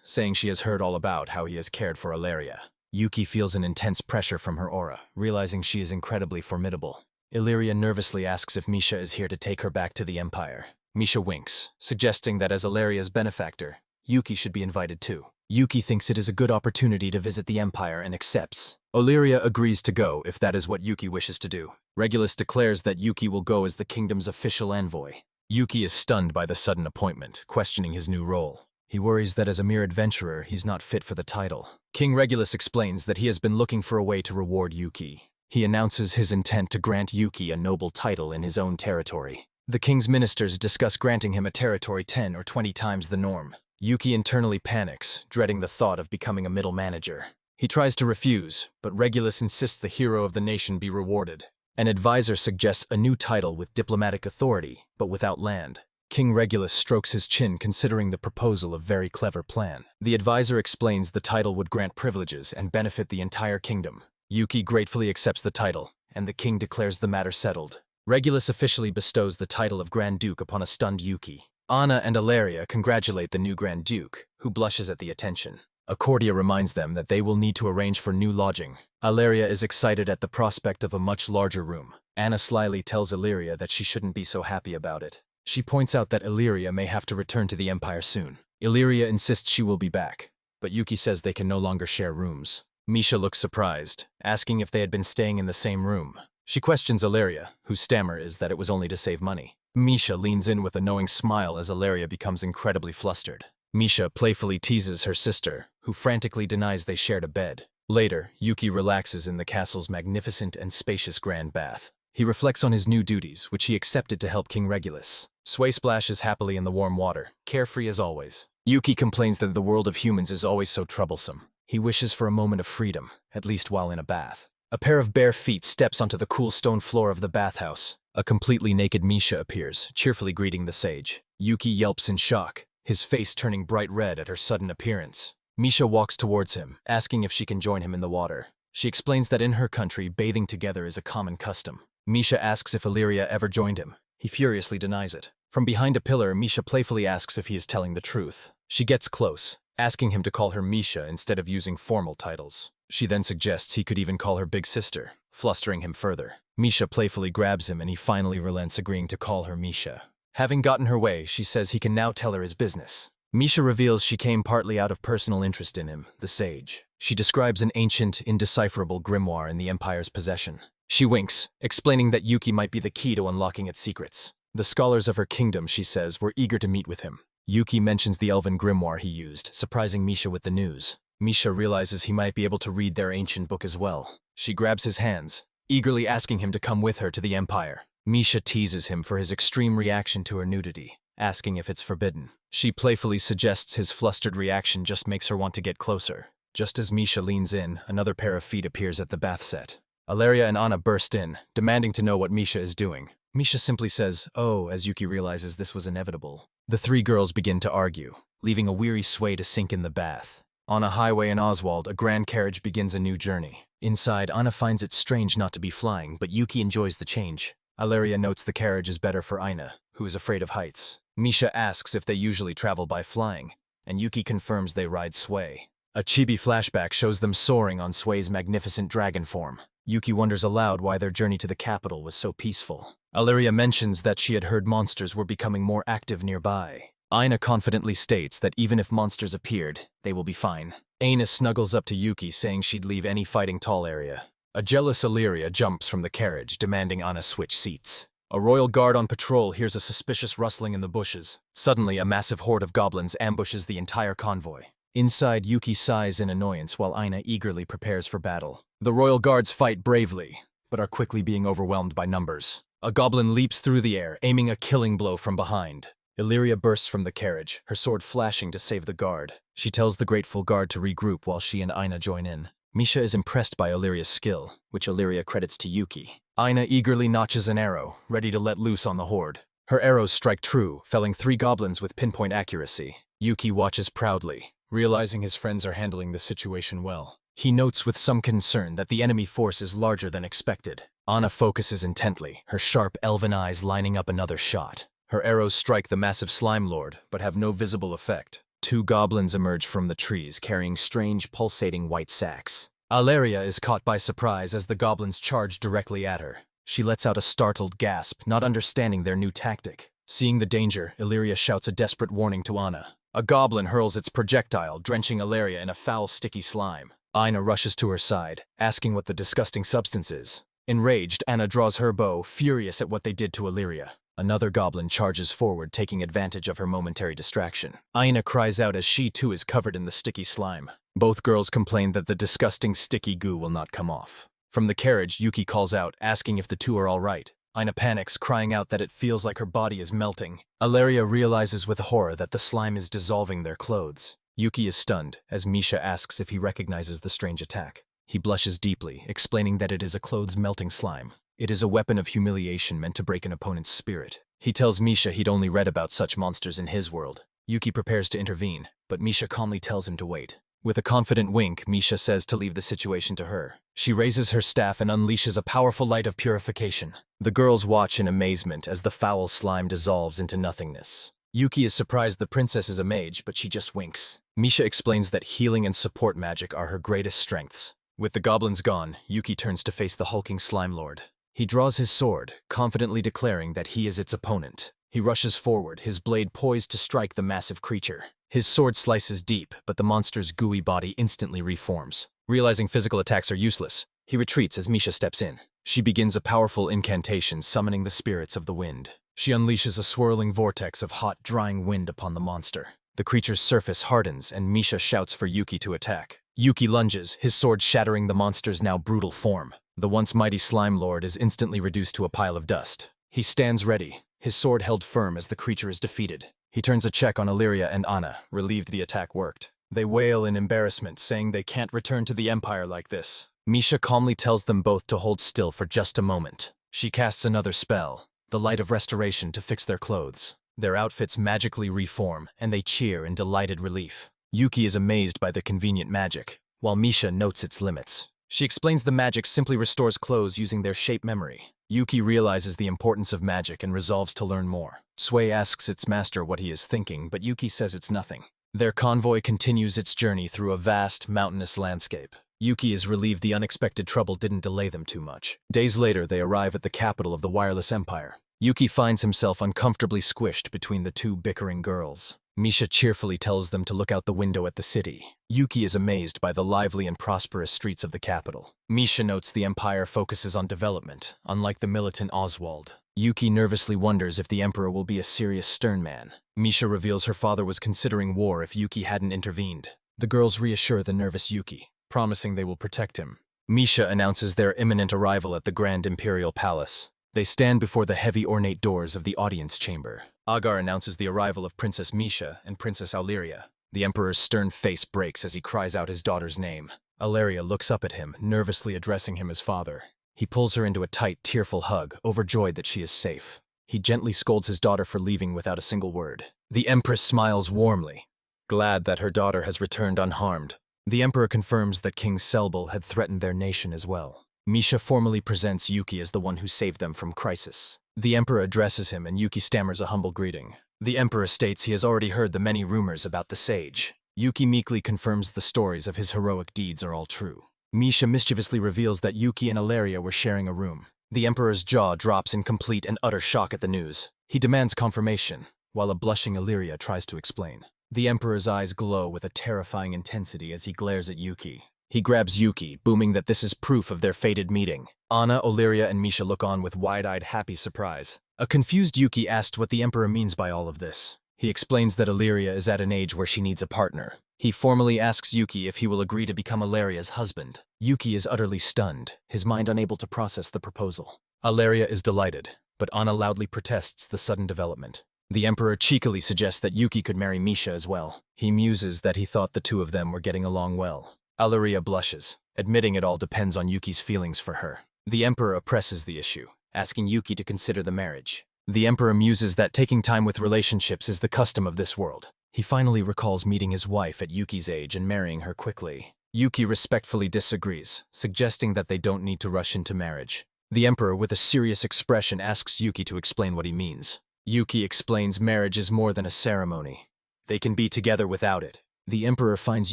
saying she has heard all about how he has cared for Illyria. Yuki feels an intense pressure from her aura, realizing she is incredibly formidable. Illyria nervously asks if Misha is here to take her back to the Empire. Misha winks, suggesting that as Illyria's benefactor, Yuki should be invited too. Yuki thinks it is a good opportunity to visit the Empire and accepts. Illyria agrees to go if that is what Yuki wishes to do. Regulus declares that Yuki will go as the kingdom's official envoy. Yuki is stunned by the sudden appointment, questioning his new role. He worries that as a mere adventurer, he's not fit for the title. King Regulus explains that he has been looking for a way to reward Yuki. He announces his intent to grant Yuki a noble title in his own territory. The king's ministers discuss granting him a territory 10 or 20 times the norm. Yuki internally panics, dreading the thought of becoming a middle manager. He tries to refuse, but Regulus insists the hero of the nation be rewarded. An advisor suggests a new title with diplomatic authority, but without land. King Regulus strokes his chin, considering the proposal a very clever plan. The advisor explains the title would grant privileges and benefit the entire kingdom. Yuki gratefully accepts the title, and the king declares the matter settled. Regulus officially bestows the title of Grand Duke upon a stunned Yuki. Anna and Illyria congratulate the new Grand Duke, who blushes at the attention. Accordia reminds them that they will need to arrange for new lodging. Illyria is excited at the prospect of a much larger room. Anna slyly tells Illyria that she shouldn't be so happy about it. She points out that Illyria may have to return to the Empire soon. Illyria insists she will be back. but Yuki says they can no longer share rooms. Misha looks surprised, asking if they had been staying in the same room. She questions Ilaria, whose stammer is that it was only to save money. Misha leans in with a knowing smile as Ilaria becomes incredibly flustered. Misha playfully teases her sister, who frantically denies they shared a bed. Later, Yuki relaxes in the castle's magnificent and spacious grand bath. He reflects on his new duties, which he accepted to help King Regulus. Sway splashes happily in the warm water, carefree as always. Yuki complains that the world of humans is always so troublesome. He wishes for a moment of freedom, at least while in a bath. A pair of bare feet steps onto the cool stone floor of the bathhouse. A completely naked Misha appears, cheerfully greeting the sage. Yuki yelps in shock, his face turning bright red at her sudden appearance. Misha walks towards him, asking if she can join him in the water. She explains that in her country, bathing together is a common custom. Misha asks if Ilaria ever joined him. He furiously denies it. From behind a pillar, Misha playfully asks if he is telling the truth. She gets close, asking him to call her Misha instead of using formal titles. She then suggests he could even call her big sister, flustering him further. Misha playfully grabs him and he finally relents, agreeing to call her Misha. Having gotten her way, she says he can now tell her his business. Misha reveals she came partly out of personal interest in him, the sage. She describes an ancient, indecipherable grimoire in the Empire's possession. She winks, explaining that Yuki might be the key to unlocking its secrets. The scholars of her kingdom, she says, were eager to meet with him. Yuki mentions the elven grimoire he used, surprising Misha with the news. Misha realizes he might be able to read their ancient book as well. She grabs his hands, eagerly asking him to come with her to the Empire. Misha teases him for his extreme reaction to her nudity, asking if it's forbidden. She playfully suggests his flustered reaction just makes her want to get closer. Just as Misha leans in, another pair of feet appears at the bath set. Ilaria and Anna burst in, demanding to know what Misha is doing. Misha simply says, "Oh," as Yuki realizes this was inevitable. The three girls begin to argue, leaving a weary Sway to sink in the bath. On a highway in Oswald, a grand carriage begins a new journey. Inside, Anna finds it strange not to be flying, but Yuki enjoys the change. Ilaria notes the carriage is better for Aina, who is afraid of heights. Misha asks if they usually travel by flying, and Yuki confirms they ride Sway. A chibi flashback shows them soaring on Sway's magnificent dragon form. Yuki wonders aloud why their journey to the capital was so peaceful. Ilaria mentions that she had heard monsters were becoming more active nearby. Aina confidently states that even if monsters appeared, they will be fine. Aina snuggles up to Yuki, saying she'd leave any fighting tall area. A jealous Ilaria jumps from the carriage, demanding Anna switch seats. A royal guard on patrol hears a suspicious rustling in the bushes. Suddenly, a massive horde of goblins ambushes the entire convoy. Inside, Yuki sighs in annoyance while Aina eagerly prepares for battle. The royal guards fight bravely, but are quickly being overwhelmed by numbers. A goblin leaps through the air, aiming a killing blow from behind. Illyria bursts from the carriage, her sword flashing to save the guard. She tells the grateful guard to regroup while she and Aina join in. Misha is impressed by Illyria's skill, which Illyria credits to Yuki. Aina eagerly notches an arrow, ready to let loose on the horde. Her arrows strike true, felling 3 goblins with pinpoint accuracy. Yuki watches proudly, realizing his friends are handling the situation well. He notes with some concern that the enemy force is larger than expected. Anna focuses intently, her sharp elven eyes lining up another shot. Her arrows strike the massive slime lord, but have no visible effect. 2 goblins emerge from the trees, carrying strange, pulsating white sacks. Ilaria is caught by surprise as the goblins charge directly at her. She lets out a startled gasp, not understanding their new tactic. Seeing the danger, Illyria shouts a desperate warning to Anna. A goblin hurls its projectile, drenching Ilaria in a foul, sticky slime. Aina rushes to her side, asking what the disgusting substance is. Enraged, Anna draws her bow, furious at what they did to Illyria. Another goblin charges forward, taking advantage of her momentary distraction. Aina cries out as she too is covered in the sticky slime. Both girls complain that the disgusting sticky goo will not come off. From the carriage, Yuki calls out, asking if the two are all right. Aina panics, crying out that it feels like her body is melting. Ilaria realizes with horror that the slime is dissolving their clothes. Yuki is stunned, as Misha asks if he recognizes the strange attack. He blushes deeply, explaining that it is a clothes-melting slime. It is a weapon of humiliation meant to break an opponent's spirit. He tells Misha he'd only read about such monsters in his world. Yuki prepares to intervene, but Misha calmly tells him to wait. With a confident wink, Misha says to leave the situation to her. She raises her staff and unleashes a powerful light of purification. The girls watch in amazement as the foul slime dissolves into nothingness. Yuki is surprised the princess is a mage, but she just winks. Misha explains that healing and support magic are her greatest strengths. With the goblins gone, Yuki turns to face the hulking slime lord. He draws his sword, confidently declaring that he is its opponent. He rushes forward, his blade poised to strike the massive creature. His sword slices deep, but the monster's gooey body instantly reforms. Realizing physical attacks are useless, he retreats as Misha steps in. She begins a powerful incantation summoning the spirits of the wind. She unleashes a swirling vortex of hot, drying wind upon the monster. The creature's surface hardens, and Misha shouts for Yuki to attack. Yuki lunges, his sword shattering the monster's now brutal form. The once mighty slime lord is instantly reduced to a pile of dust. He stands ready, his sword held firm as the creature is defeated. He turns a check on Illyria and Anna, relieved the attack worked. They wail in embarrassment, saying they can't return to the Empire like this. Misha calmly tells them both to hold still for just a moment. She casts another spell, the light of restoration, to fix their clothes. Their outfits magically reform, and they cheer in delighted relief. Yuki is amazed by the convenient magic, while Misha notes its limits. She explains the magic simply restores clothes using their shape memory. Yuki realizes the importance of magic and resolves to learn more. Sui asks its master what he is thinking, but Yuki says it's nothing. Their convoy continues its journey through a vast, mountainous landscape. Yuki is relieved the unexpected trouble didn't delay them too much. Days later, they arrive at the capital of the wireless empire. Yuki finds himself uncomfortably squished between the two bickering girls. Misha cheerfully tells them to look out the window at the city. Yuki is amazed by the lively and prosperous streets of the capital. Misha notes the empire focuses on development, unlike the militant Oswald. Yuki nervously wonders if the emperor will be a serious, stern man. Misha reveals her father was considering war if Yuki hadn't intervened. The girls reassure the nervous Yuki, promising they will protect him. Misha announces their imminent arrival at the Grand Imperial Palace. They stand before the heavy ornate doors of the audience chamber. Agar announces the arrival of Princess Misha and Princess Illyria. The emperor's stern face breaks as he cries out his daughter's name. Illyria looks up at him, nervously addressing him as father. He pulls her into a tight, tearful hug, overjoyed that she is safe. He gently scolds his daughter for leaving without a single word. The empress smiles warmly, glad that her daughter has returned unharmed. The emperor confirms that King Selbel had threatened their nation as well. Misha formally presents Yuki as the one who saved them from crisis. The emperor addresses him and Yuki stammers a humble greeting. The emperor states he has already heard the many rumors about the sage. Yuki meekly confirms the stories of his heroic deeds are all true. Misha mischievously reveals that Yuki and Illyria were sharing a room. The emperor's jaw drops in complete and utter shock at the news. He demands confirmation, while a blushing Illyria tries to explain. The emperor's eyes glow with a terrifying intensity as he glares at Yuki. He grabs Yuki, booming that this is proof of their fated meeting. Anna, Illyria, and Misha look on with wide-eyed, happy surprise. A confused Yuki asks what the emperor means by all of this. He explains that Illyria is at an age where she needs a partner. He formally asks Yuki if he will agree to become Illyria's husband. Yuki is utterly stunned, his mind unable to process the proposal. Illyria is delighted, but Anna loudly protests the sudden development. The emperor cheekily suggests that Yuki could marry Misha as well. He muses that he thought the two of them were getting along well. Illyria blushes, admitting it all depends on Yuki's feelings for her. The emperor presses the issue, asking Yuki to consider the marriage. The emperor muses that taking time with relationships is the custom of this world. He finally recalls meeting his wife at Yuki's age and marrying her quickly. Yuki respectfully disagrees, suggesting that they don't need to rush into marriage. The emperor, with a serious expression, asks Yuki to explain what he means. Yuki explains marriage is more than a ceremony. They can be together without it. The emperor finds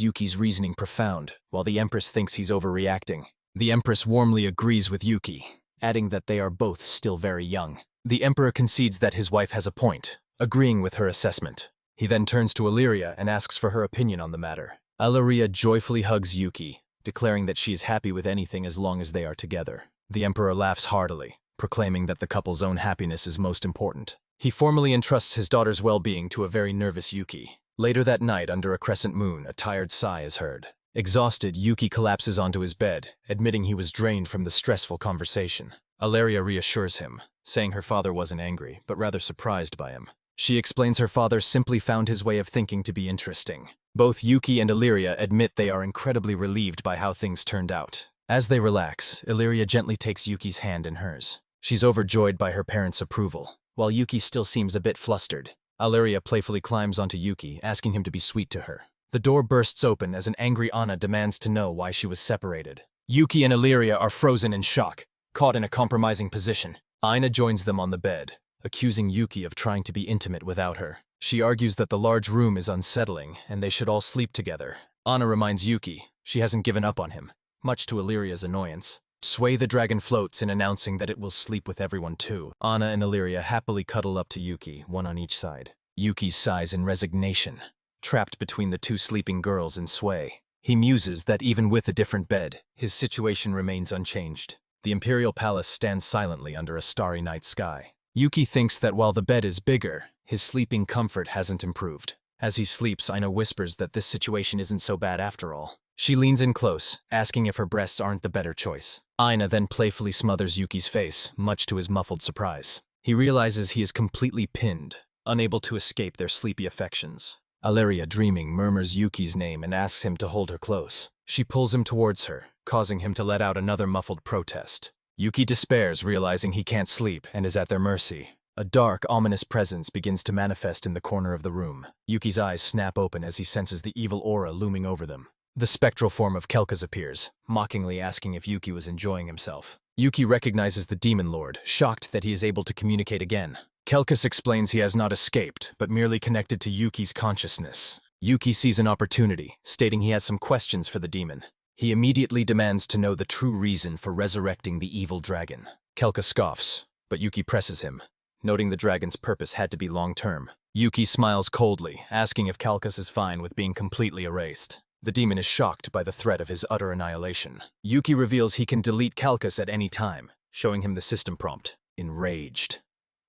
Yuki's reasoning profound, while the empress thinks he's overreacting. The empress warmly agrees with Yuki, adding that they are both still very young. The emperor concedes that his wife has a point, agreeing with her assessment. He then turns to Illyria and asks for her opinion on the matter. Illyria joyfully hugs Yuki, declaring that she is happy with anything as long as they are together. The emperor laughs heartily, proclaiming that the couple's own happiness is most important. He formally entrusts his daughter's well-being to a very nervous Yuki. Later that night, under a crescent moon, a tired sigh is heard. Exhausted, Yuki collapses onto his bed, admitting he was drained from the stressful conversation. Illyria reassures him, saying her father wasn't angry, but rather surprised by him. She explains her father simply found his way of thinking to be interesting. Both Yuki and Illyria admit they are incredibly relieved by how things turned out. As they relax, Illyria gently takes Yuki's hand in hers. She's overjoyed by her parents' approval, while Yuki still seems a bit flustered. Illyria playfully climbs onto Yuki, asking him to be sweet to her. The door bursts open as an angry Anna demands to know why she was separated. Yuki and Illyria are frozen in shock, caught in a compromising position. Aina joins them on the bed, accusing Yuki of trying to be intimate without her. She argues that the large room is unsettling and they should all sleep together. Anna reminds Yuki she hasn't given up on him, much to Illyria's annoyance. Sway the dragon floats in announcing that it will sleep with everyone too. Anna and Illyria happily cuddle up to Yuki, one on each side. Yuki sighs in resignation, trapped between the two sleeping girls in Sway. He muses that even with a different bed, his situation remains unchanged. The Imperial Palace stands silently under a starry night sky. Yuki thinks that while the bed is bigger, his sleeping comfort hasn't improved. As he sleeps, Aina whispers that this situation isn't so bad after all. She leans in close, asking if her breasts aren't the better choice. Aina then playfully smothers Yuki's face, much to his muffled surprise. He realizes he is completely pinned, unable to escape their sleepy affections. Illyria, dreaming, murmurs Yuki's name and asks him to hold her close. She pulls him towards her, causing him to let out another muffled protest. Yuki despairs, realizing he can't sleep and is at their mercy. A dark, ominous presence begins to manifest in the corner of the room. Yuki's eyes snap open as he senses the evil aura looming over them. The spectral form of Kelkas appears, mockingly asking if Yuki was enjoying himself. Yuki recognizes the Demon Lord, shocked that he is able to communicate again. Kelkas explains he has not escaped, but merely connected to Yuki's consciousness. Yuki sees an opportunity, stating he has some questions for the demon. He immediately demands to know the true reason for resurrecting the evil dragon. Kelkas scoffs, but Yuki presses him, noting the dragon's purpose had to be long-term. Yuki smiles coldly, asking if Kelkas is fine with being completely erased. The demon is shocked by the threat of his utter annihilation. Yuki reveals he can delete Kelkas at any time, showing him the system prompt. Enraged.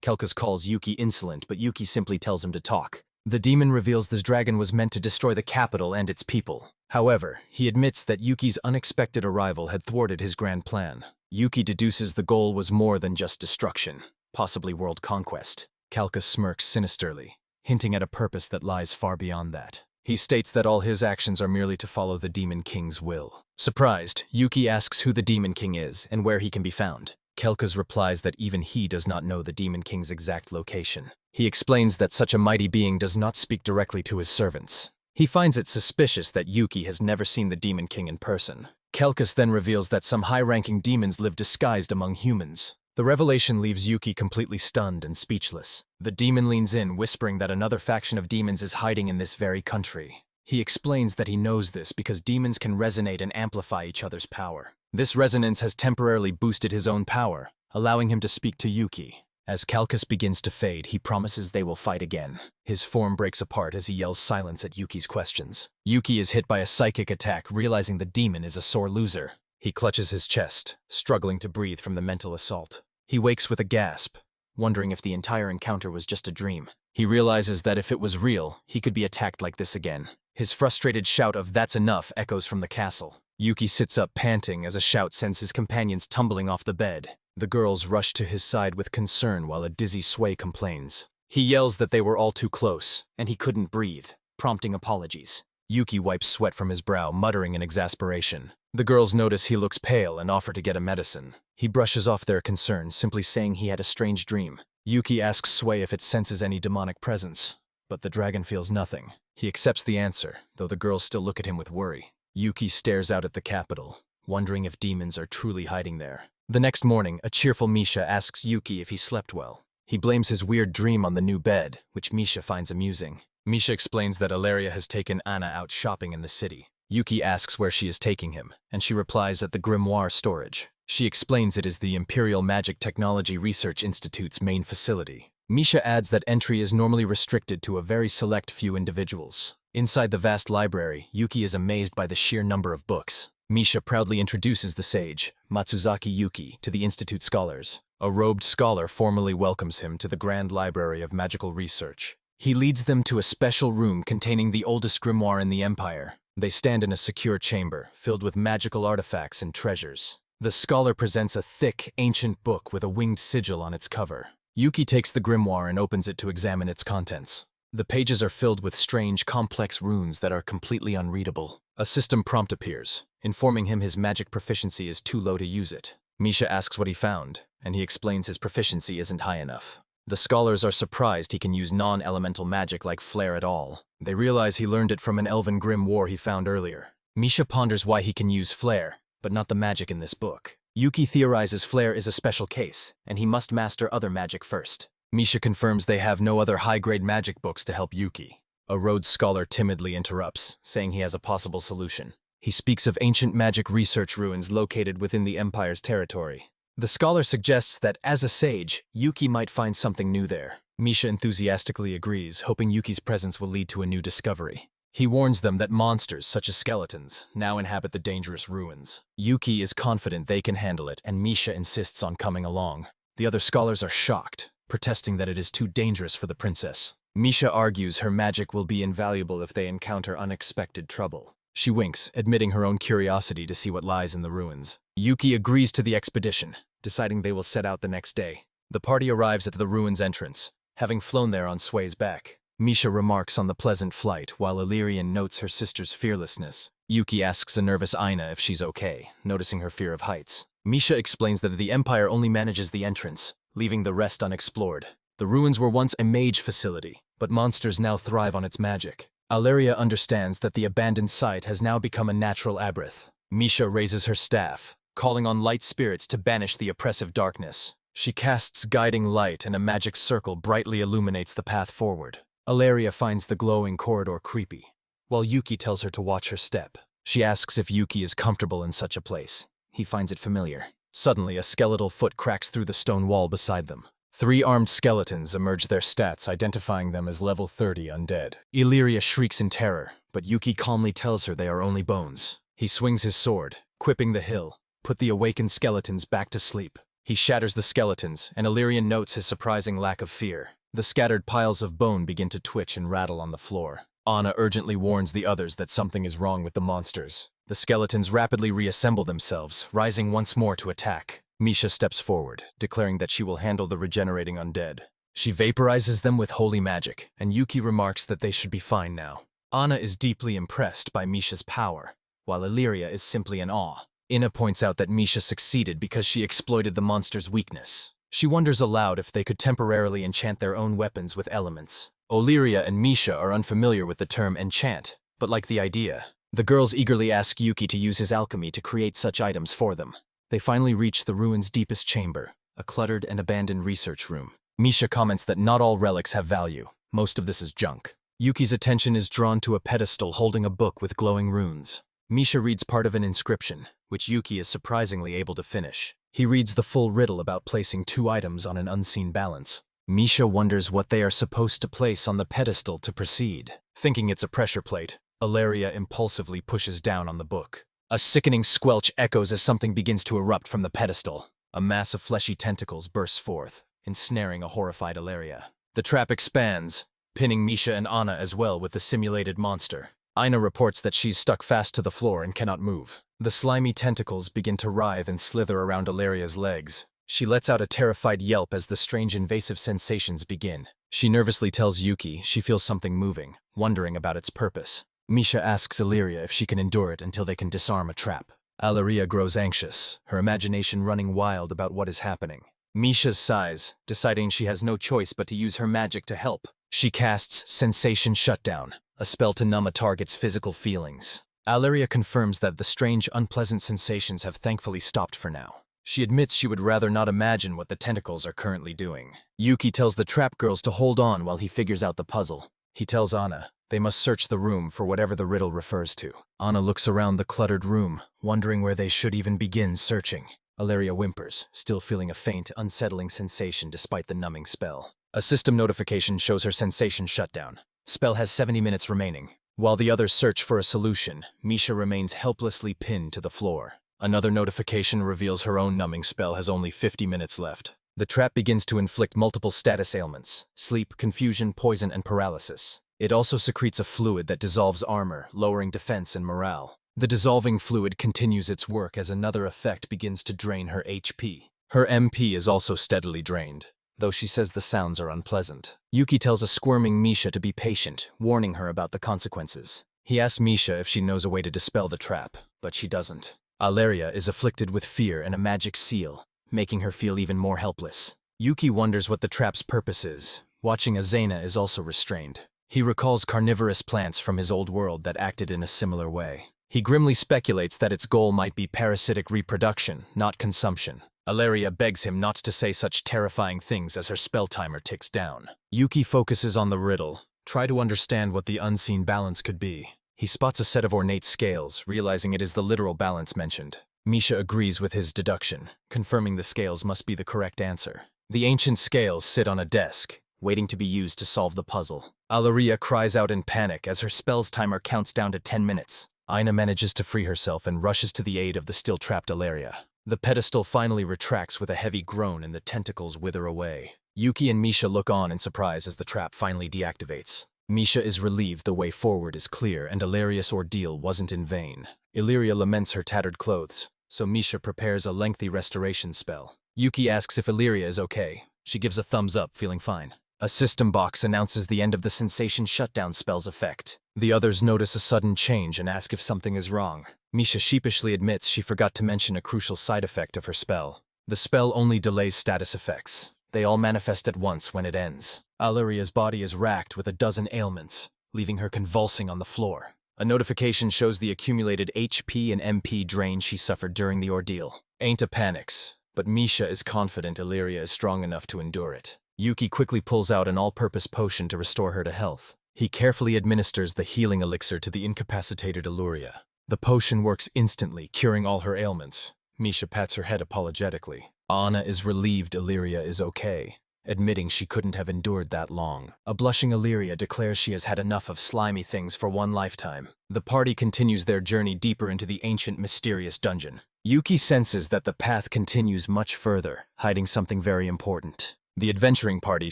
Kelkas calls Yuki insolent, but Yuki simply tells him to talk. The demon reveals this dragon was meant to destroy the capital and its people. However, he admits that Yuki's unexpected arrival had thwarted his grand plan. Yuki deduces the goal was more than just destruction, possibly world conquest. Kelkas smirks sinisterly, hinting at a purpose that lies far beyond that. He states that all his actions are merely to follow the Demon King's will. Surprised, Yuki asks who the Demon King is and where he can be found. Kelkas replies that even he does not know the Demon King's exact location. He explains that such a mighty being does not speak directly to his servants. He finds it suspicious that Yuki has never seen the Demon King in person. Kelkas then reveals that some high-ranking demons live disguised among humans. The revelation leaves Yuki completely stunned and speechless. The demon leans in, whispering that another faction of demons is hiding in this very country. He explains that he knows this because demons can resonate and amplify each other's power. This resonance has temporarily boosted his own power, allowing him to speak to Yuki. As Kelkas begins to fade, he promises they will fight again. His form breaks apart as he yells silence at Yuki's questions. Yuki is hit by a psychic attack, realizing the demon is a sore loser. He clutches his chest, struggling to breathe from the mental assault. He wakes with a gasp, wondering if the entire encounter was just a dream. He realizes that if it was real, he could be attacked like this again. His frustrated shout of "That's enough" echoes from the castle. Yuki sits up panting as a shout sends his companions tumbling off the bed. The girls rush to his side with concern while a dizzy Sway complains. He yells that they were all too close, and he couldn't breathe, prompting apologies. Yuki wipes sweat from his brow, muttering in exasperation. The girls notice he looks pale and offer to get a medicine. He brushes off their concern, simply saying he had a strange dream. Yuki asks Sway if it senses any demonic presence, but the dragon feels nothing. He accepts the answer, though the girls still look at him with worry. Yuki stares out at the capital, wondering if demons are truly hiding there. The next morning, a cheerful Misha asks Yuki if he slept well. He blames his weird dream on the new bed, which Misha finds amusing. Misha explains that Illyria has taken Anna out shopping in the city. Yuki asks where she is taking him, and she replies at the grimoire storage. She explains it is the Imperial Magic Technology Research Institute's main facility. Misha adds that entry is normally restricted to a very select few individuals. Inside the vast library, Yuki is amazed by the sheer number of books. Misha proudly introduces the sage, Matsuzaki Yuki, to the Institute scholars. A robed scholar formally welcomes him to the Grand Library of Magical Research. He leads them to a special room containing the oldest grimoire in the Empire. They stand in a secure chamber, filled with magical artifacts and treasures. The scholar presents a thick, ancient book with a winged sigil on its cover. Yuki takes the grimoire and opens it to examine its contents. The pages are filled with strange, complex runes that are completely unreadable. A system prompt appears, informing him his magic proficiency is too low to use it. Misha asks what he found, and he explains his proficiency isn't high enough. The scholars are surprised he can use non-elemental magic like flare at all. They realize he learned it from an elven grimoire he found earlier. Misha ponders why he can use flare, but not the magic in this book. Yuki theorizes flare is a special case, and he must master other magic first. Misha confirms they have no other high-grade magic books to help Yuki. A Rhodes scholar timidly interrupts, saying he has a possible solution. He speaks of ancient magic research ruins located within the Empire's territory. The scholar suggests that, as a sage, Yuki might find something new there. Misha enthusiastically agrees, hoping Yuki's presence will lead to a new discovery. He warns them that monsters, such as skeletons, now inhabit the dangerous ruins. Yuki is confident they can handle it, and Misha insists on coming along. The other scholars are shocked, protesting that it is too dangerous for the princess. Misha argues her magic will be invaluable if they encounter unexpected trouble. She winks, admitting her own curiosity to see what lies in the ruins. Yuki agrees to the expedition, deciding they will set out the next day. The party arrives at the ruins' entrance, having flown there on Sway's back. Misha remarks on the pleasant flight, while Illyrian notes her sister's fearlessness. Yuki asks a nervous Aina if she's okay, noticing her fear of heights. Misha explains that the Empire only manages the entrance, leaving the rest unexplored. The ruins were once a mage facility, but monsters now thrive on its magic. Alleria understands that the abandoned site has now become a natural aberth. Misha raises her staff, calling on light spirits to banish the oppressive darkness. She casts guiding light and a magic circle brightly illuminates the path forward. Alleria finds the glowing corridor creepy, while Yuki tells her to watch her step. She asks if Yuki is comfortable in such a place. He finds it familiar. Suddenly, a skeletal foot cracks through the stone wall beside them. 3 armed skeletons emerge their stats, identifying them as level 30 undead. Illyria shrieks in terror, but Yuki calmly tells her they are only bones. He swings his sword, quipping the hill, put the awakened skeletons back to sleep. He shatters the skeletons, and Illyrian notes his surprising lack of fear. The scattered piles of bone begin to twitch and rattle on the floor. Anna urgently warns the others that something is wrong with the monsters. The skeletons rapidly reassemble themselves, rising once more to attack. Misha steps forward, declaring that she will handle the regenerating undead. She vaporizes them with holy magic, and Yuki remarks that they should be fine now. Anna is deeply impressed by Misha's power, while Illyria is simply in awe. Ina points out that Misha succeeded because she exploited the monster's weakness. She wonders aloud if they could temporarily enchant their own weapons with elements. Illyria and Misha are unfamiliar with the term enchant, but like the idea. The girls eagerly ask Yuki to use his alchemy to create such items for them. They finally reach the ruin's deepest chamber, a cluttered and abandoned research room. Misha comments that not all relics have value. Most of this is junk. Yuki's attention is drawn to a pedestal holding a book with glowing runes. Misha reads part of an inscription, which Yuki is surprisingly able to finish. He reads the full riddle about placing 2 items on an unseen balance. Misha wonders what they are supposed to place on the pedestal to proceed. Thinking it's a pressure plate, Alleria impulsively pushes down on the book. A sickening squelch echoes as something begins to erupt from the pedestal. A mass of fleshy tentacles bursts forth, ensnaring a horrified Alleria. The trap expands, pinning Misha and Anna as well with the simulated monster. Ina reports that she's stuck fast to the floor and cannot move. The slimy tentacles begin to writhe and slither around Alleria's legs. She lets out a terrified yelp as the strange invasive sensations begin. She nervously tells Yuki she feels something moving, wondering about its purpose. Misha asks Illyria if she can endure it until they can disarm a trap. Alleria grows anxious, her imagination running wild about what is happening. Misha sighs, deciding she has no choice but to use her magic to help. She casts Sensation Shutdown, a spell to numb a target's physical feelings. Alleria confirms that the strange, unpleasant sensations have thankfully stopped for now. She admits she would rather not imagine what the tentacles are currently doing. Yuki tells the trap girls to hold on while he figures out the puzzle. He tells Anna they must search the room for whatever the riddle refers to. Anna looks around the cluttered room, wondering where they should even begin searching. Alleria whimpers, still feeling a faint, unsettling sensation despite the numbing spell. A system notification shows her sensation shutdown. Spell has 70 minutes remaining. While the others search for a solution, Misha remains helplessly pinned to the floor. Another notification reveals her own numbing spell has only 50 minutes left. The trap begins to inflict multiple status ailments: sleep, confusion, poison, and paralysis. It also secretes a fluid that dissolves armor, lowering defense and morale. The dissolving fluid continues its work as another effect begins to drain her HP. Her MP is also steadily drained, though she says the sounds are unpleasant. Yuki tells a squirming Misha to be patient, warning her about the consequences. He asks Misha if she knows a way to dispel the trap, but she doesn't. Alleria is afflicted with fear and a magic seal, making her feel even more helpless. Yuki wonders what the trap's purpose is. Watching Azena is also restrained. He recalls carnivorous plants from his old world that acted in a similar way. He grimly speculates that its goal might be parasitic reproduction, not consumption. Alleria begs him not to say such terrifying things as her spell timer ticks down. Yuki focuses on the riddle, try to understand what the unseen balance could be. He spots a set of ornate scales, realizing it is the literal balance mentioned. Misha agrees with his deduction, confirming the scales must be the correct answer. The ancient scales sit on a desk, waiting to be used to solve the puzzle. Alleria cries out in panic as her spell's timer counts down to 10 minutes. Aina manages to free herself and rushes to the aid of the still-trapped Alleria. The pedestal finally retracts with a heavy groan and the tentacles wither away. Yuki and Misha look on in surprise as the trap finally deactivates. Misha is relieved the way forward is clear and Alleria's ordeal wasn't in vain. Illyria laments her tattered clothes, so Misha prepares a lengthy restoration spell. Yuki asks if Illyria is okay. She gives a thumbs up, feeling fine. A system box announces the end of the sensation shutdown spell's effect. The others notice a sudden change and ask if something is wrong. Misha sheepishly admits she forgot to mention a crucial side effect of her spell. The spell only delays status effects. They all manifest at once when it ends. Alleria's body is racked with a dozen ailments, leaving her convulsing on the floor. A notification shows the accumulated HP and MP drain she suffered during the ordeal. Ain't a panics, but Misha is confident Illyria is strong enough to endure it. Yuki quickly pulls out an all-purpose potion to restore her to health. He carefully administers the healing elixir to the incapacitated Illyria. The potion works instantly, curing all her ailments. Misha pats her head apologetically. Anna is relieved Illyria is okay, admitting she couldn't have endured that long. A blushing Illyria declares she has had enough of slimy things for one lifetime. The party continues their journey deeper into the ancient, mysterious dungeon. Yuki senses that the path continues much further, hiding something very important. The adventuring party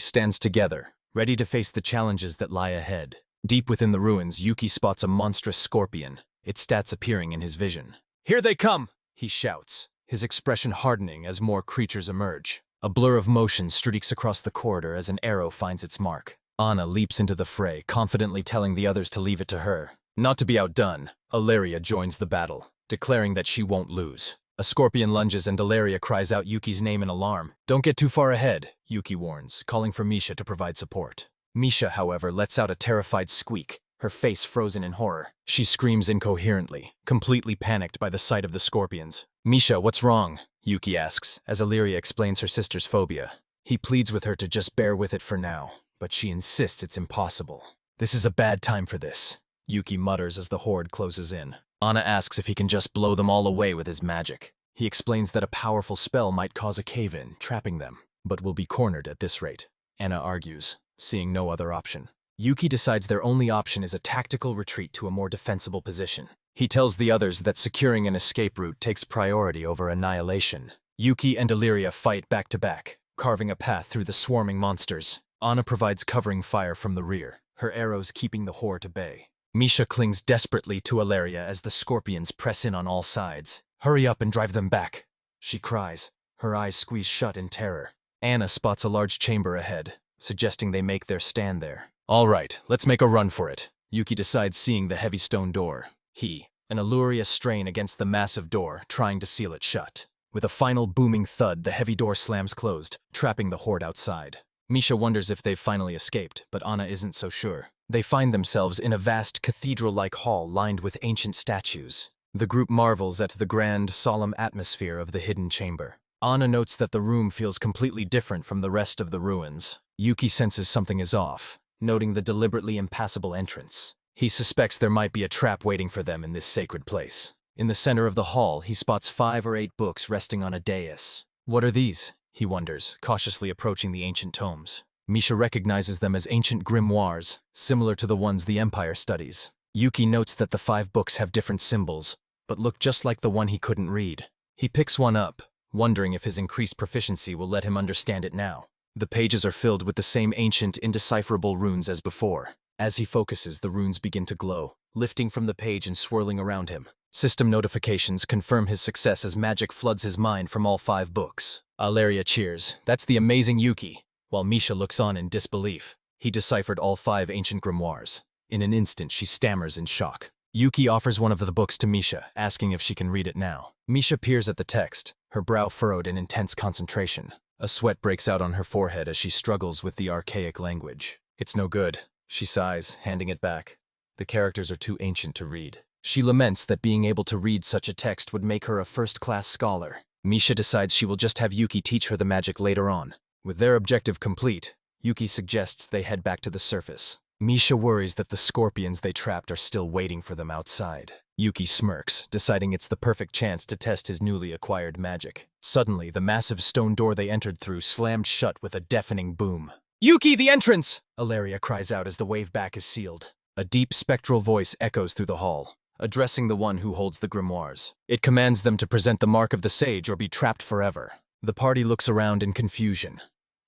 stands together, ready to face the challenges that lie ahead. Deep within the ruins, Yuki spots a monstrous scorpion, its stats appearing in his vision. "Here they come!" he shouts, his expression hardening as more creatures emerge. A blur of motion streaks across the corridor as an arrow finds its mark. Anna leaps into the fray, confidently telling the others to leave it to her. Not to be outdone, Illyria joins the battle, declaring that she won't lose. A scorpion lunges and Illyria cries out Yuki's name in alarm. "Don't get too far ahead," Yuki warns, calling for Misha to provide support. Misha, however, lets out a terrified squeak, her face frozen in horror. She screams incoherently, completely panicked by the sight of the scorpions. "Misha, what's wrong?" Yuki asks, as Illyria explains her sister's phobia. He pleads with her to just bear with it for now, but she insists it's impossible. "This is a bad time for this," Yuki mutters as the horde closes in. Anna asks if he can just blow them all away with his magic. He explains that a powerful spell might cause a cave-in, trapping them, but will be cornered at this rate. Anna argues, seeing no other option. Yuki decides their only option is a tactical retreat to a more defensible position. He tells the others that securing an escape route takes priority over annihilation. Yuki and Illyria fight back to back, carving a path through the swarming monsters. Anna provides covering fire from the rear, her arrows keeping the horde at bay. Misha clings desperately to Illyria as the scorpions press in on all sides. "Hurry up and drive them back," she cries, her eyes squeezed shut in terror. Anna spots a large chamber ahead, suggesting they make their stand there. "All right, let's make a run for it," Yuki decides, seeing the heavy stone door. He and Illyria strain against the massive door, trying to seal it shut. With a final booming thud, the heavy door slams closed, trapping the horde outside. Misha wonders if they've finally escaped, but Anna isn't so sure. They find themselves in a vast cathedral-like hall lined with ancient statues. The group marvels at the grand, solemn atmosphere of the hidden chamber. Anna notes that the room feels completely different from the rest of the ruins. Yuki senses something is off, noting the deliberately impassable entrance. He suspects there might be a trap waiting for them in this sacred place. In the center of the hall, he spots 5 or 8 books resting on a dais. What are these? He wonders, cautiously approaching the ancient tomes. Misha recognizes them as ancient grimoires, similar to the ones the Empire studies. Yuki notes that the 5 books have different symbols, but look just like the one he couldn't read. He picks one up, wondering if his increased proficiency will let him understand it now. The pages are filled with the same ancient, indecipherable runes as before. As he focuses, the runes begin to glow, lifting from the page and swirling around him. System notifications confirm his success as magic floods his mind from all 5 books. Illyria cheers. "That's the amazing Yuki," while Misha looks on in disbelief. He deciphered all 5 ancient grimoires. In an instant, she stammers in shock. Yuki offers one of the books to Misha, asking if she can read it now. Misha peers at the text, her brow furrowed in intense concentration. A sweat breaks out on her forehead as she struggles with the archaic language. "It's no good," she sighs, handing it back. The characters are too ancient to read. She laments that being able to read such a text would make her a first-class scholar. Misha decides she will just have Yuki teach her the magic later on. With their objective complete, Yuki suggests they head back to the surface. Misha worries that the scorpions they trapped are still waiting for them outside. Yuki smirks, deciding it's the perfect chance to test his newly acquired magic. Suddenly, the massive stone door they entered through slammed shut with a deafening boom. "Yuki, the entrance!" Ilaria cries out as the wave back is sealed. A deep spectral voice echoes through the hall, addressing the one who holds the grimoires. It commands them to present the mark of the sage or be trapped forever. The party looks around in confusion,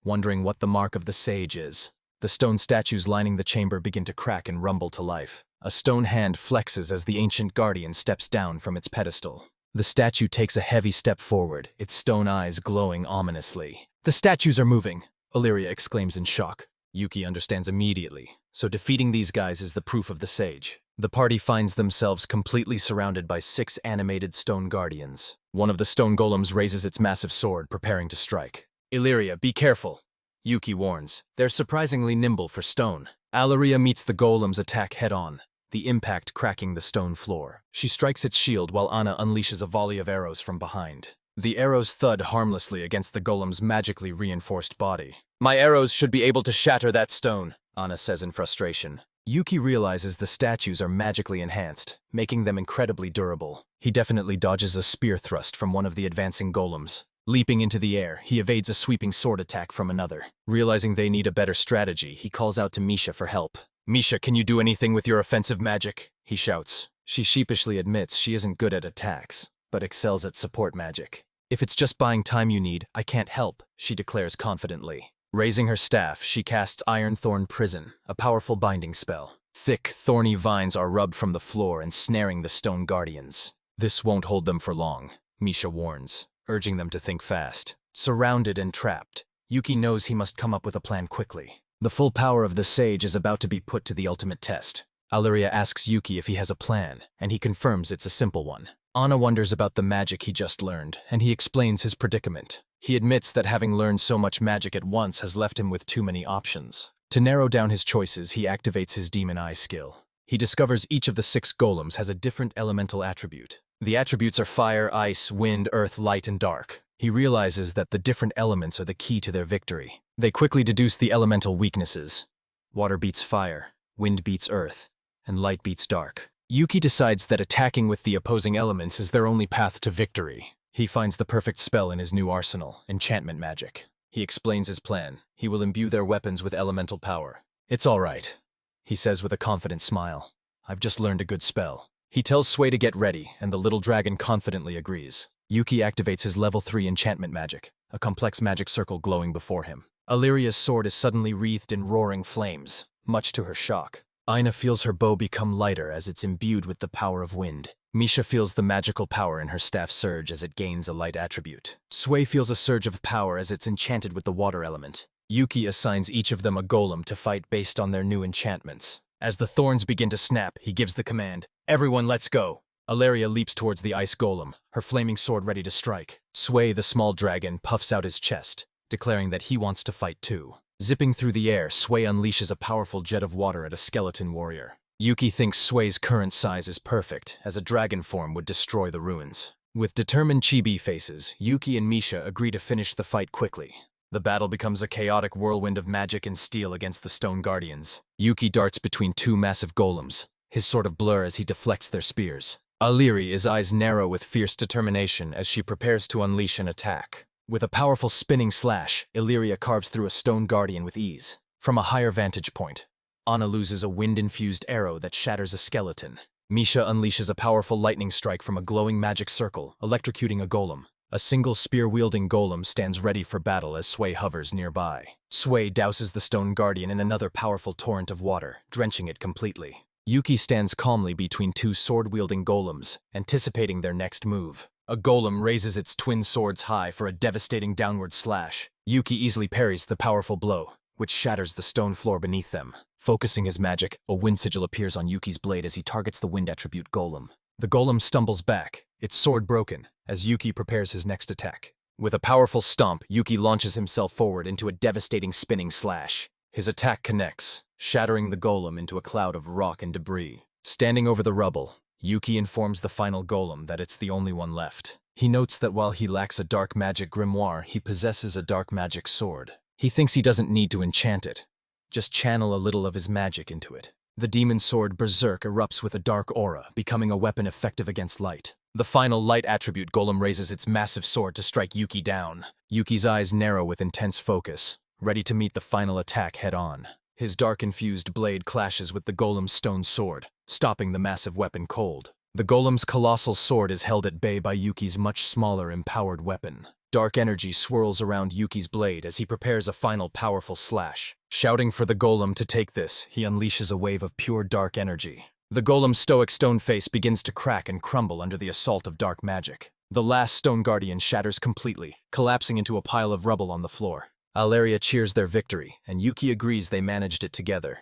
wondering what the mark of the sage is. The stone statues lining the chamber begin to crack and rumble to life. A stone hand flexes as the ancient guardian steps down from its pedestal. The statue takes a heavy step forward, its stone eyes glowing ominously. "The statues are moving!" Ilaria exclaims in shock. Yuki understands immediately, so defeating these guys is the proof of the sage. The party finds themselves completely surrounded by 6 animated stone guardians. One of the stone golems raises its massive sword, preparing to strike. "Ilaria, be careful," Yuki warns. They're surprisingly nimble for stone. Ilaria meets the golem's attack head-on, the impact cracking the stone floor. She strikes its shield while Anna unleashes a volley of arrows from behind. The arrows thud harmlessly against the golem's magically reinforced body. "My arrows should be able to shatter that stone," Anna says in frustration. Yuki realizes the statues are magically enhanced, making them incredibly durable. He definitely dodges a spear thrust from one of the advancing golems. Leaping into the air, he evades a sweeping sword attack from another. Realizing they need a better strategy, he calls out to Misha for help. "Misha, can you do anything with your offensive magic?" he shouts. She sheepishly admits she isn't good at attacks, but excels at support magic. "If it's just buying time you need, I can't help," she declares confidently. Raising her staff, she casts Iron Thorn Prison, a powerful binding spell. Thick, thorny vines are rubbed from the floor and snaring the stone guardians. "This won't hold them for long," Misha warns, urging them to think fast. Surrounded and trapped, Yuki knows he must come up with a plan quickly. The full power of the sage is about to be put to the ultimate test. Ilaria asks Yuki if he has a plan, and he confirms it's a simple one. Anna wonders about the magic he just learned, and he explains his predicament. He admits that having learned so much magic at once has left him with too many options. To narrow down his choices, he activates his Demon Eye skill. He discovers each of the 6 golems has a different elemental attribute. The attributes are fire, ice, wind, earth, light, and dark. He realizes that the different elements are the key to their victory. They quickly deduce the elemental weaknesses. Water beats fire, wind beats earth, and light beats dark. Yuki decides that attacking with the opposing elements is their only path to victory. He finds the perfect spell in his new arsenal, enchantment magic. He explains his plan. He will imbue their weapons with elemental power. "It's all right," he says with a confident smile. "I've just learned a good spell." He tells Sui to get ready, and the little dragon confidently agrees. Yuki activates his level 3 enchantment magic, a complex magic circle glowing before him. Illyria's sword is suddenly wreathed in roaring flames, much to her shock. Aina feels her bow become lighter as it's imbued with the power of wind. Misha feels the magical power in her staff surge as it gains a light attribute. Sui feels a surge of power as it's enchanted with the water element. Yuki assigns each of them a golem to fight based on their new enchantments. As the thorns begin to snap, he gives the command, "Everyone, let's go!" Ilaria leaps towards the ice golem, her flaming sword ready to strike. Sui, the small dragon, puffs out his chest, declaring that he wants to fight too. Zipping through the air, Sui unleashes a powerful jet of water at a skeleton warrior. Yuki thinks Sui's current size is perfect, as a dragon form would destroy the ruins. With determined chibi faces, Yuki and Misha agree to finish the fight quickly. The battle becomes a chaotic whirlwind of magic and steel against the stone guardians. Yuki darts between 2 massive golems, his sort of blur as he deflects their spears. Illyria, his eyes narrow with fierce determination as she prepares to unleash an attack. With a powerful spinning slash, Illyria carves through a stone guardian with ease. From a higher vantage point, Anna loses a wind-infused arrow that shatters a skeleton. Misha unleashes a powerful lightning strike from a glowing magic circle, electrocuting a golem. A single spear-wielding golem stands ready for battle as Sui hovers nearby. Sui douses the stone guardian in another powerful torrent of water, drenching it completely. Yuki stands calmly between 2 sword-wielding golems, anticipating their next move. A golem raises its twin swords high for a devastating downward slash. Yuki easily parries the powerful blow, which shatters the stone floor beneath them. Focusing his magic, a wind sigil appears on Yuki's blade as he targets the wind attribute golem. The golem stumbles back, its sword broken, as Yuki prepares his next attack. With a powerful stomp, Yuki launches himself forward into a devastating spinning slash. His attack connects, shattering the golem into a cloud of rock and debris. Standing over the rubble, Yuki informs the final golem that it's the only one left. He notes that while he lacks a dark magic grimoire, he possesses a dark magic sword. He thinks he doesn't need to enchant it, Just channel a little of his magic into it. The demon sword Berserk erupts with a dark aura, becoming a weapon effective against light. The final light attribute Golem raises its massive sword to strike Yuki down. Yuki's eyes narrow with intense focus, ready to meet the final attack head-on. His dark-infused blade clashes with the Golem's stone sword, stopping the massive weapon cold. The Golem's colossal sword is held at bay by Yuki's much smaller, empowered weapon. Dark energy swirls around Yuki's blade as he prepares a final powerful slash. Shouting for the Golem to take this, he unleashes a wave of pure dark energy. The Golem's stoic stone face begins to crack and crumble under the assault of dark magic. The last stone guardian shatters completely, collapsing into a pile of rubble on the floor. Alleria cheers their victory, and Yuki agrees they managed it together.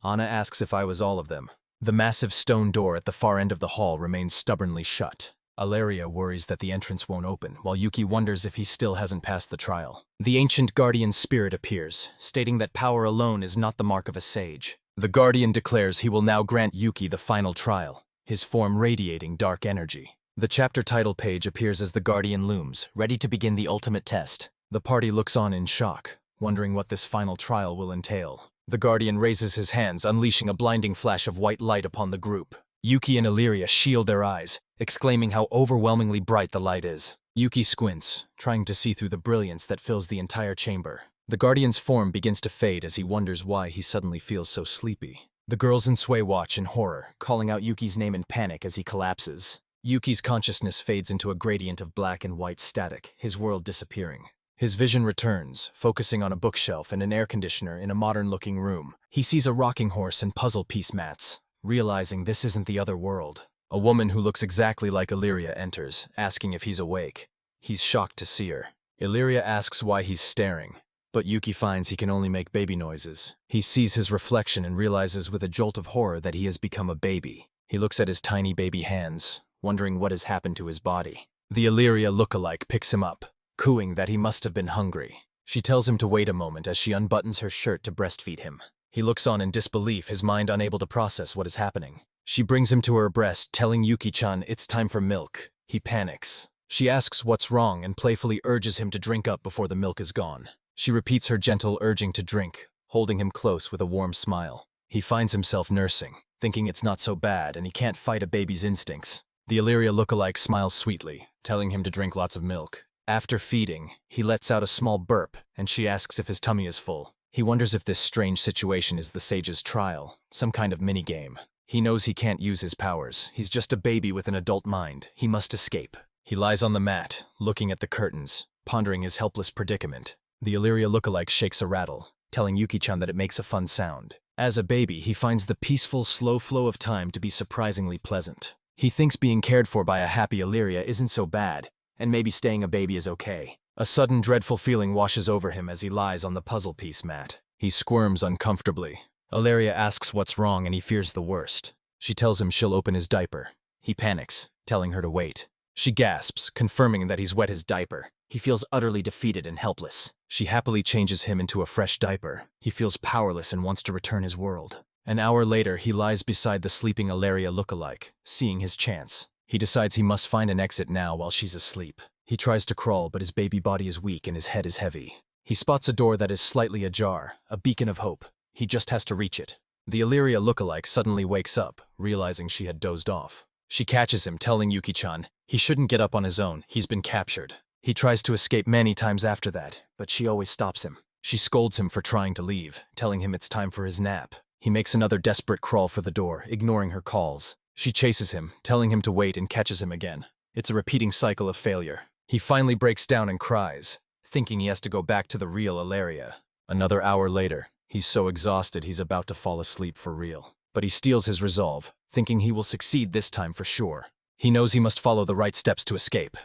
Anna asks if I was all of them. The massive stone door at the far end of the hall remains stubbornly shut. Alleria worries that the entrance won't open, while Yuki wonders if he still hasn't passed the trial. The ancient guardian spirit appears, stating that power alone is not the mark of a sage. The guardian declares he will now grant Yuki the final trial, his form radiating dark energy. The chapter title page appears as the guardian looms, ready to begin the ultimate test. The party looks on in shock, wondering what this final trial will entail. The guardian raises his hands, unleashing a blinding flash of white light upon the group. Yuki and Alleria shield their eyes, exclaiming how overwhelmingly bright the light is. Yuki squints, trying to see through the brilliance that fills the entire chamber. The guardian's form begins to fade as he wonders why he suddenly feels so sleepy. The girls in Sway watch in horror, calling out Yuki's name in panic as he collapses. Yuki's consciousness fades into a gradient of black and white static, his world disappearing. His vision returns, focusing on a bookshelf and an air conditioner in a modern-looking room. He sees a rocking horse and puzzle piece mats, realizing this isn't the other world. A woman who looks exactly like Alleria enters, asking if he's awake. He's shocked to see her. Alleria asks why he's staring, but Yuki finds he can only make baby noises. He sees his reflection and realizes with a jolt of horror that he has become a baby. He looks at his tiny baby hands, wondering what has happened to his body. The Alleria look-alike picks him up, cooing that he must have been hungry. She tells him to wait a moment as she unbuttons her shirt to breastfeed him. He looks on in disbelief, his mind unable to process what is happening. She brings him to her breast, telling Yuki-chan it's time for milk. He panics. She asks what's wrong and playfully urges him to drink up before the milk is gone. She repeats her gentle urging to drink, holding him close with a warm smile. He finds himself nursing, thinking it's not so bad and he can't fight a baby's instincts. The Alleria look-alike smiles sweetly, telling him to drink lots of milk. After feeding, he lets out a small burp, and she asks if his tummy is full. He wonders if this strange situation is the sage's trial, some kind of minigame. He knows he can't use his powers. He's just a baby with an adult mind. He must escape. He lies on the mat, looking at the curtains, pondering his helpless predicament. The Alleria look-alike shakes a rattle, telling Yuki-chan that it makes a fun sound. As a baby, he finds the peaceful, slow flow of time to be surprisingly pleasant. He thinks being cared for by a happy Alleria isn't so bad, and maybe staying a baby is okay. A sudden dreadful feeling washes over him as he lies on the puzzle piece mat. He squirms uncomfortably. Alleria asks what's wrong and he fears the worst. She tells him she'll open his diaper. He panics, telling her to wait. She gasps, confirming that he's wet his diaper. He feels utterly defeated and helpless. She happily changes him into a fresh diaper. He feels powerless and wants to return his world. An hour later, he lies beside the sleeping Alleria look-alike, seeing his chance. He decides he must find an exit now while she's asleep. He tries to crawl, but his baby body is weak and his head is heavy. He spots a door that is slightly ajar, a beacon of hope. He just has to reach it. The Alleria look-alike suddenly wakes up, realizing she had dozed off. She catches him, telling Yuki-chan he shouldn't get up on his own, he's been captured. He tries to escape many times after that, but she always stops him. She scolds him for trying to leave, telling him it's time for his nap. He makes another desperate crawl for the door, ignoring her calls. She chases him, telling him to wait and catches him again. It's a repeating cycle of failure. He finally breaks down and cries, thinking he has to go back to the real Alleria. Another hour later, he's so exhausted he's about to fall asleep for real. But he steels his resolve, thinking he will succeed this time for sure. He knows he must follow the right steps to escape.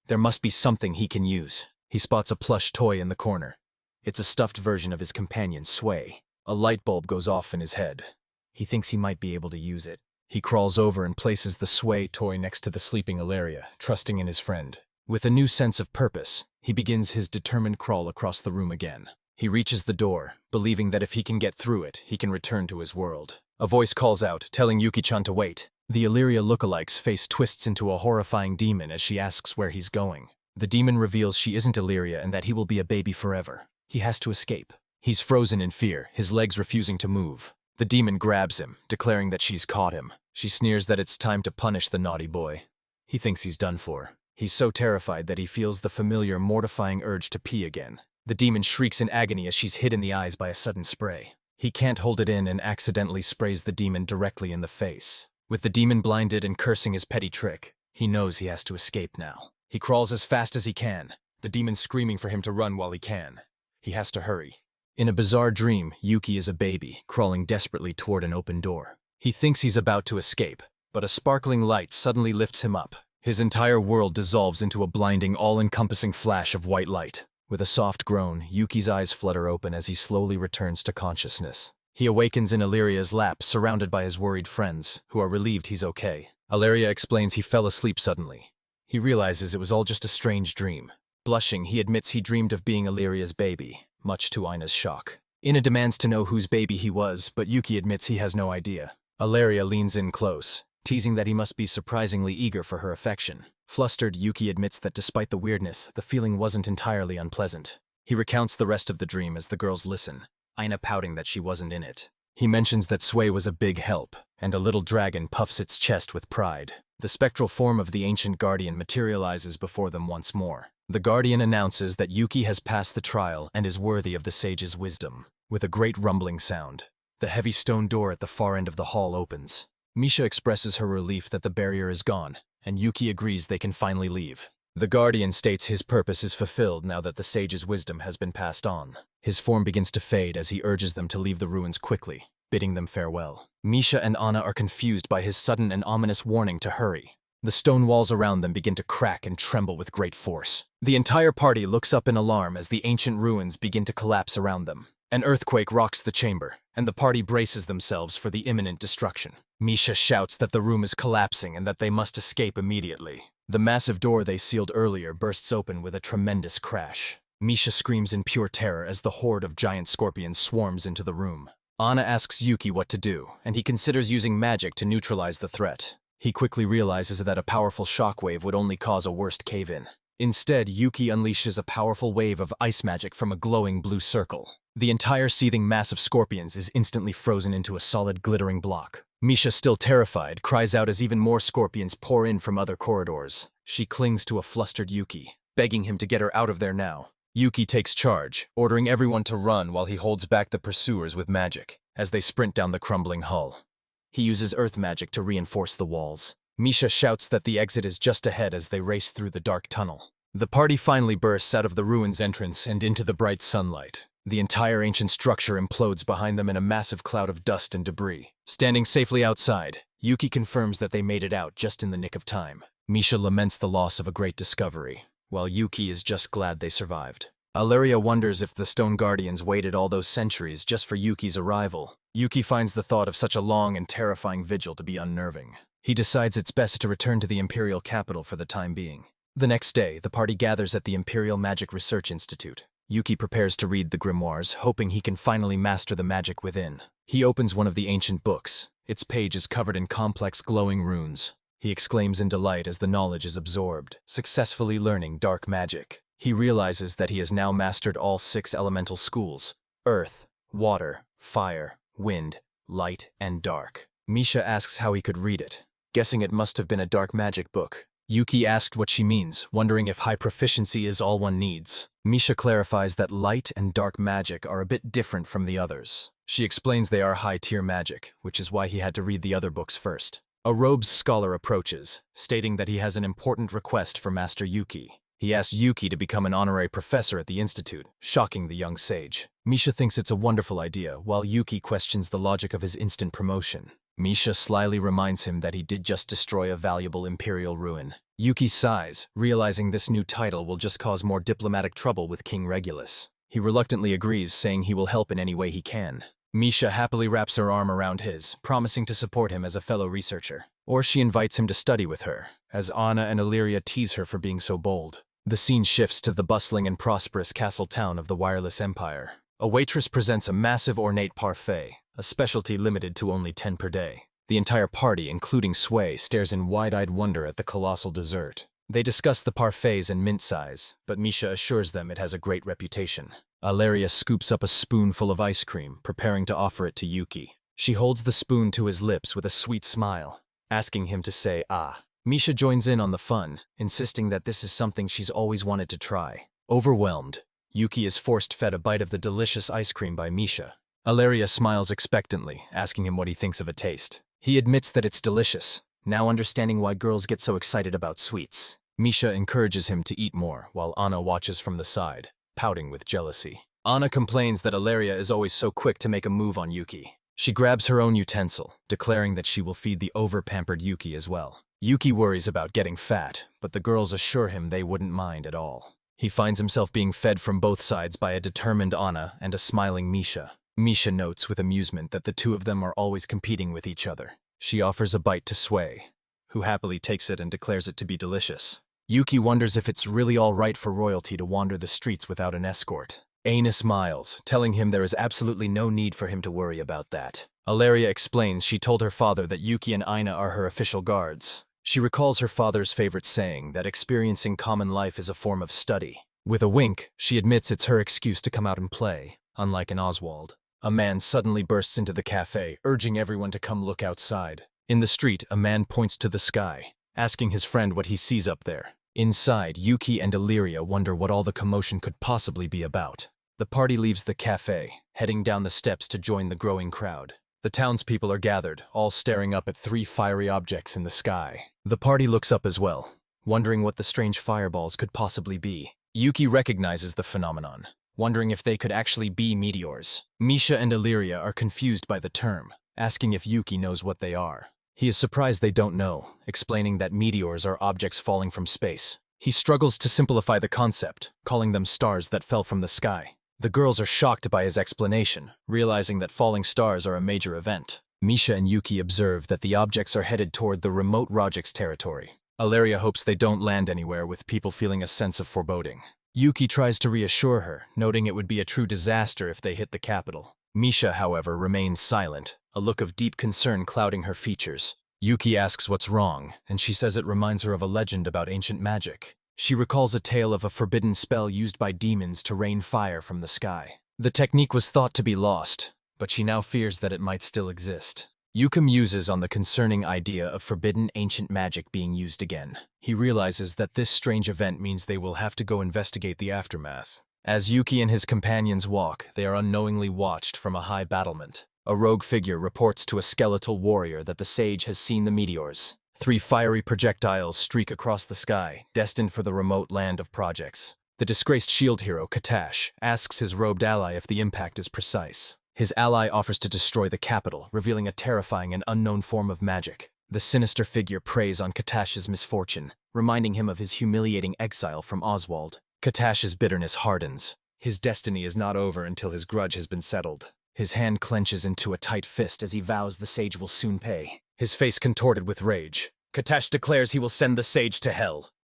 There must be something he can use. He spots a plush toy in the corner. It's a stuffed version of his companion, Sway. A light bulb goes off in his head. He thinks he might be able to use it. He crawls over and places the Sway toy next to the sleeping Alleria, trusting in his friend. With a new sense of purpose, he begins his determined crawl across the room again. He reaches the door, believing that if he can get through it, he can return to his world. A voice calls out, telling Yuki-chan to wait. The Alleria look-alike's face twists into a horrifying demon as she asks where he's going. The demon reveals she isn't Alleria and that he will be a baby forever. He has to escape. He's frozen in fear, his legs refusing to move. The demon grabs him, declaring that she's caught him. She sneers that it's time to punish the naughty boy. He thinks he's done for. He's so terrified that he feels the familiar, mortifying urge to pee again. The demon shrieks in agony as she's hit in the eyes by a sudden spray. He can't hold it in and accidentally sprays the demon directly in the face. With the demon blinded and cursing his petty trick, he knows he has to escape now. He crawls as fast as he can, the demon screaming for him to run while he can. He has to hurry. In a bizarre dream, Yuki is a baby, crawling desperately toward an open door. He thinks he's about to escape, but a sparkling light suddenly lifts him up. His entire world dissolves into a blinding, all-encompassing flash of white light. With a soft groan, Yuki's eyes flutter open as he slowly returns to consciousness. He awakens in Illyria's lap, surrounded by his worried friends, who are relieved he's okay. Illyria explains he fell asleep suddenly. He realizes it was all just a strange dream. Blushing, he admits he dreamed of being Illyria's baby, much to Ina's shock. Ina demands to know whose baby he was, but Yuki admits he has no idea. Illyria leans in close, teasing that he must be surprisingly eager for her affection. Flustered, Yuki admits that despite the weirdness, the feeling wasn't entirely unpleasant. He recounts the rest of the dream as the girls listen, Ina pouting that she wasn't in it. He mentions that Sway was a big help, and a little dragon puffs its chest with pride. The spectral form of the ancient guardian materializes before them once more. The guardian announces that Yuki has passed the trial and is worthy of the sage's wisdom. With a great rumbling sound, the heavy stone door at the far end of the hall opens. Misha expresses her relief that the barrier is gone, and Yuki agrees they can finally leave. The guardian states his purpose is fulfilled now that the sage's wisdom has been passed on. His form begins to fade as he urges them to leave the ruins quickly, bidding them farewell. Misha and Anna are confused by his sudden and ominous warning to hurry. The stone walls around them begin to crack and tremble with great force. The entire party looks up in alarm as the ancient ruins begin to collapse around them. An earthquake rocks the chamber, and the party braces themselves for the imminent destruction. Misha shouts that the room is collapsing and that they must escape immediately. The massive door they sealed earlier bursts open with a tremendous crash. Misha screams in pure terror as the horde of giant scorpions swarms into the room. Anna asks Yuki what to do, and he considers using magic to neutralize the threat. He quickly realizes that a powerful shockwave would only cause a worst cave-in. Instead, Yuki unleashes a powerful wave of ice magic from a glowing blue circle. The entire seething mass of scorpions is instantly frozen into a solid, glittering block. Misha, still terrified, cries out as even more scorpions pour in from other corridors. She clings to a flustered Yuki, begging him to get her out of there now. Yuki takes charge, ordering everyone to run while he holds back the pursuers with magic, as they sprint down the crumbling hull. He uses earth magic to reinforce the walls. Misha shouts that the exit is just ahead as they race through the dark tunnel. The party finally bursts out of the ruins entrance and into the bright sunlight. The entire ancient structure implodes behind them in a massive cloud of dust and debris. Standing safely outside, Yuki confirms that they made it out just in the nick of time. Misha laments the loss of a great discovery, while Yuki is just glad they survived. Illyria wonders if the Stone Guardians waited all those centuries just for Yuki's arrival. Yuki finds the thought of such a long and terrifying vigil to be unnerving. He decides it's best to return to the Imperial capital for the time being. The next day, the party gathers at the Imperial Magic Research Institute. Yuki prepares to read the grimoires, hoping he can finally master the magic within. He opens one of the ancient books. Its page is covered in complex glowing runes. He exclaims in delight as the knowledge is absorbed, successfully learning dark magic. He realizes that he has now mastered all 6 elemental schools: earth, water, fire, wind, light, and dark. Misha asks how he could read it, guessing it must have been a dark magic book. Yuki asked what she means, wondering if high proficiency is all one needs. Misha clarifies that light and dark magic are a bit different from the others. She explains they are high-tier magic, which is why he had to read the other books first. A robed scholar approaches, stating that he has an important request for Master Yuki. He asks Yuki to become an honorary professor at the institute, shocking the young sage. Misha thinks it's a wonderful idea, while Yuki questions the logic of his instant promotion. Misha slyly reminds him that he did just destroy a valuable imperial ruin. Yuki sighs, realizing this new title will just cause more diplomatic trouble with King Regulus. He reluctantly agrees, saying he will help in any way he can. Misha happily wraps her arm around his, promising to support him as a fellow researcher. Or she invites him to study with her, as Anna and Illyria tease her for being so bold. The scene shifts to the bustling and prosperous castle town of the Wireless Empire. A waitress presents a massive ornate parfait, a specialty limited to only 10 per day. The entire party, including Sway, stares in wide-eyed wonder at the colossal dessert. They discuss the parfaits and mint size, but Misha assures them it has a great reputation. Alaria scoops up a spoonful of ice cream, preparing to offer it to Yuki. She holds the spoon to his lips with a sweet smile, asking him to say ah. Misha joins in on the fun, insisting that this is something she's always wanted to try. Overwhelmed, Yuki is force-fed a bite of the delicious ice cream by Misha. Alaria smiles expectantly, asking him what he thinks of a taste. He admits that it's delicious, now understanding why girls get so excited about sweets. Misha encourages him to eat more, while Anna watches from the side, pouting with jealousy. Anna complains that Alaria is always so quick to make a move on Yuki. She grabs her own utensil, declaring that she will feed the over-pampered Yuki as well. Yuki worries about getting fat, but the girls assure him they wouldn't mind at all. He finds himself being fed from both sides by a determined Anna and a smiling Misha. Misha notes with amusement that the two of them are always competing with each other. She offers a bite to Sway, who happily takes it and declares it to be delicious. Yuki wonders if it's really all right for royalty to wander the streets without an escort. Aina smiles, telling him there is absolutely no need for him to worry about that. Alaria explains she told her father that Yuki and Aina are her official guards. She recalls her father's favorite saying that experiencing common life is a form of study. With a wink, she admits it's her excuse to come out and play, unlike in Oswald. A man suddenly bursts into the cafe, urging everyone to come look outside. In the street, a man points to the sky, asking his friend what he sees up there. Inside, Yuki and Illyria wonder what all the commotion could possibly be about. The party leaves the cafe, heading down the steps to join the growing crowd. The townspeople are gathered, all staring up at 3 fiery objects in the sky. The party looks up as well, wondering what the strange fireballs could possibly be. Yuki recognizes the phenomenon, wondering if they could actually be meteors. Misha and Illyria are confused by the term, asking if Yuki knows what they are. He is surprised they don't know, explaining that meteors are objects falling from space. He struggles to simplify the concept, calling them stars that fell from the sky. The girls are shocked by his explanation, realizing that falling stars are a major event. Misha and Yuki observe that the objects are headed toward the remote Rajik's territory. Alaria hopes they don't land anywhere, with people feeling a sense of foreboding. Yuki tries to reassure her, noting it would be a true disaster if they hit the capital. Misha, however, remains silent, a look of deep concern clouding her features. Yuki asks what's wrong, and she says it reminds her of a legend about ancient magic. She recalls a tale of a forbidden spell used by demons to rain fire from the sky. The technique was thought to be lost, but she now fears that it might still exist. Yuki muses on the concerning idea of forbidden ancient magic being used again. He realizes that this strange event means they will have to go investigate the aftermath. As Yuki and his companions walk, they are unknowingly watched from a high battlement. A rogue figure reports to a skeletal warrior that the sage has seen the meteors. 3 fiery projectiles streak across the sky, destined for the remote land of projects. The disgraced shield hero, Katash, asks his robed ally if the impact is precise. His ally offers to destroy the capital, revealing a terrifying and unknown form of magic. The sinister figure preys on Katash's misfortune, reminding him of his humiliating exile from Oswald. Katash's bitterness hardens. His destiny is not over until his grudge has been settled. His hand clenches into a tight fist as he vows the sage will soon pay. His face contorted with rage, Katash declares he will send the sage to hell.